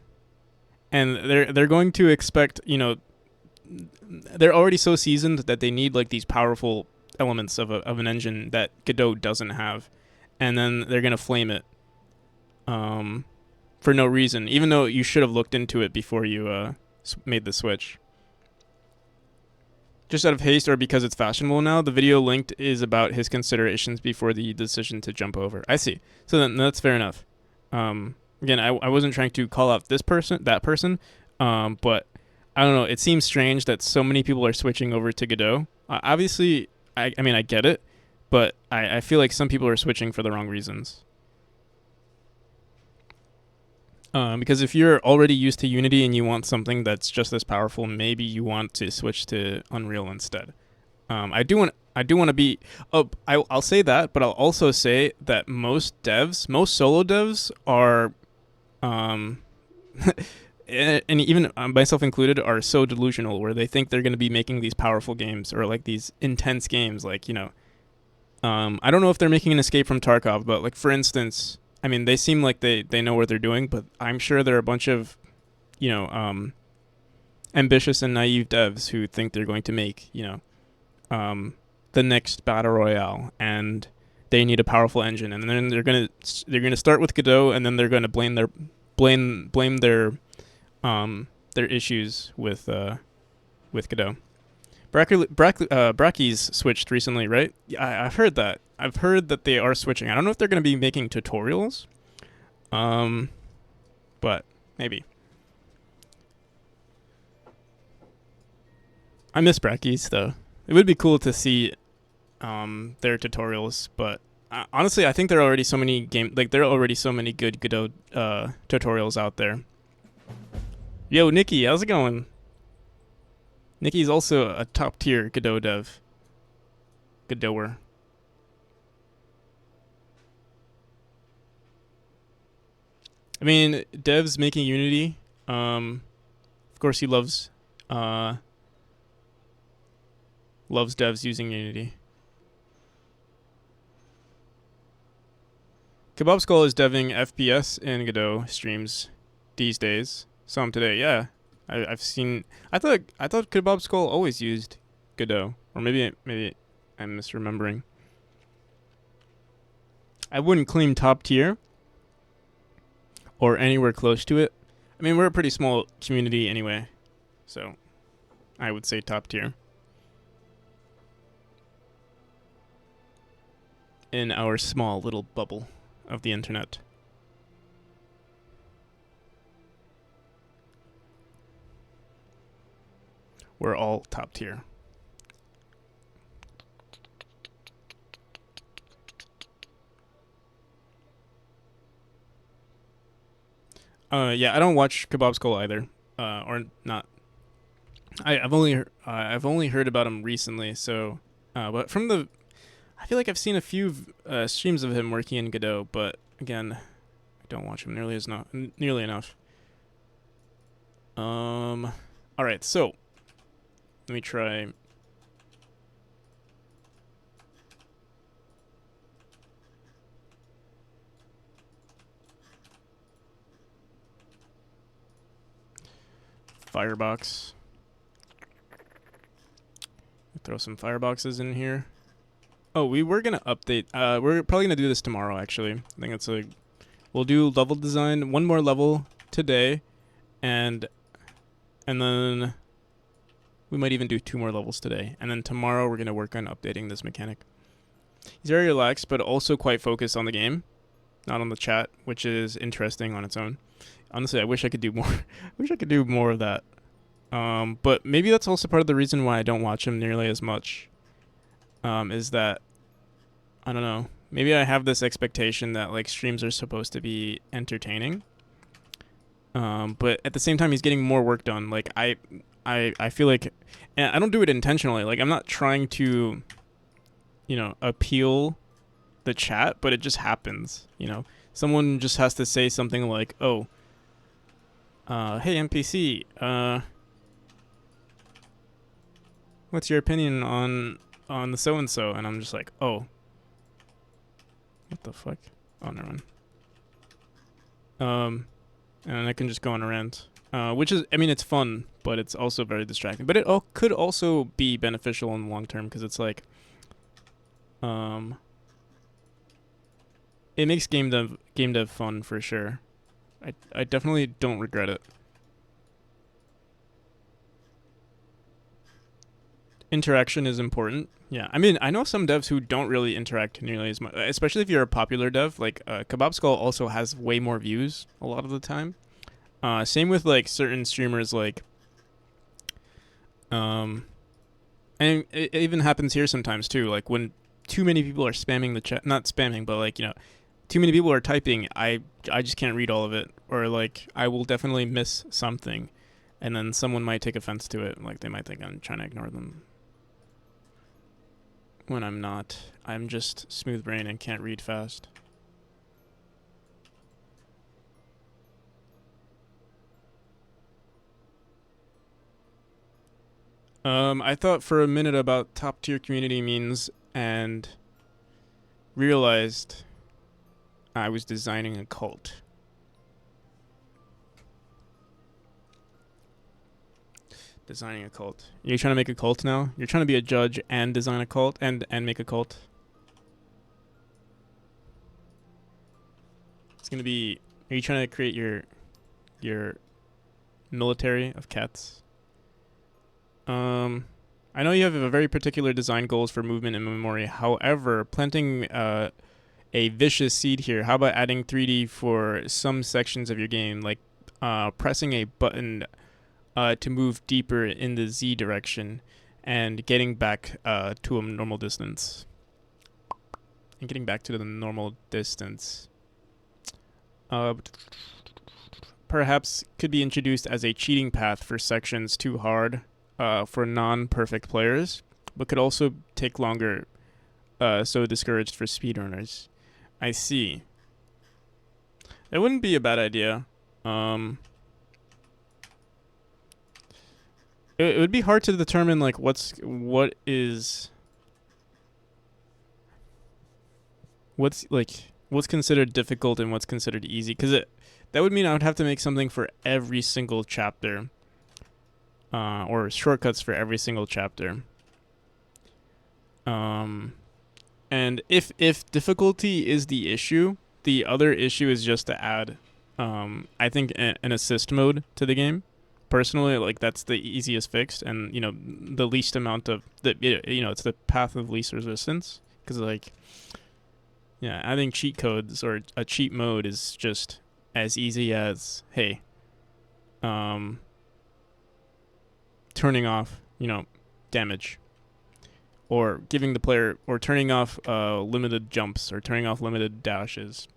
they're going to expect, they're already so seasoned that they need like these powerful elements of an engine that Godot doesn't have, and then they're gonna flame it, for no reason, even though you should have looked into it before you made the switch. Just out of haste or because it's fashionable now, the video linked is about his considerations before the decision to jump over. I see. So then that's fair enough. Again, I wasn't trying to call out that person, but I don't know. It seems strange that so many people are switching over to Godot. Obviously, I mean, I get it, but I feel like some people are switching for the wrong reasons. Because if you're already used to Unity and you want something that's just as powerful, maybe you want to switch to Unreal instead. I do want to be. Oh, I'll say that, but I'll also say that most solo devs are, and even myself included, are so delusional where they think they're going to be making these powerful games or like these intense games, like I don't know if they're making an Escape from Tarkov, but like for instance. I mean, they seem like they know what they're doing, but I'm sure there are a bunch of, ambitious and naive devs who think they're going to make, the next battle royale, and they need a powerful engine, and then they're gonna start with Godot, and then they're gonna blame their issues with Godot. Bracky's switched recently, right? Yeah, I've heard that. I've heard that they are switching. I don't know if they're going to be making tutorials, um, but maybe. I miss Bracky's though. It would be cool to see their tutorials, but honestly, I think there are already so many there are already so many good Godot tutorials out there. Yo, Nikki, how's it going? Nikki's also a top tier Godot dev. Godoer. I mean, devs making Unity. Of course, he loves devs using Unity. Kebab Skull is deving FPS in Godot streams these days. Some today, yeah. I've seen. I thought Kebab Skull always used Godot, or maybe I'm misremembering. I wouldn't claim top tier or anywhere close to it. I mean, we're a pretty small community anyway, so I would say top tier in our small little bubble of the internet. We're all top tier. Yeah, I don't watch Kebab Skull either, or not. I've only heard about him recently. So, but I feel like I've seen a few streams of him working in Godot, but again, I don't watch him nearly enough. All right, so let me try. Firebox. Throw some fireboxes in here. Oh, we were gonna update. We're probably gonna do this tomorrow. Actually, I think it's we'll do level design, one more level today, and then we might even do 2 more levels today, and then tomorrow we're gonna work on updating this mechanic. He's very relaxed, but also quite focused on the game, not on the chat, which is interesting on its own. Honestly, I wish I could do more. I wish I could do more of that. But maybe that's also part of the reason why I don't watch him nearly as much. Is that I don't know. Maybe I have this expectation that like streams are supposed to be entertaining. But at the same time, he's getting more work done. Like I feel like, and I don't do it intentionally. Like I'm not trying to, appeal the chat, but it just happens. Someone just has to say something like, "Oh, hey NPC, what's your opinion on the so and so?" And I'm just like, "Oh, what the fuck?" Oh, never mind. And I can just go on a rant, which is, I mean, it's fun, but it's also very distracting. But it could also be beneficial in the long term because it's like, it makes game dev fun for sure. I definitely don't regret it. Interaction is important. Yeah, I mean, I know some devs who don't really interact nearly as much, especially if you're a popular dev. Like, Kebab Skull also has way more views a lot of the time. Same with like certain streamers, like, and it even happens here sometimes too. Like when too many people are spamming the chat, not spamming, but like too many people are typing. I just can't read all of it, or like I will definitely miss something, and then someone might take offense to it. Like they might think I'm trying to ignore them. When I'm not. I'm just smooth brain and can't read fast. I thought for a minute about top tier community means and realized I was designing a cult. Designing a cult. You're trying to make a cult now? You're trying to be a judge and design a cult and make a cult? It's gonna be. Are you trying to create your military of cats? I know you have a very particular design goals for movement and memory. However, planting a vicious seed here. How about adding 3D for some sections of your game, like pressing a button to move deeper in the Z direction and getting back to a normal distance. And getting back to the normal distance. Perhaps could be introduced as a cheating path for sections too hard for non-perfect players, but could also take longer, so discouraged for speedrunners. I see. It wouldn't be a bad idea. It would be hard to determine like what's considered difficult and what's considered easy, because that would mean I would have to make something for every single chapter, or shortcuts for every single chapter. And if difficulty is the issue, the other issue is just to add, I think, an assist mode to the game. Personally, like that's the easiest fix, and the least amount of it's the path of least resistance, because like, yeah, adding cheat codes or a cheat mode is just as easy as, hey, turning off damage, or giving the player, or turning off limited jumps, or turning off limited dashes.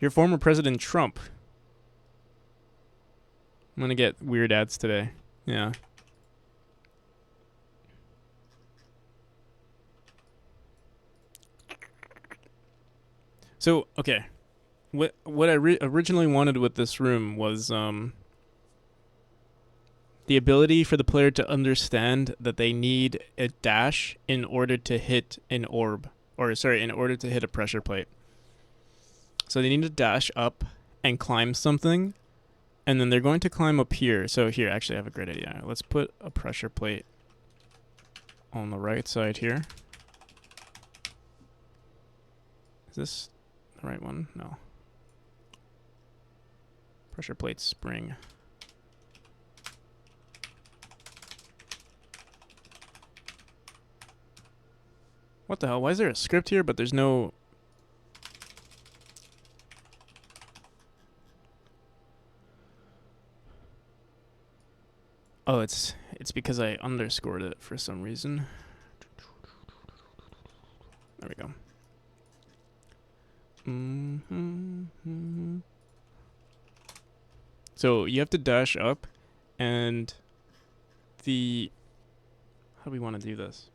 Your former President Trump. I'm gonna get weird ads today. Yeah. So, okay. What I originally wanted with this room was the ability for the player to understand that they need a dash in order to hit an orb, or sorry, in order to hit a pressure plate. So they need to dash up and climb something, and then they're going to climb up here. So here, actually, I have a great idea. Let's put a pressure plate on the right side here. Is this the right one? No. Pressure plate spring. What the hell? Why is there a script here, but there's no... Oh, it's because I underscored it for some reason. There we go. So you have to dash up, and how do we want to do this?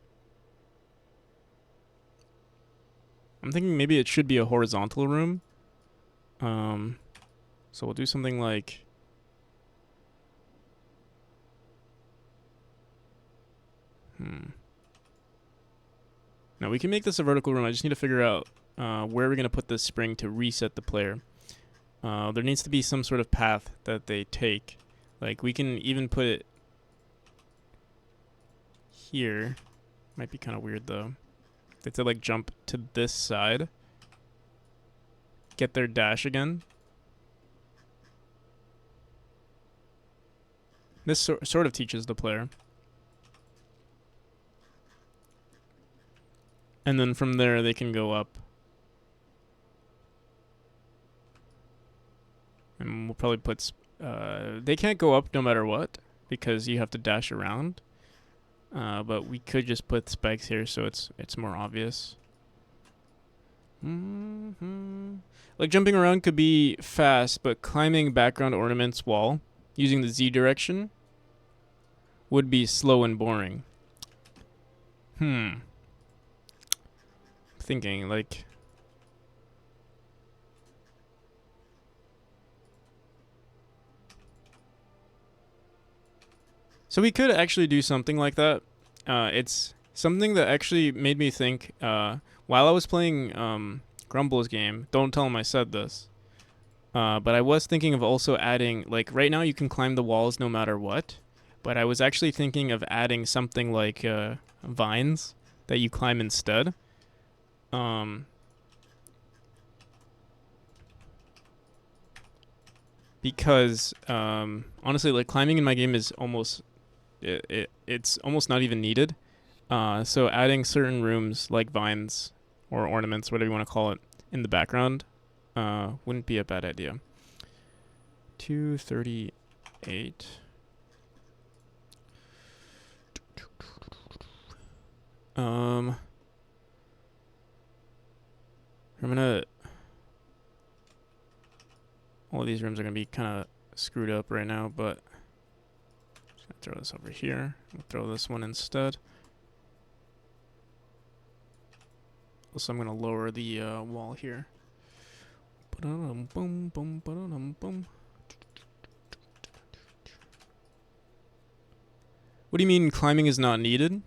I'm thinking maybe it should be a horizontal room. So we'll do something like... Now we can make this a vertical room. I just need to figure out where we're going to put this spring to reset the player. There needs to be some sort of path that they take. Like, we can even put it here. Might be kind of weird, though. They have to, like, jump to this side. Get their dash again. This sort of teaches the player. And then from there, they can go up. And we'll probably put... they can't go up no matter what, because you have to dash around. But we could just put spikes here so it's more obvious. Like, jumping around could be fast, but climbing background ornaments wall, using the Z direction, would be slow and boring. Thinking, like... So we could actually do something like that. It's something that actually made me think, while I was playing Grumble's game, don't tell him I said this. But I was thinking of also adding, like, right now you can climb the walls no matter what. But I was actually thinking of adding something like vines that you climb instead. Um, because honestly, like climbing in my game is almost it's almost not even needed. So adding certain rooms like vines or ornaments, whatever you want to call it, in the background wouldn't be a bad idea. 238. I'm gonna. All of these rooms are gonna be kind of screwed up right now, but just gonna throw this over here. I'll throw this one instead. Also, I'm gonna lower the wall here. What do you mean climbing is not needed?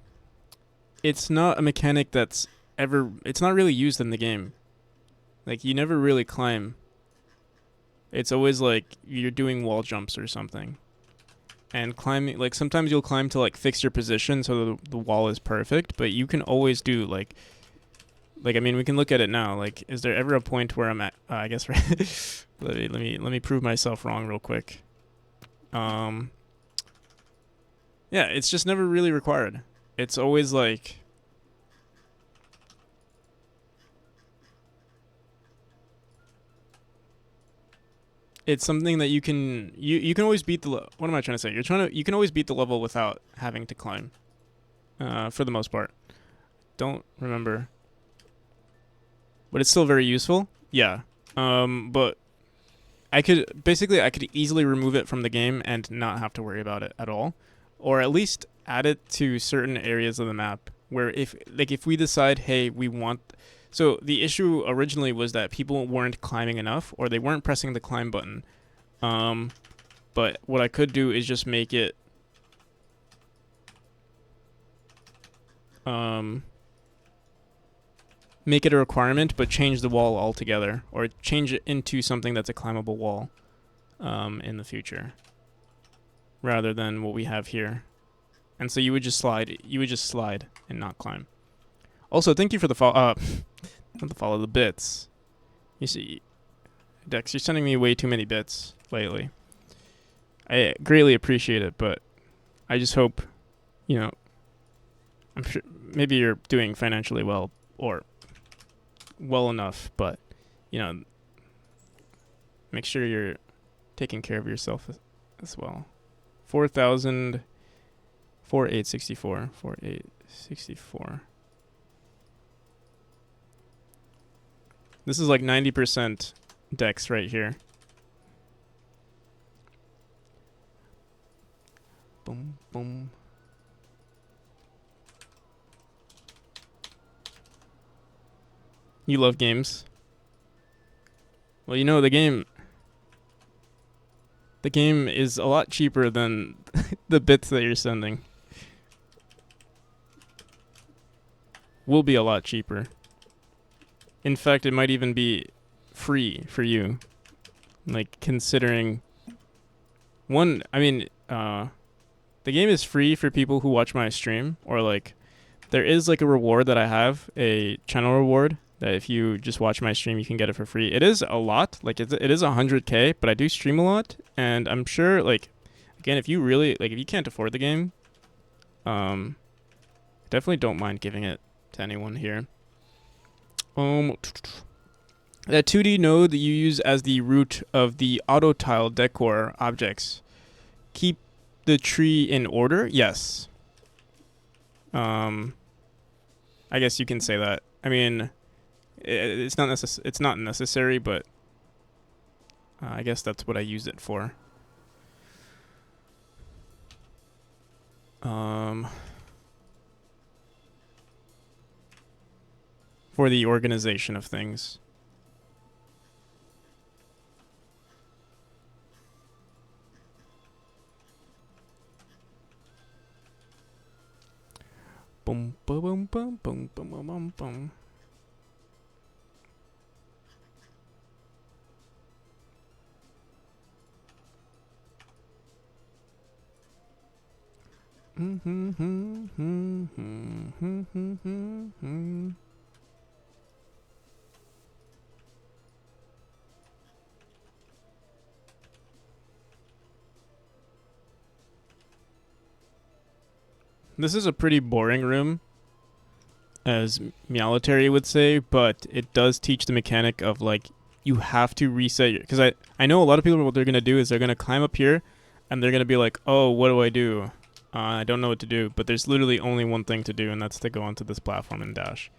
It's not a mechanic that's ever. It's not really used in the game. Like you never really climb. It's always like you're doing wall jumps or something. And climbing, like sometimes you'll climb to like fix your position so the wall is perfect, but you can always do like I mean we can look at it now. Like, is there ever a point where I'm at? I guess right. let me prove myself wrong real quick. Yeah, it's just never really required. It's always like it's something that you can always beat the what am I trying to say? You can always beat the level without having to climb. For the most part. Don't remember. But it's still very useful. Yeah. But I could easily remove it from the game and not have to worry about it at all, or at least add it to certain areas of the map where if we decide, hey, we want. So the issue originally was that people weren't climbing enough, or they weren't pressing the climb button. But what I could do is just make it make it a requirement, but change the wall altogether, or change it into something that's a climbable wall in the future, rather than what we have here. And so you would just slide and not climb. Also, thank you for the follow. Not the follow, the bits. You see, Dex, you're sending me way too many bits lately. I greatly appreciate it, but I just hope, I'm sure maybe you're doing financially well or well enough, but make sure you're taking care of yourself as well. 4,000, 4864, 4864. This is like 90% Dex right here. Boom, boom. You love games. Well, the game is a lot cheaper than the bits that you're sending. Will be a lot cheaper. In fact, it might even be free for you. Like, considering the game is free for people who watch my stream, or like there is like a reward that I have, a channel reward that if you just watch my stream you can get it for free. It is a lot, like it is 100k, but I do stream a lot, and I'm sure, like, again, if you really like, if you can't afford the game, definitely don't mind giving it to anyone here. That 2D node that you use as the root of the auto tile decor objects keep the tree in order? Yes. I guess you can say that. I mean, it's not necessary, but I guess that's what I use it for. For the organization of things. Boom, boom, boom, boom, boom, boom, boom, boom. This is a pretty boring room, as Military would say, but it does teach the mechanic of like you have to reset your. Because I know a lot of people, what they're gonna do is they're gonna climb up here, and they're gonna be like, oh, what do I do? I don't know what to do. But there's literally only one thing to do, and that's to go onto this platform and dash.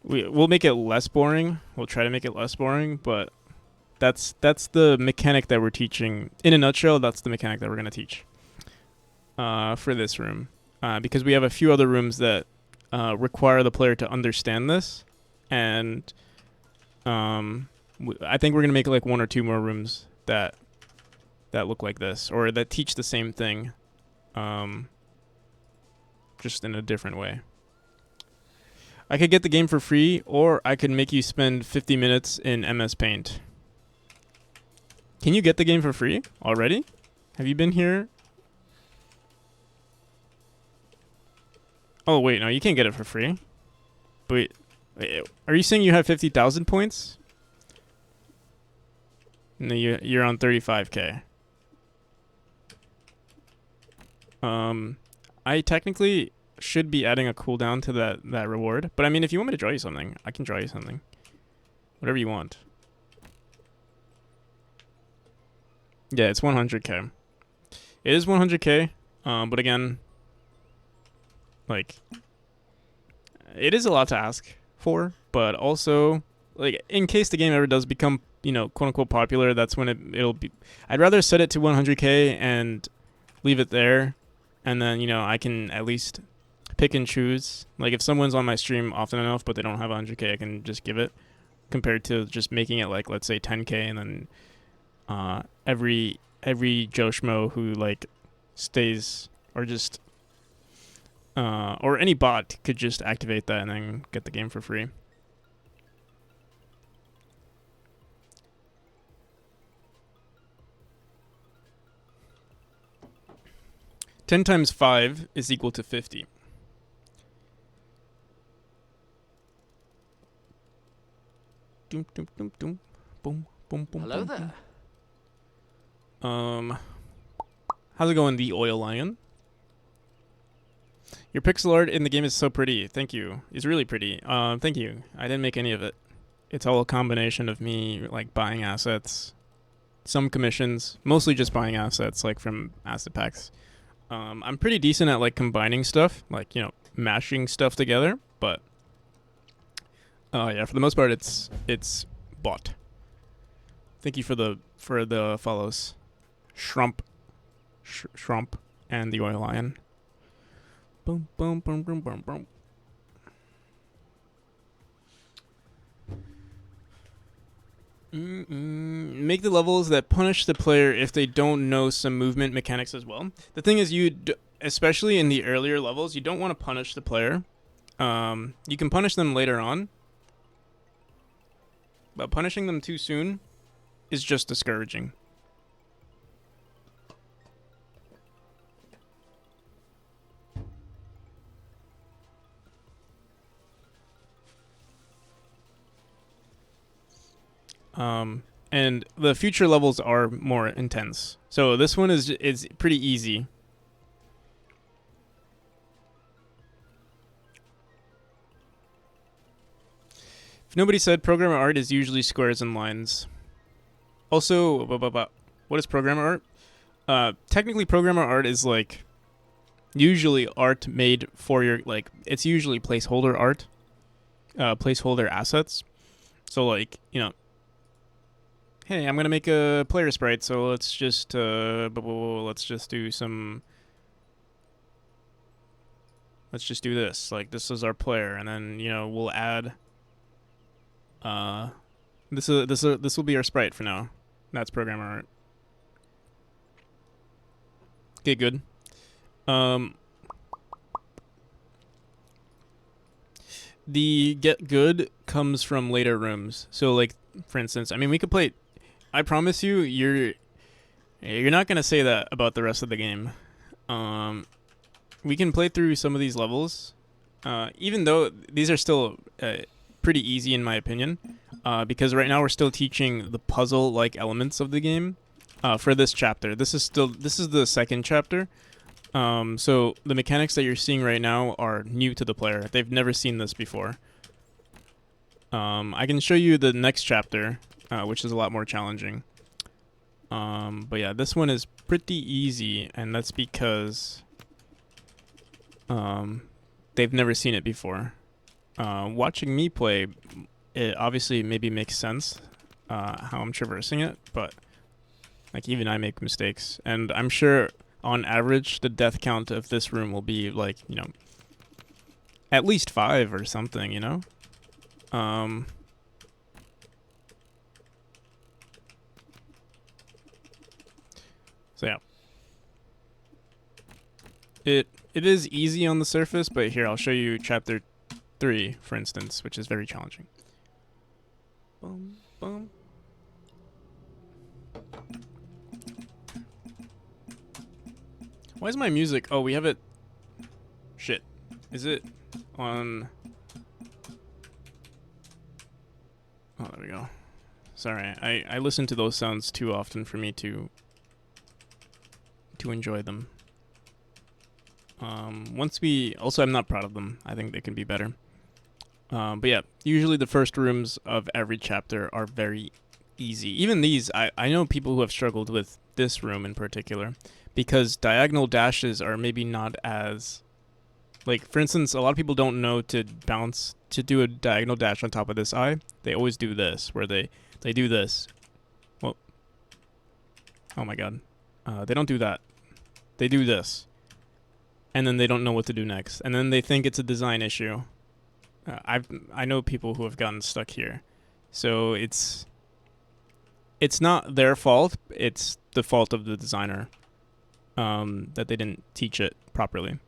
We'll make it less boring. We'll try to make it less boring, but that's the mechanic that we're teaching. In a nutshell, that's the mechanic that we're gonna teach. For this room, because we have a few other rooms that require the player to understand this, and I think we're gonna make like one or two more rooms that look like this or that teach the same thing, just in a different way. I could get the game for free, or I could make you spend 50 minutes in MS Paint. Can you get the game for free already? Have you been here? Oh, wait, no, you can't get it for free. Wait, are you saying you have 50,000 points? No, you're on 35k. I technically should be adding a cooldown to that reward. But I mean, if you want me to draw you something, I can draw you something. Whatever you want. Yeah, it's 100k. It is 100k, but again, like, it is a lot to ask for, but also, like, in case the game ever does become, quote unquote popular, that's when it'll be. I'd rather set it to 100k and leave it there, and then, I can at least pick and choose. Like, if someone's on my stream often enough, but they don't have 100k, I can just give it, compared to just making it, like, let's say 10k, and then every Joe Schmo who, like, stays, or just or any bot could just activate that and then get the game for free. Ten times 5 is equal to 50. Doom, doom, doom, doom. Boom, boom, boom. Hello boom, there. boom. How's it going, the Oil Lion? Your pixel art in the game is so pretty. Thank you. It's really pretty. Thank you. I didn't make any of it. It's all a combination of me, like, buying assets, some commissions, mostly just buying assets, like, from asset packs. I'm pretty decent at, like, combining stuff, like, mashing stuff together, but yeah, for the most part, it's bought. Thank you for the follows, Shrump, and the Oil Lion. Boom, boom, boom, boom, boom, boom. Make the levels that punish the player if they don't know some movement mechanics as well. The thing is, especially in the earlier levels, you don't want to punish the player. You can punish them later on, but punishing them too soon is just discouraging. And the future levels are more intense. So this one is pretty easy. If nobody said, programmer art is usually squares and lines. Also, what is programmer art? Technically, programmer art is, like, usually art made for your, like, it's usually placeholder art, placeholder assets. So, like, hey, I'm gonna make a player sprite, so let's just do some. Let's just do this. Like, this is our player, and then we'll add. This will be our sprite for now. That's programmer art. Okay, good. The get good comes from later rooms. So, like, for instance, I mean, we could play. I promise you, you're not gonna say that about the rest of the game. We can play through some of these levels, even though these are still pretty easy in my opinion, because right now we're still teaching the puzzle-like elements of the game. For this chapter, this is the second chapter. So the mechanics that you're seeing right now are new to the player. They've never seen this before. I can show you the next chapter, which is a lot more challenging. But yeah, this one is pretty easy, and that's because they've never seen it before. Watching me play, it obviously maybe makes sense how I'm traversing it, but like even I make mistakes, and I'm sure on average the death count of this room will be like, you know, at least 5 or something, you know? So yeah. It is easy on the surface, but here I'll show you chapter 3, for instance, which is very challenging. Bum, bum. Why is my music? Oh, we have it. Shit. Is it on? Oh, there we go. Sorry, I listen to those sounds too often for me to enjoy them. Also, I'm not proud of them. I think they can be better. But yeah, usually the first rooms of every chapter are very easy. Even these, I know people who have struggled with this room in particular, because diagonal dashes are maybe not as, like, for instance, a lot of people don't know to do a diagonal dash on top of this eye. They always do this, where they do this. Well, oh my god. They don't do that. They do this. And then they don't know what to do next. And then they think it's a design issue. I know people who have gotten stuck here. So it's not their fault. It's the fault of the designer that they didn't teach it properly.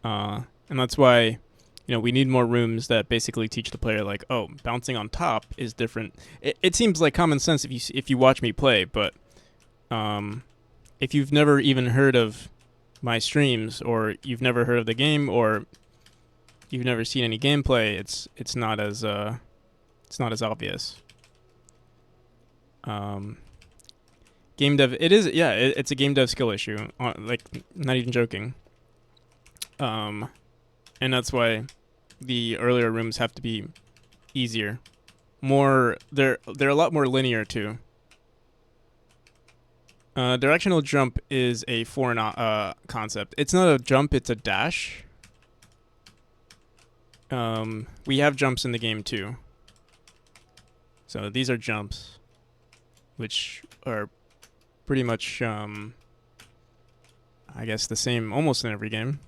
And that's why, you know, we need more rooms that basically teach the player, like, oh, bouncing on top is different. It seems like common sense if you watch me play, but if you've never even heard of my streams, or you've never heard of the game, or you've never seen any gameplay, it's not as obvious. Game dev, it's a game dev skill issue. Like, not even joking. And that's why the earlier rooms have to be easier. They're a lot more linear too. Directional jump is a foreign concept. It's not a jump, it's a dash. We have jumps in the game too. So these are jumps, which are pretty much, I guess, the same almost in every game.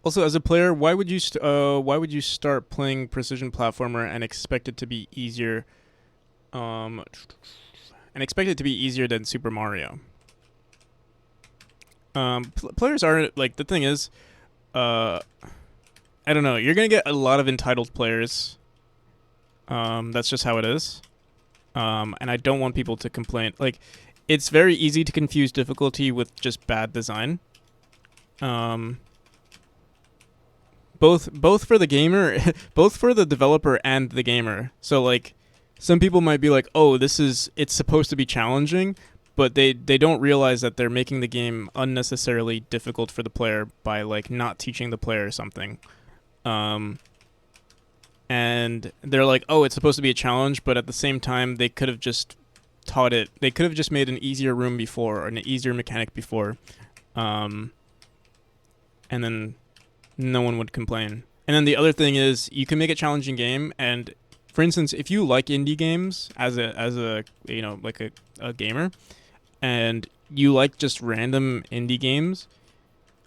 Also, as a player, why would you start playing precision platformer and expect it to be easier? And expect it to be easier than Super Mario. Players aren't, like, the thing is, I don't know. You're gonna get a lot of entitled players. That's just how it is. And I don't want people to complain. Like, it's very easy to confuse difficulty with just bad design. Both for the gamer, both for the developer and the gamer. So, like, some people might be like, oh, it's supposed to be challenging, but they don't realize that they're making the game unnecessarily difficult for the player by, like, not teaching the player something. And they're like, oh, it's supposed to be a challenge, but at the same time, they could have just taught it. They could have just made an easier room before, or an easier mechanic before. And then no one would complain. And then the other thing is, you can make a challenging game, and for instance, if you like indie games as a you know, like a gamer, and you like just random indie games,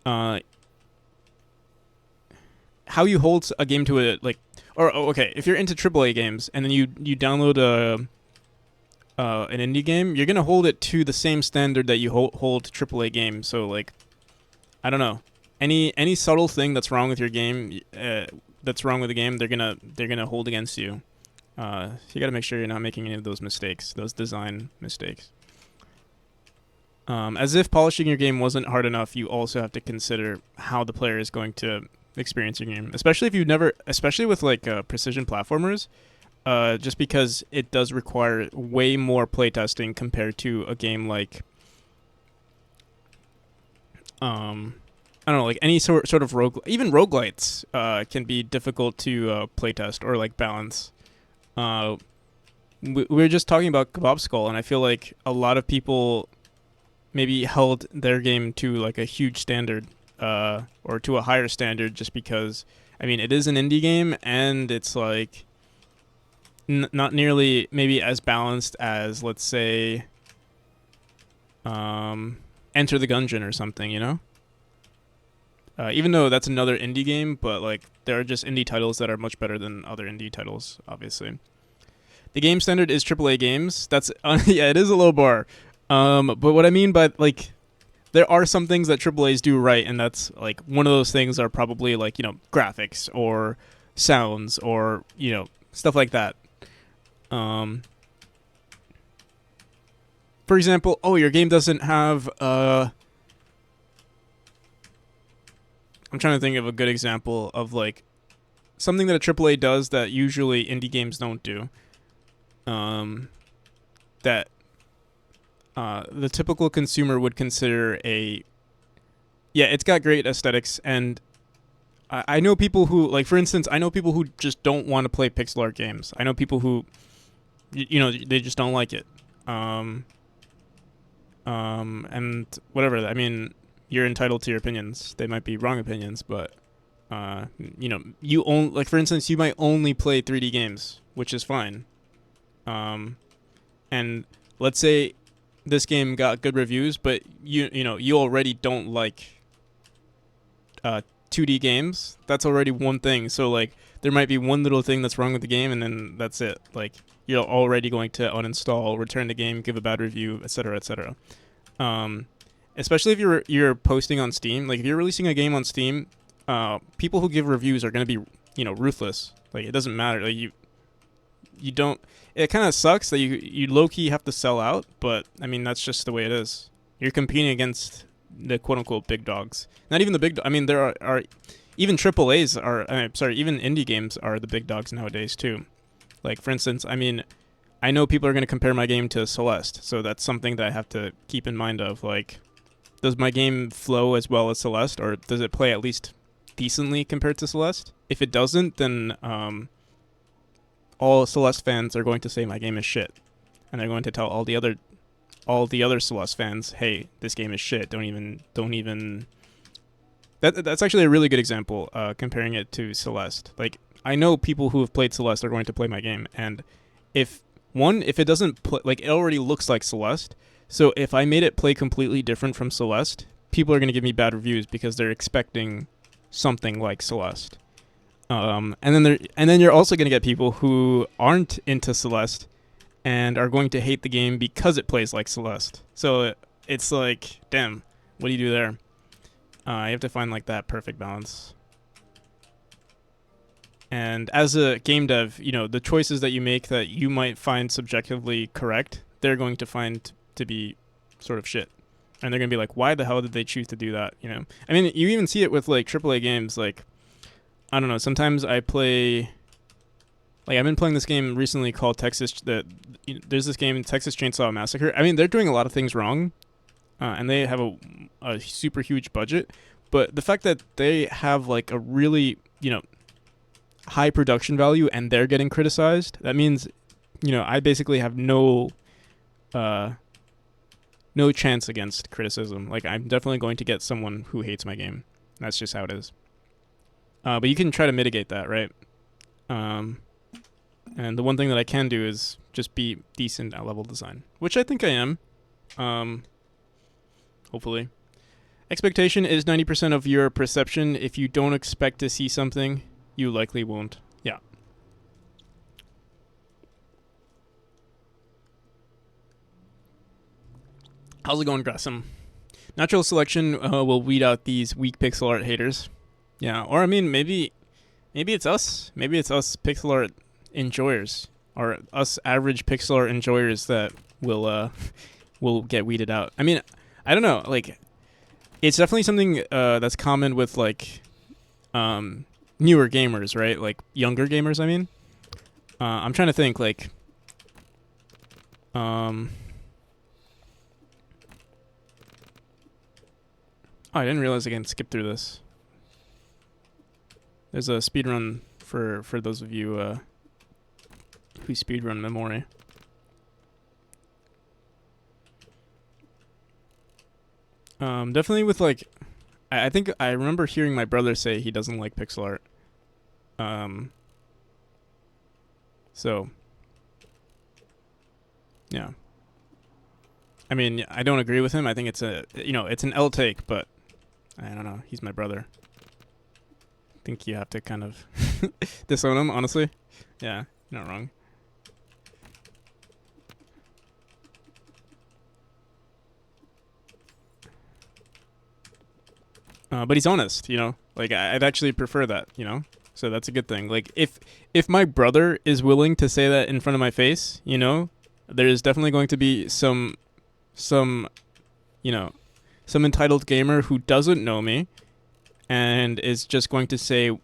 how you hold a game to a, like, or okay, if you're into AAA games and then you download an indie game, you're gonna hold it to the same standard that you hold AAA games. So, like, I don't know, any subtle thing that's wrong with your game, that's wrong with the game, they're gonna hold against you. So you got to make sure you're not making any of those mistakes, those design mistakes. As if polishing your game wasn't hard enough, you also have to consider how the player is going to experience your game, especially if you've never, especially with like precision platformers. Just because it does require way more playtesting compared to a game like, I don't know, like any sort of even roguelites can be difficult to playtest or like balance. We were just talking about Kebab Skull, and I feel like a lot of people maybe held their game to like a huge standard, or to a higher standard, just because I mean it is an indie game and it's like not nearly maybe as balanced as, let's say, Enter the Gungeon or something, you know. Even though that's another indie game, but like there are just indie titles that are much better than other indie titles, obviously. The game standard is AAA games. That's yeah, it is a low bar. But what I mean by like, there are some things that AAA's do right, and that's like one of those things are probably like, you know, graphics or sounds or, you know, stuff like that. For example, oh, your game doesn't have I'm trying to think of a good example of like something that a AAA does that usually indie games don't do. That the typical consumer would consider a, yeah, it's got great aesthetics, and I know people who, like, for instance, I know people who just don't want to play pixel art games. I know people who, you know, they just don't like it. And whatever. I mean, you're entitled to your opinions. They might be wrong opinions, but you know, you only, like, for instance, you might only play 3D games, which is fine. And let's say this game got good reviews, but you know, you already don't like 2D games. That's already one thing. So like, there might be one little thing that's wrong with the game, and then that's it. Like, you're already going to uninstall, return the game, give a bad review, etc., etc. Especially if you're posting on Steam. Like, if you're releasing a game on Steam, people who give reviews are going to be, you know, ruthless. Like, it doesn't matter. Like, you don't. It kind of sucks that you low key have to sell out, but I mean, that's just the way it is. You're competing against the quote unquote big dogs. Not even the big. I mean, there are even AAA's are. Sorry, even indie games are the big dogs nowadays too. Like, for instance, I mean, I know people are going to compare my game to Celeste, so that's something that I have to keep in mind of. Like, does my game flow as well as Celeste, or does it play at least decently compared to Celeste? If it doesn't, then all Celeste fans are going to say my game is shit, and they're going to tell all the other Celeste fans, hey, this game is shit. Don't even. That's actually a really good example, comparing it to Celeste. Like, I know people who have played Celeste are going to play my game, and if it doesn't play, like, it already looks like Celeste, so if I made it play completely different from Celeste, people are going to give me bad reviews because they're expecting something like Celeste. And then you're also going to get people who aren't into Celeste and are going to hate the game because it plays like Celeste. So it's like, damn, what do you do there? You have to find like that perfect balance. And as a game dev, you know, the choices that you make that you might find subjectively correct, they're going to find to be sort of shit. And they're going to be like, why the hell did they choose to do that? You know, I mean, you even see it with like AAA games. Like, I don't know, sometimes I play, like, I've been playing this game recently called there's this game, Texas Chainsaw Massacre. I mean, they're doing a lot of things wrong, and they have a super huge budget, but the fact that they have like a really, you know, high production value and they're getting criticized, that means, you know, I basically have no chance against criticism. Like, I'm definitely going to get someone who hates my game. That's just how it is. But you can try to mitigate that, right? And the one thing that I can do is just be decent at level design, which I think I am. Hopefully. Expectation is 90% of your perception. If you don't expect to see something, you likely won't. Yeah. How's it going, Grassam? Natural selection will weed out these weak pixel art haters. Yeah, or I mean, maybe Maybe it's us. Maybe it's us pixel art enjoyers, or us average pixel art enjoyers that will will get weeded out. I mean, I don't know. Like, it's definitely something that's common with like newer gamers, right? Like younger gamers. I mean, I'm trying to think. Like, oh, I didn't realize I can skip through this. There's a speedrun for those of you who speedrun Memory. Definitely with like, I think I remember hearing my brother say he doesn't like pixel art. So yeah. I mean, I don't agree with him. I think it's it's an L take, but I don't know. He's my brother. I think you have to kind of disown him, honestly. Yeah, you're not wrong. But he's honest, Like I'd actually prefer that. So that's a good thing. Like if my brother is willing to say that in front of my face, there is definitely going to be some you know some entitled gamer who doesn't know me and is just going to say,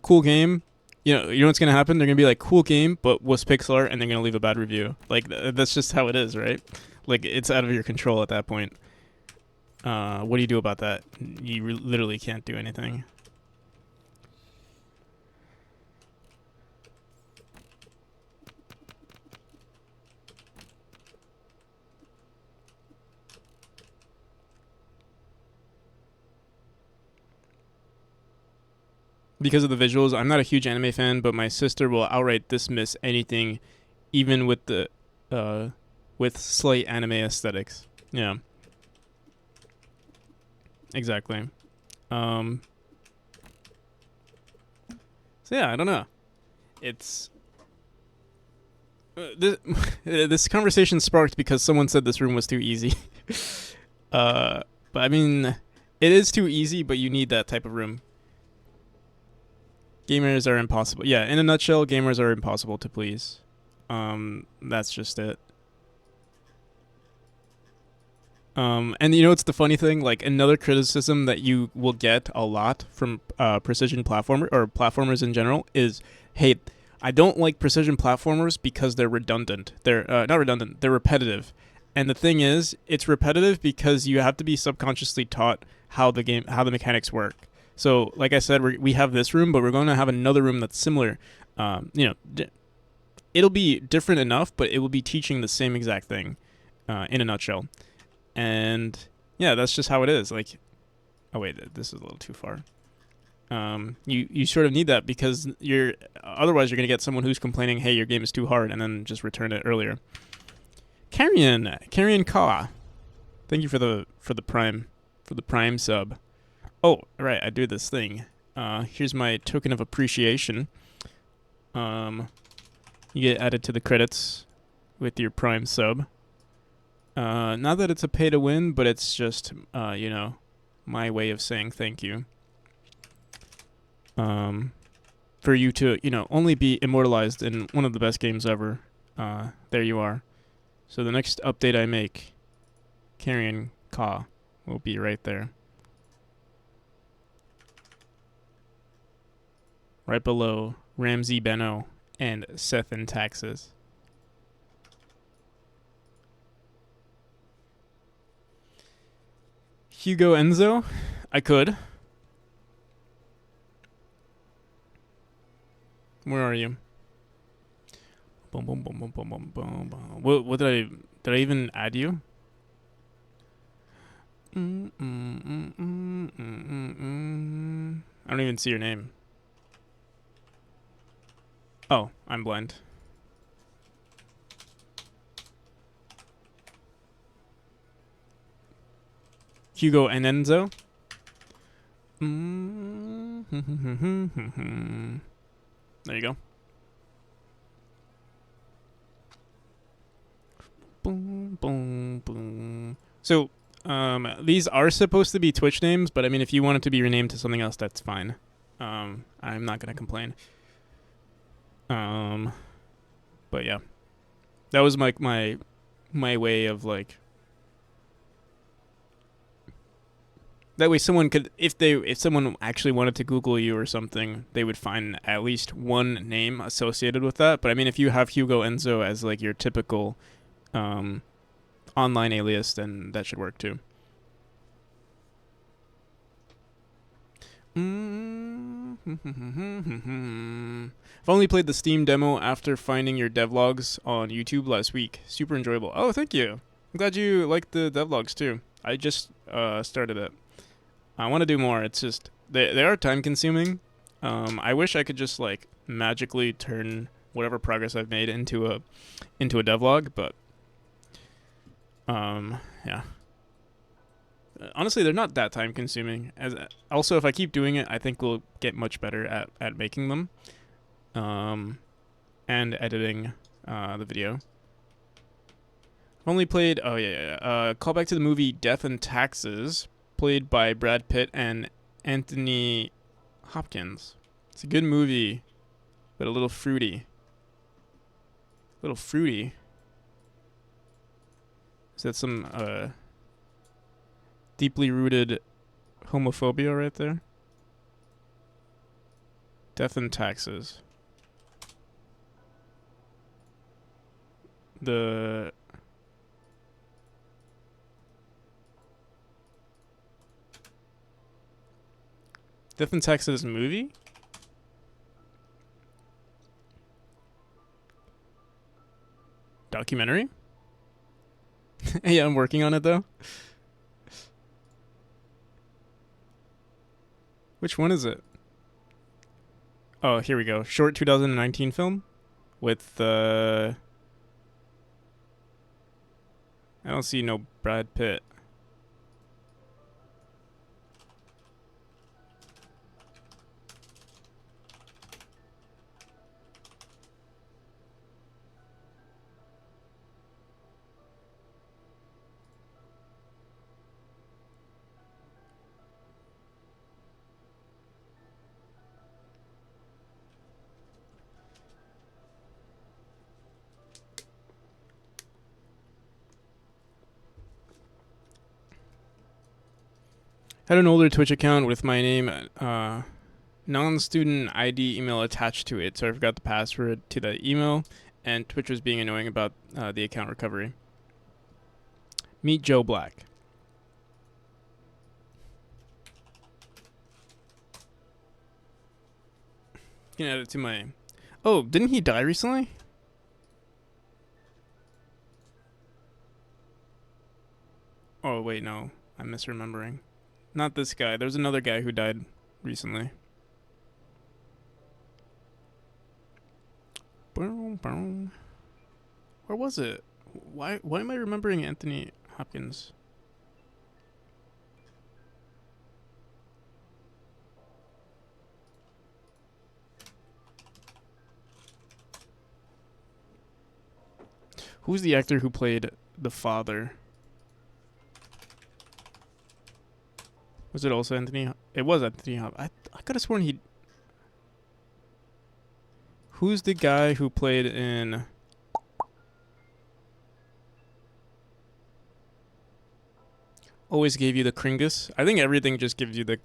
"Cool game." You know what's gonna happen? They're gonna be like, "Cool game," but was pixel art, and they're gonna leave a bad review. Like that's just how it is, right? Like it's out of your control at that point. What do you do about that? You literally can't do anything. Because of the visuals, I'm not a huge anime fan, but my sister will outright dismiss anything, even with slight anime aesthetics. Yeah, exactly. Um, so yeah, I don't know. It's this, this conversation sparked because someone said this room was too easy. But I mean, it is too easy, but you need that type of room. Gamers are impossible. Yeah, in a nutshell, gamers are impossible to please. That's just it. And it's the funny thing? Like another criticism that you will get a lot from precision platformer or platformers in general is, hey, I don't like precision platformers because they're redundant. They're not redundant. They're repetitive. And the thing is, it's repetitive because you have to be subconsciously taught how the mechanics work. So, like I said, we have this room, but we're going to have another room that's similar. It'll be different enough, but it will be teaching the same exact thing, in a nutshell. And yeah, that's just how it is. Like, oh wait, this is a little too far. You sort of need that because otherwise you're gonna get someone who's complaining, hey, your game is too hard, and then just return it earlier. Carrion Ka, thank you for the prime sub. Oh, right, I do this thing. Here's my token of appreciation. You get added to the credits with your prime sub. Not that it's a pay to win, but it's just, my way of saying thank you. For you to, only be immortalized in one of the best games ever. There you are. So the next update I make, Carrion Ka will be right there. Right below Ramsey Beno and Seth and Taxes. Hugo Enzo? I could. Where are you? Boom, boom, boom, boom, boom, boom, boom, boom. What did I even add you? I don't even see your name. Oh, I'm blind. Hugo Enenzo. There you go. Boom, boom, boom. So, these are supposed to be Twitch names, but I mean, if you want it to be renamed to something else, that's fine. I'm not gonna complain. Um, but yeah, that was my way of like that way someone could if someone actually wanted to Google you or something, they would find at least one name associated with that. But I mean, if you have Hugo Enzo as like your typical um, online alias, then that should work too. I've only played the Steam demo after finding your devlogs on YouTube last week. Super enjoyable. Oh, thank you. I'm glad you liked the devlogs too. I just started it. I want to do more. It's just they are time consuming. I wish I could just like magically turn whatever progress I've made into a devlog, but yeah. Honestly, they're not that time consuming. As also, if I keep doing it, I think we'll get much better at making them, and editing the video. I've only played. Oh yeah. Call back to the movie Death and Taxes, played by Brad Pitt and Anthony Hopkins. It's a good movie, but a little fruity. A little fruity. Is that some deeply rooted homophobia right there? Death and Taxes. The Death and Taxes movie? Documentary? Yeah, I'm working on it though. Which one is it? Oh, here we go. Short 2019 film with I don't see no Brad Pitt. Had an older Twitch account with my name, non-student ID email attached to it, so I forgot the password to that email, and Twitch was being annoying about the account recovery. Meet Joe Black. You can add it to my. Oh, didn't he die recently? Oh wait, no, I'm misremembering. Not this guy. There's another guy who died recently. Where was it? Why am I remembering Anthony Hopkins? Who's the actor who played the father? Was it also Anthony? It was Anthony Hopkins. I could have sworn he. Who's the guy who played in? Always gave you the Kringus. I think everything just gives you the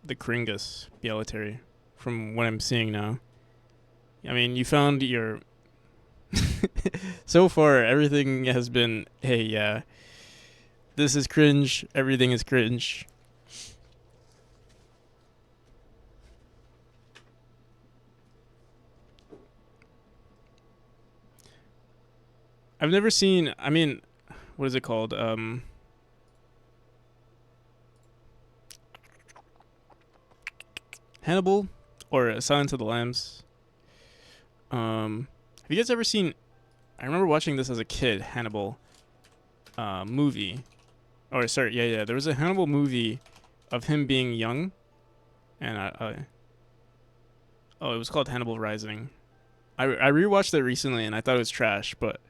Kringus Bellaterry, from what I'm seeing now. I mean, you found your. So far, everything has been, hey, yeah, this is cringe. Everything is cringe. I've never seen. I mean, what is it called? Hannibal or Silence of the Lambs. Have you guys ever seen? I remember watching this as a kid. Hannibal, movie. Or sorry, yeah. There was a Hannibal movie of him being young, and oh, it was called Hannibal Rising. I rewatched it recently and I thought it was trash, but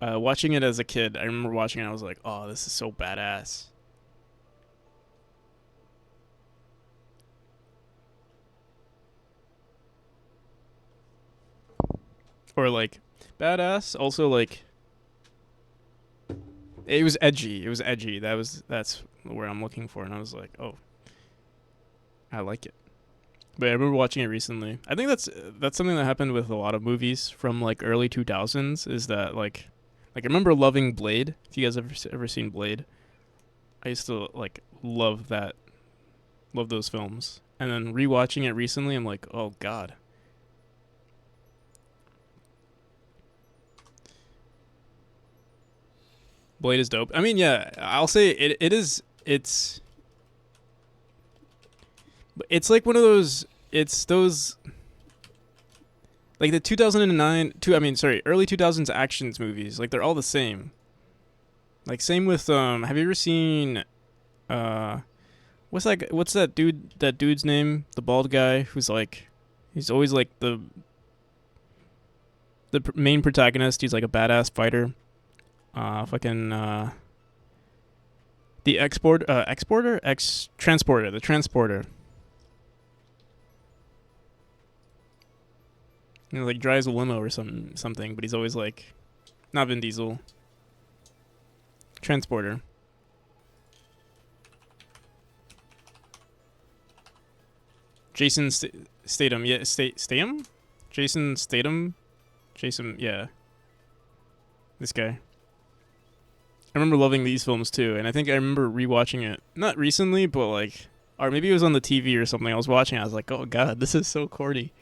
watching it as a kid, I remember watching it. I was like, oh, this is so badass. or like badass. Also like it was edgy. It was edgy. That's where I'm looking for, and I was like, oh, I like it. But I remember watching it recently. I think that's something that happened with a lot of movies from like early 2000s. Is that like I remember loving Blade. If you guys ever seen Blade, I used to like love those films. And then rewatching it recently, I'm like, oh god. Blade is dope. I mean, yeah, I'll say it is. It's like one of those. It's those like the 2009 I mean, sorry, early 2000s actions movies. Like they're all the same. Like same with have you ever seen uh what's that dude's name? The bald guy who's like he's always like the main protagonist. He's like a badass fighter. Fucking the transporter, the transporter. You know, like drives a limo or something, but he's always like not Vin Diesel. Transporter. Jason Statham, yeah, Statham? Jason Statham? Jason, yeah. This guy. I remember loving these films too, and I think I remember rewatching it, not recently, but like, or maybe it was on the TV or something. I was watching, I was like, oh god, this is so corny.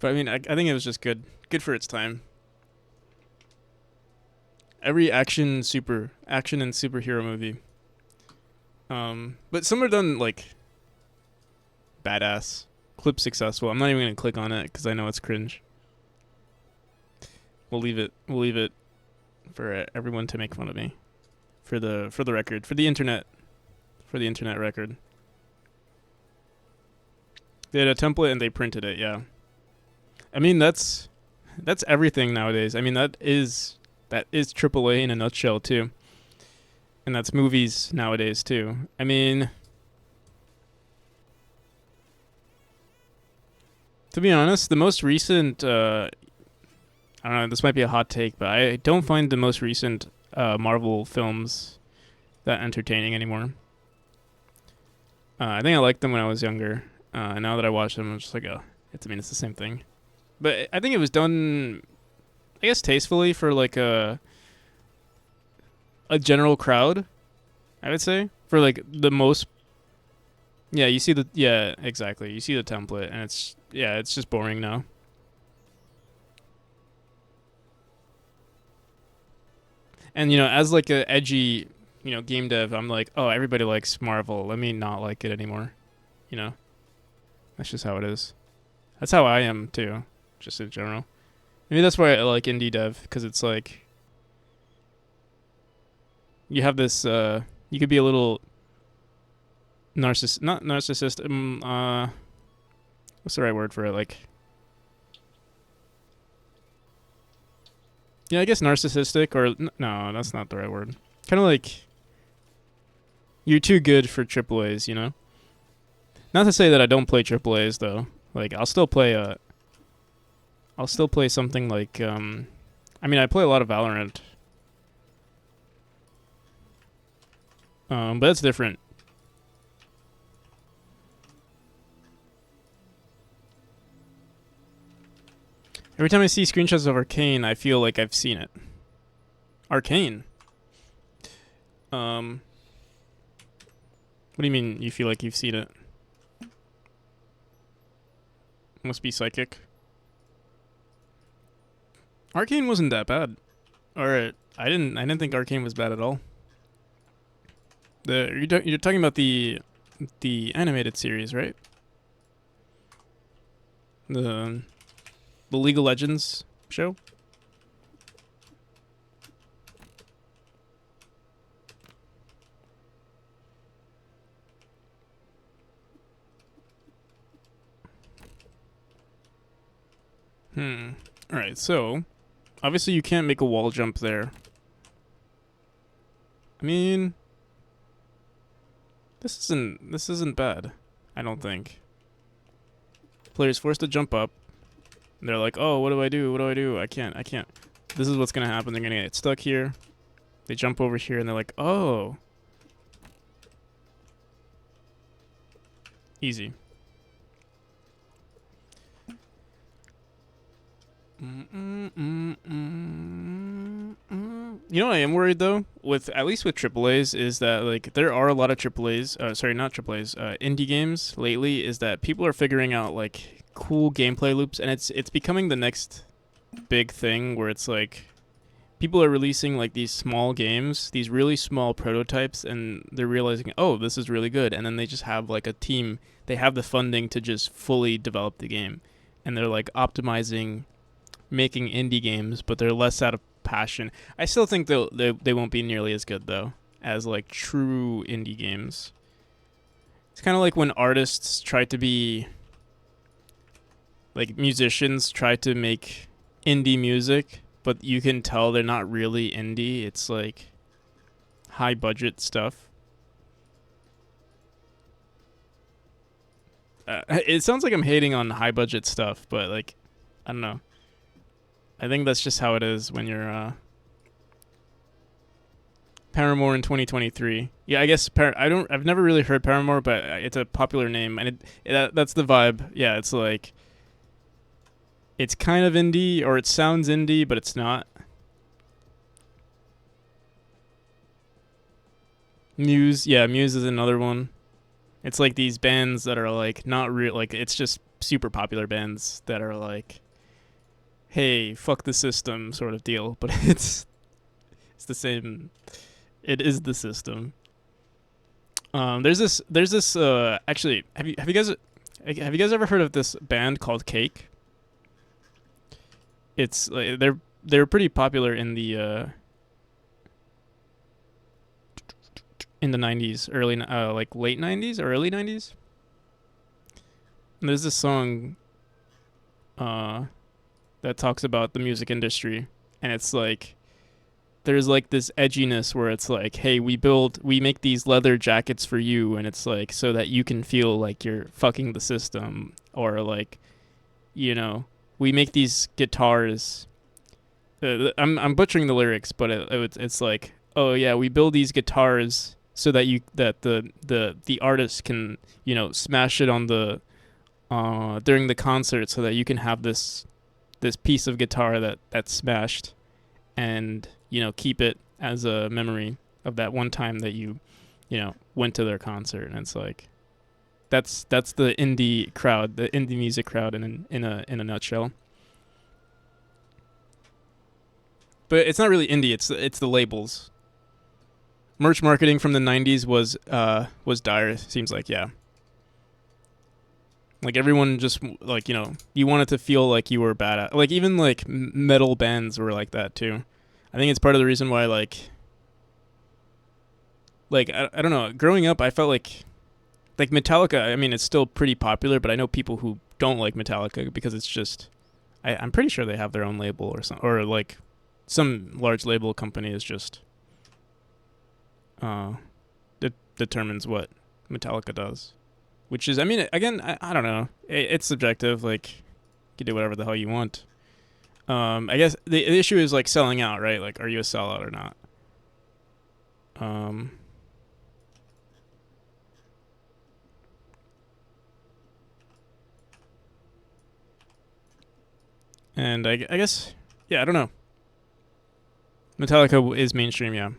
But I mean, I think it was just good for its time. Every action and superhero movie. But some are done like badass, clip successful. I'm not even gonna click on it because I know it's cringe. We'll leave it. We'll leave it for everyone to make fun of me, for the record, for the internet record. They had a template and they printed it. Yeah. I mean that's everything nowadays. I mean that is AAA in a nutshell too, and that's movies nowadays too. I mean, to be honest, the most recent I don't know, this might be a hot take, but I don't find the most recent Marvel films that entertaining anymore. I think I liked them when I was younger, and now that I watch them, I'm just like, oh, it's the same thing. But I think it was done, I guess, tastefully for like a general crowd. I would say for like the most. Yeah, exactly. You see the template, and it's just boring now. And as like a edgy, game dev, I'm like, oh, everybody likes Marvel. Let me not like it anymore. You know, that's just how it is. That's how I am too, just in general. Maybe that's why I like indie dev, because it's like you have this. You could be a little not narcissist. What's the right word for it? Like, yeah, I guess narcissistic, or no, that's not the right word. Kind of like you're too good for AAA's, you know? Not to say that I don't play AAA's though. Like I'll still play something like I mean, I play a lot of Valorant. But it's different. Every time I see screenshots of Arcane, I feel like I've seen it. Arcane? What do you mean you feel like you've seen it? Must be psychic. Arcane wasn't that bad. Or I didn't think Arcane was bad at all. You're talking about the animated series, right? The League of Legends show? Alright, so obviously you can't make a wall jump there. I mean, this isn't bad. I don't think. Players forced to jump up. They're like, oh, what do I do? What do I do? I can't. This is what's gonna happen. They're gonna get stuck here. They jump over here and they're like, oh. Easy. You know, I am worried though. With at least with AAA's, is that like there are a lot of AAA's. Sorry, not AAA's. Indie games lately. Is that people are figuring out like cool gameplay loops, and it's becoming the next big thing where it's like people are releasing like these small games, these really small prototypes, and they're realizing, oh, this is really good, and then they just have like a team. They have the funding to just fully develop the game, and they're like optimizing, making indie games, but they're less out of passion. I still think they won't be nearly as good though as like true indie games. It's kind of like when artists try to be like musicians try to make indie music, but you can tell they're not really indie. It's like high budget stuff. It sounds like I'm hating on high budget stuff, but like I don't know. I think that's just how it is when you're Paramore in 2023. Yeah, I guess I've never really heard Paramore, but it's a popular name, and that's the vibe. Yeah, it's like it's kind of indie, or it sounds indie, but it's not. Muse, yeah, Muse is another one. It's like these bands that are like not real, like it's just super popular bands that are like, hey, fuck the system sort of deal, but it's the same. It is the system. There's this actually have you guys ever heard of this band called Cake? It's like they're pretty popular in the 90s, early like late 90s or early 90s. And there's this song that talks about the music industry, and it's like there's like this edginess where it's like, hey, we make these leather jackets for you, and it's like so that you can feel like you're fucking the system, or like, you know, we make these guitars. I'm butchering the lyrics, but it's like, oh yeah, we build these guitars so that the artist can, you know, smash it on the during the concert, so that you can have this piece of guitar that's smashed, and you know, keep it as a memory of that one time that you know, went to their concert. And it's like that's the indie crowd, the indie music crowd in a nutshell. But it's not really indie, it's the labels. Merch marketing from the 90s was dire, seems like. Yeah, like everyone just like, you know, you wanted to feel like you were bad at, like even like metal bands were like that too. I think it's part of the reason why like I don't know, growing up I felt like Metallica, I mean, it's still pretty popular, but I know people who don't like Metallica because it's just I'm pretty sure they have their own label or some, or like some large label company is just determines what Metallica does, which is, I mean, again, I don't know, it's subjective. Like you can do whatever the hell you want. I guess the issue is like selling out, right? Like, are you a sellout or not? And I guess, yeah, I don't know. Metallica is mainstream, yeah.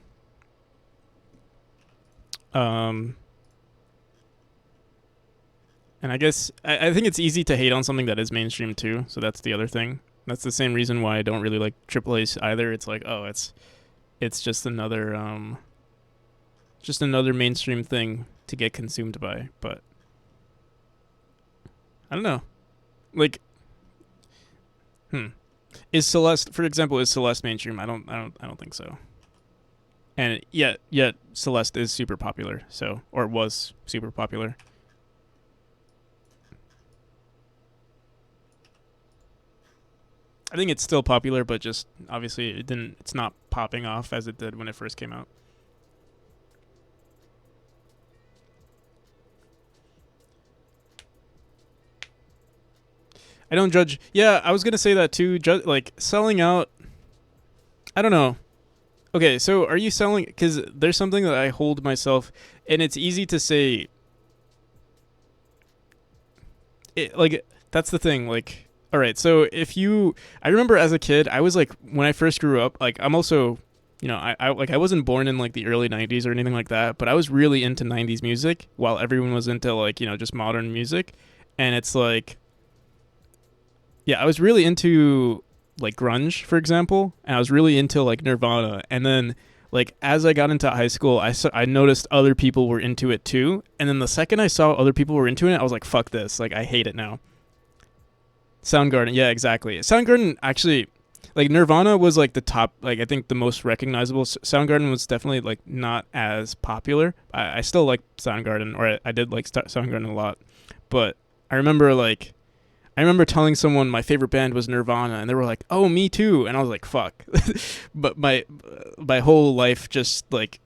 And I guess I think it's easy to hate on something that is mainstream too. So that's the other thing. That's the same reason why I don't really like AAA's either. It's like, oh, it's just another mainstream thing to get consumed by. But I don't know. Like, is Celeste, for example, is Celeste mainstream? I don't think so. And yet Celeste is super popular. So, or was super popular. I think it's still popular, but just obviously it's not popping off as it did when it first came out. I don't judge. Yeah, I was gonna say that too. Like selling out. I don't know. Okay, so are you selling? Because there's something that I hold myself, and it's easy to say. Like that's the thing. Like, all right. So if you, I remember as a kid, I was like when I first grew up. Like I'm also, I wasn't born in like the early '90s or anything like that, but I was really into '90s music while everyone was into like just modern music, and it's like yeah, I was really into like grunge, for example, and I was really into like Nirvana. And then like as I got into high school, I noticed other people were into it too. And then the second I saw other people were into it, I was like, fuck this. Like I hate it now. Soundgarden, yeah, exactly. Soundgarden actually like Nirvana was like the top, like I think the most recognizable. Soundgarden was definitely like not as popular. I still like Soundgarden, or I did like Soundgarden a lot, but I remember like I remember telling someone my favorite band was Nirvana, and they were like, "Oh, me too," and I was like, "Fuck!" But my whole life just like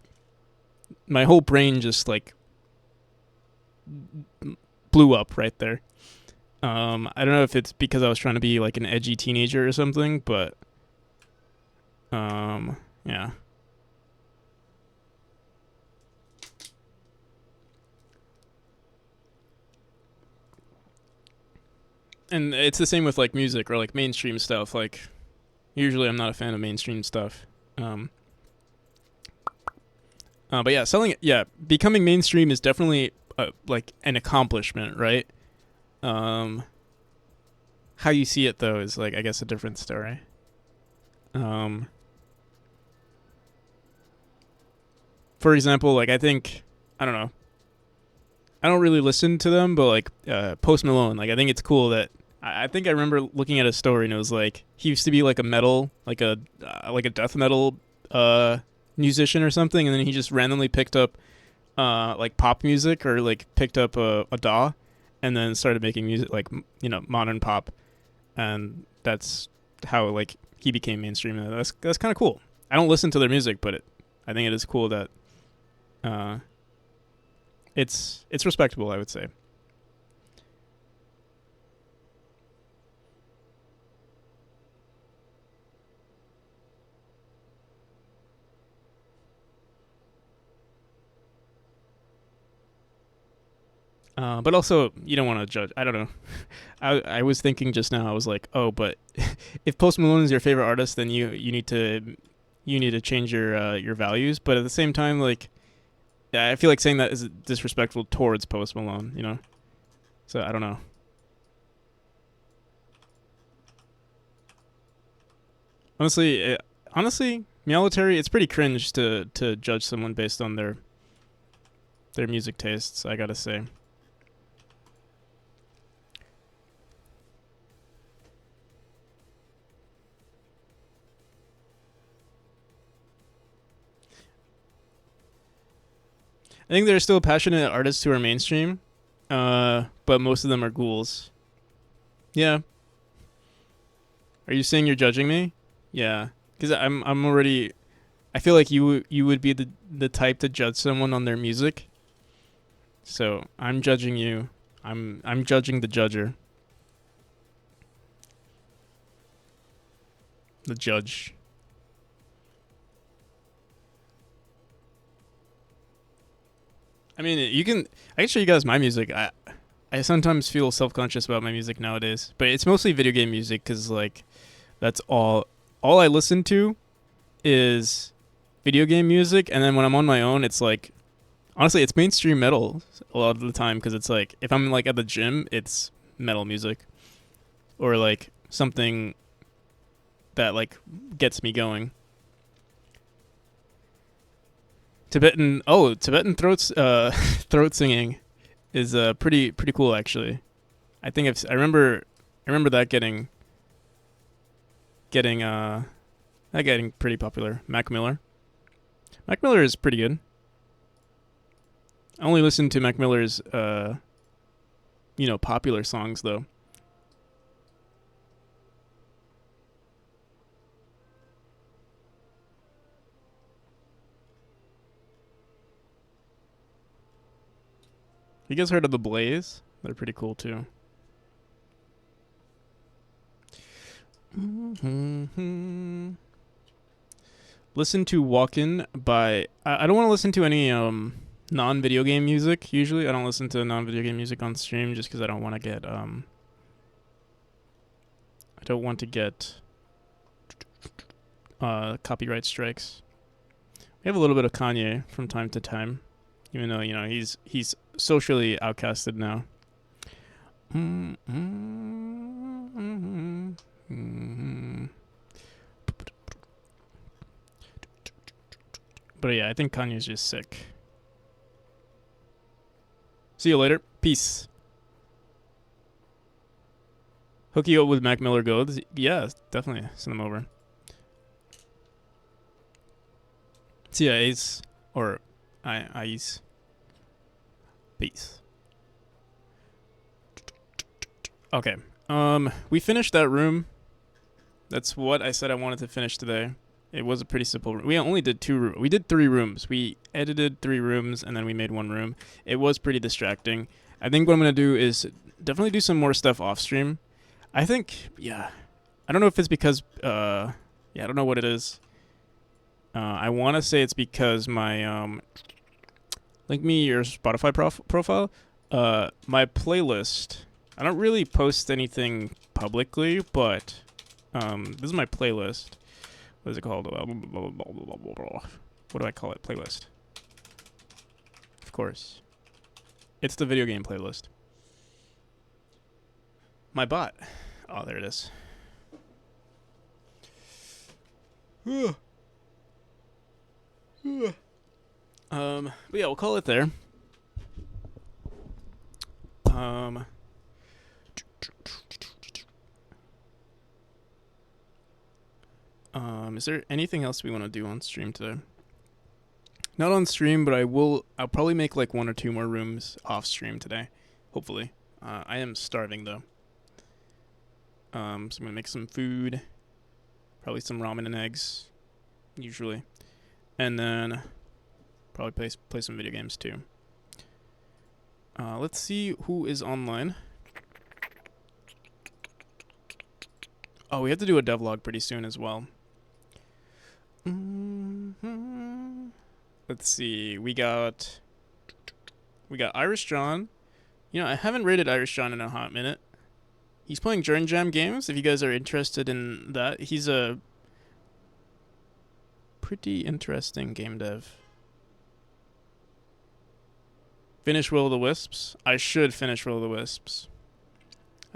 my whole brain just like blew up right there. I don't know if it's because I was trying to be like an edgy teenager or something, but yeah. And it's the same with like music or like mainstream stuff. Like usually, I'm not a fan of mainstream stuff. Um, but yeah, becoming mainstream is definitely like an accomplishment, right? Um, how you see it though is like I guess a different story. Um, for example, like I think I don't know. I don't really listen to them, but like Post Malone, like I think it's cool that I think I remember looking at a story and it was like he used to be like a metal, like a death metal uh musician or something, and then he just randomly picked up like pop music or like picked up a DAW, and then started making music like modern pop, and that's how like he became mainstream. And that's kind of cool. I don't listen to their music, but I think it is cool that uh, it's respectable. I would say. But also, you don't want to judge. I don't know. I was thinking just now. I was like, oh, but if Post Malone is your favorite artist, then you need to change your values. But at the same time, like, yeah, I feel like saying that is disrespectful towards Post Malone. So I don't know. Honestly, honestly, Military, it's pretty cringe to judge someone based on their music tastes. I gotta say. I think there are still passionate artists who are mainstream, but most of them are ghouls. Yeah. Are you saying you're judging me? Yeah, because I'm already. I feel like you would be the type to judge someone on their music. So I'm judging you. I'm judging the judger. The judge. I mean, I can show you guys my music. I sometimes feel self conscious about my music nowadays, but it's mostly video game music because like that's all I listen to is video game music, and then when I'm on my own, it's like honestly, it's mainstream metal a lot of the time because it's like if I'm like at the gym, it's metal music or like something that like gets me going. Tibetan throat singing is pretty cool actually. I remember that getting that getting pretty popular. Mac Miller is pretty good. I only listen to Mac Miller's popular songs though. You guys heard of the Blaze? They're pretty cool too. Listen to Walkin' by... I don't want to listen to any non-video game music, usually. I don't listen to non-video game music on stream just because I don't want to get... I don't want to get copyright strikes. We have a little bit of Kanye from time to time, even though, you know, he's socially outcasted now. But yeah, I think Kanye's just sick. See you later. Peace. Hook you up with Mac Miller Goads? Yeah, definitely. Send them over. See ya, Ace. Or Ice. Peace. Okay. We finished that room. That's what I said I wanted to finish today. It was a pretty simple room. We only did we did 3 rooms. We edited 3 rooms and then we made 1 room. It was pretty distracting. I think what I'm going to do is definitely do some more stuff off stream. I think, yeah. I don't know if it's because, I don't know what it is. I want to say it's because my, link me your Spotify profile. My playlist, I don't really post anything publicly, but, this is my playlist. What is it called? What do I call it? Playlist. Of course. It's the video game playlist. My bot. Oh, there it is. But yeah, we'll call it there. Is there anything else we want to do on stream today? Not on stream, but I'll probably make like 1 or 2 more rooms off stream today. Hopefully. I am starving though. So I'm gonna make some food. Probably some ramen and eggs. Usually. And then probably play some video games too. Let's see who is online. Oh, we have to do a devlog pretty soon as well. Let's see. We got Irish John. You know, I haven't rated Irish John in a hot minute. He's playing Journey Jam games. If you guys are interested in that, he's a pretty interesting game dev. Finish Will o' the Wisps. I should finish Will o' the Wisps.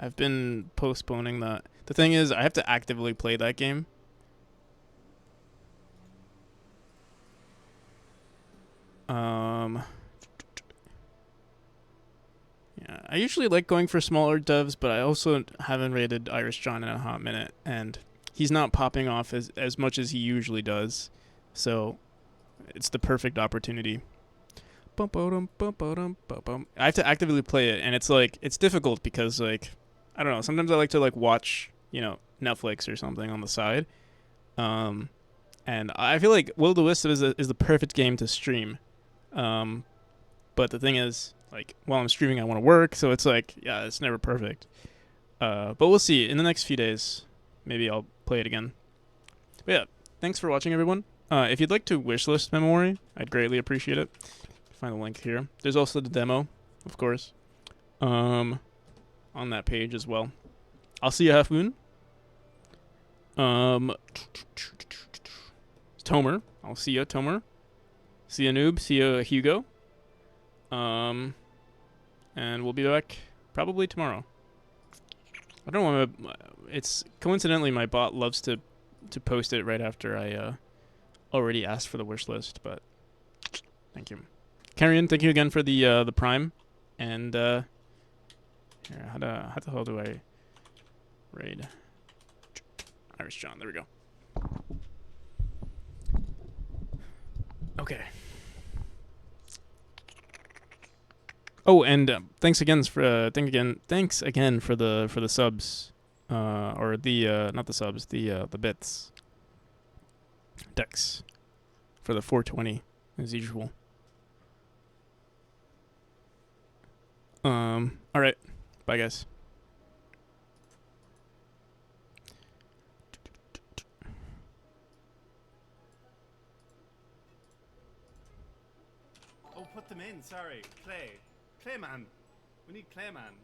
I've been postponing that. The thing is, I have to actively play that game. Yeah, I usually like going for smaller devs, but I also haven't rated Irish John in a hot minute, and he's not popping off as much as he usually does. So it's the perfect opportunity. I have to actively play it, and it's difficult because I don't know. Sometimes I like to watch Netflix or something on the side, and I feel like Will o' the Wisp is the perfect game to stream. But the thing is, while I'm streaming, I want to work, so it's it's never perfect. But we'll see. In the next few days, maybe I'll play it again. But yeah, thanks for watching, everyone. If you'd like to wishlist Memory, I'd greatly appreciate it. Find the link here. There's also the demo, of course, on that page as well. I'll see you, Half Moon. Tomer. I'll see you, Tomer. See you, Noob. See you, Hugo. And we'll be back probably tomorrow. I don't want to... It's coincidentally my bot loves to post it right after I already asked for the wish list, but thank you. Carrion, thank you again for the Prime. And here, how the hell do I raid Irish John? There we go. Okay. Oh, and thanks again for the subs, or the not the subs, the bits. Dex for the 420 as usual. All right, bye guys. put them in. Sorry, Clayman. We need Clayman.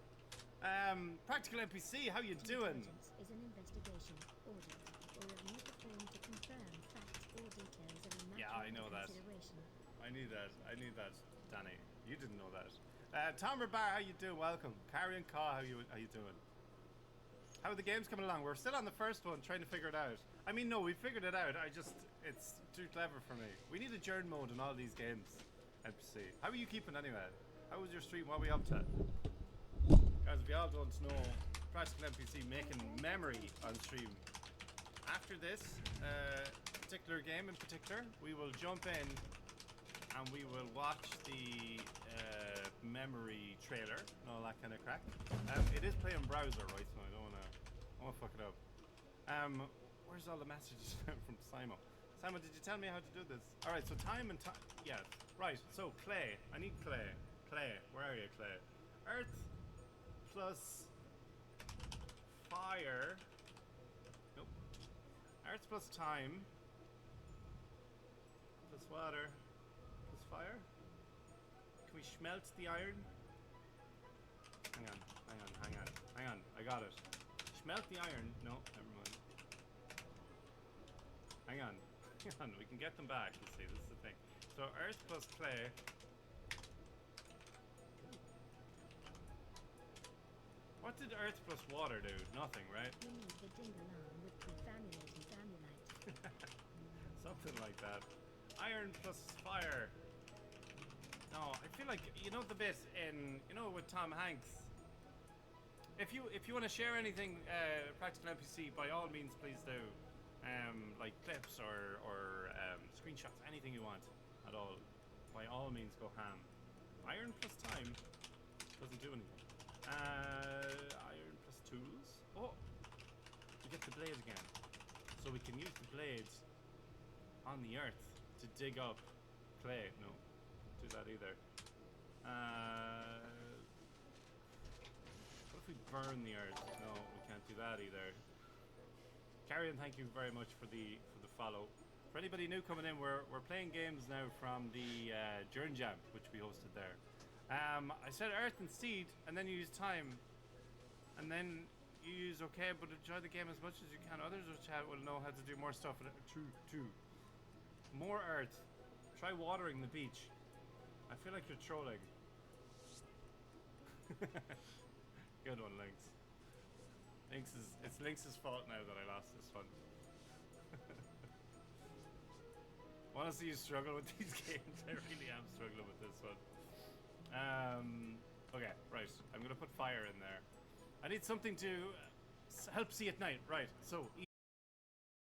Practical NPC, how you doing? Diligence is an investigation, audit, or review performed to confirm facts or details of a matter Yeah, I know under that. consideration. I knew that, Danny. You didn't know that. Tom Bar, how you doing? Welcome. Carrion Caw, how you doing? How are the games coming along? We're still on the first one, trying to figure it out. I mean, no, we figured it out. It's too clever for me. We need adjourn mode in all these games. NPC. How are you keeping anyway? How was your stream? What are we up to? Guys, if you all don't know, Practical NPC making memory on stream. After this particular game in particular, we will jump in and we will watch the memory trailer and all that kind of crack. It is playing browser, right? So I don't wanna fuck it up. Where's all the messages from Simon? Simon, did you tell me how to do this? All right, so time and time. Yeah, right. So clay. I need clay. Clay. Where are you, clay? Earth plus fire. Nope. Earth plus time plus water plus fire. Can we smelt the iron? Hang on. I got it. Smelt the iron. No, never mind. Hang on. We can get them back. You see, this is the thing. So earth plus clay. What did earth plus water do? Nothing, right? You need the dingalam with confabulating famulite. Something like that. Iron plus fire. No, I feel like you know the bit in with Tom Hanks. If you want to share anything, Practical NPC, by all means, please do. Like clips or screenshots, anything you want at all. By all means, go ham. Iron plus time doesn't do anything. Iron plus tools. Oh, we get the blade again, so we can use the blades on the earth to dig up clay. No, don't do that either. What if we burn the earth? No, we can't do that either. Carrion, thank you very much for the follow. For anybody new coming in, we're playing games now from the Journey Jam, which we hosted there. I said earth and seed, and then you use time, and then you use okay, but enjoy the game as much as you can. Others of chat will know how to do more stuff. True. More earth. Try watering the beach. I feel like you're trolling. Good one, Lynx. It's Lynx's fault now that I lost this one. Want to see you struggle with these games? I really am struggling with this one. Okay, right. I'm gonna put fire in there. I need something to help see at night. Right. So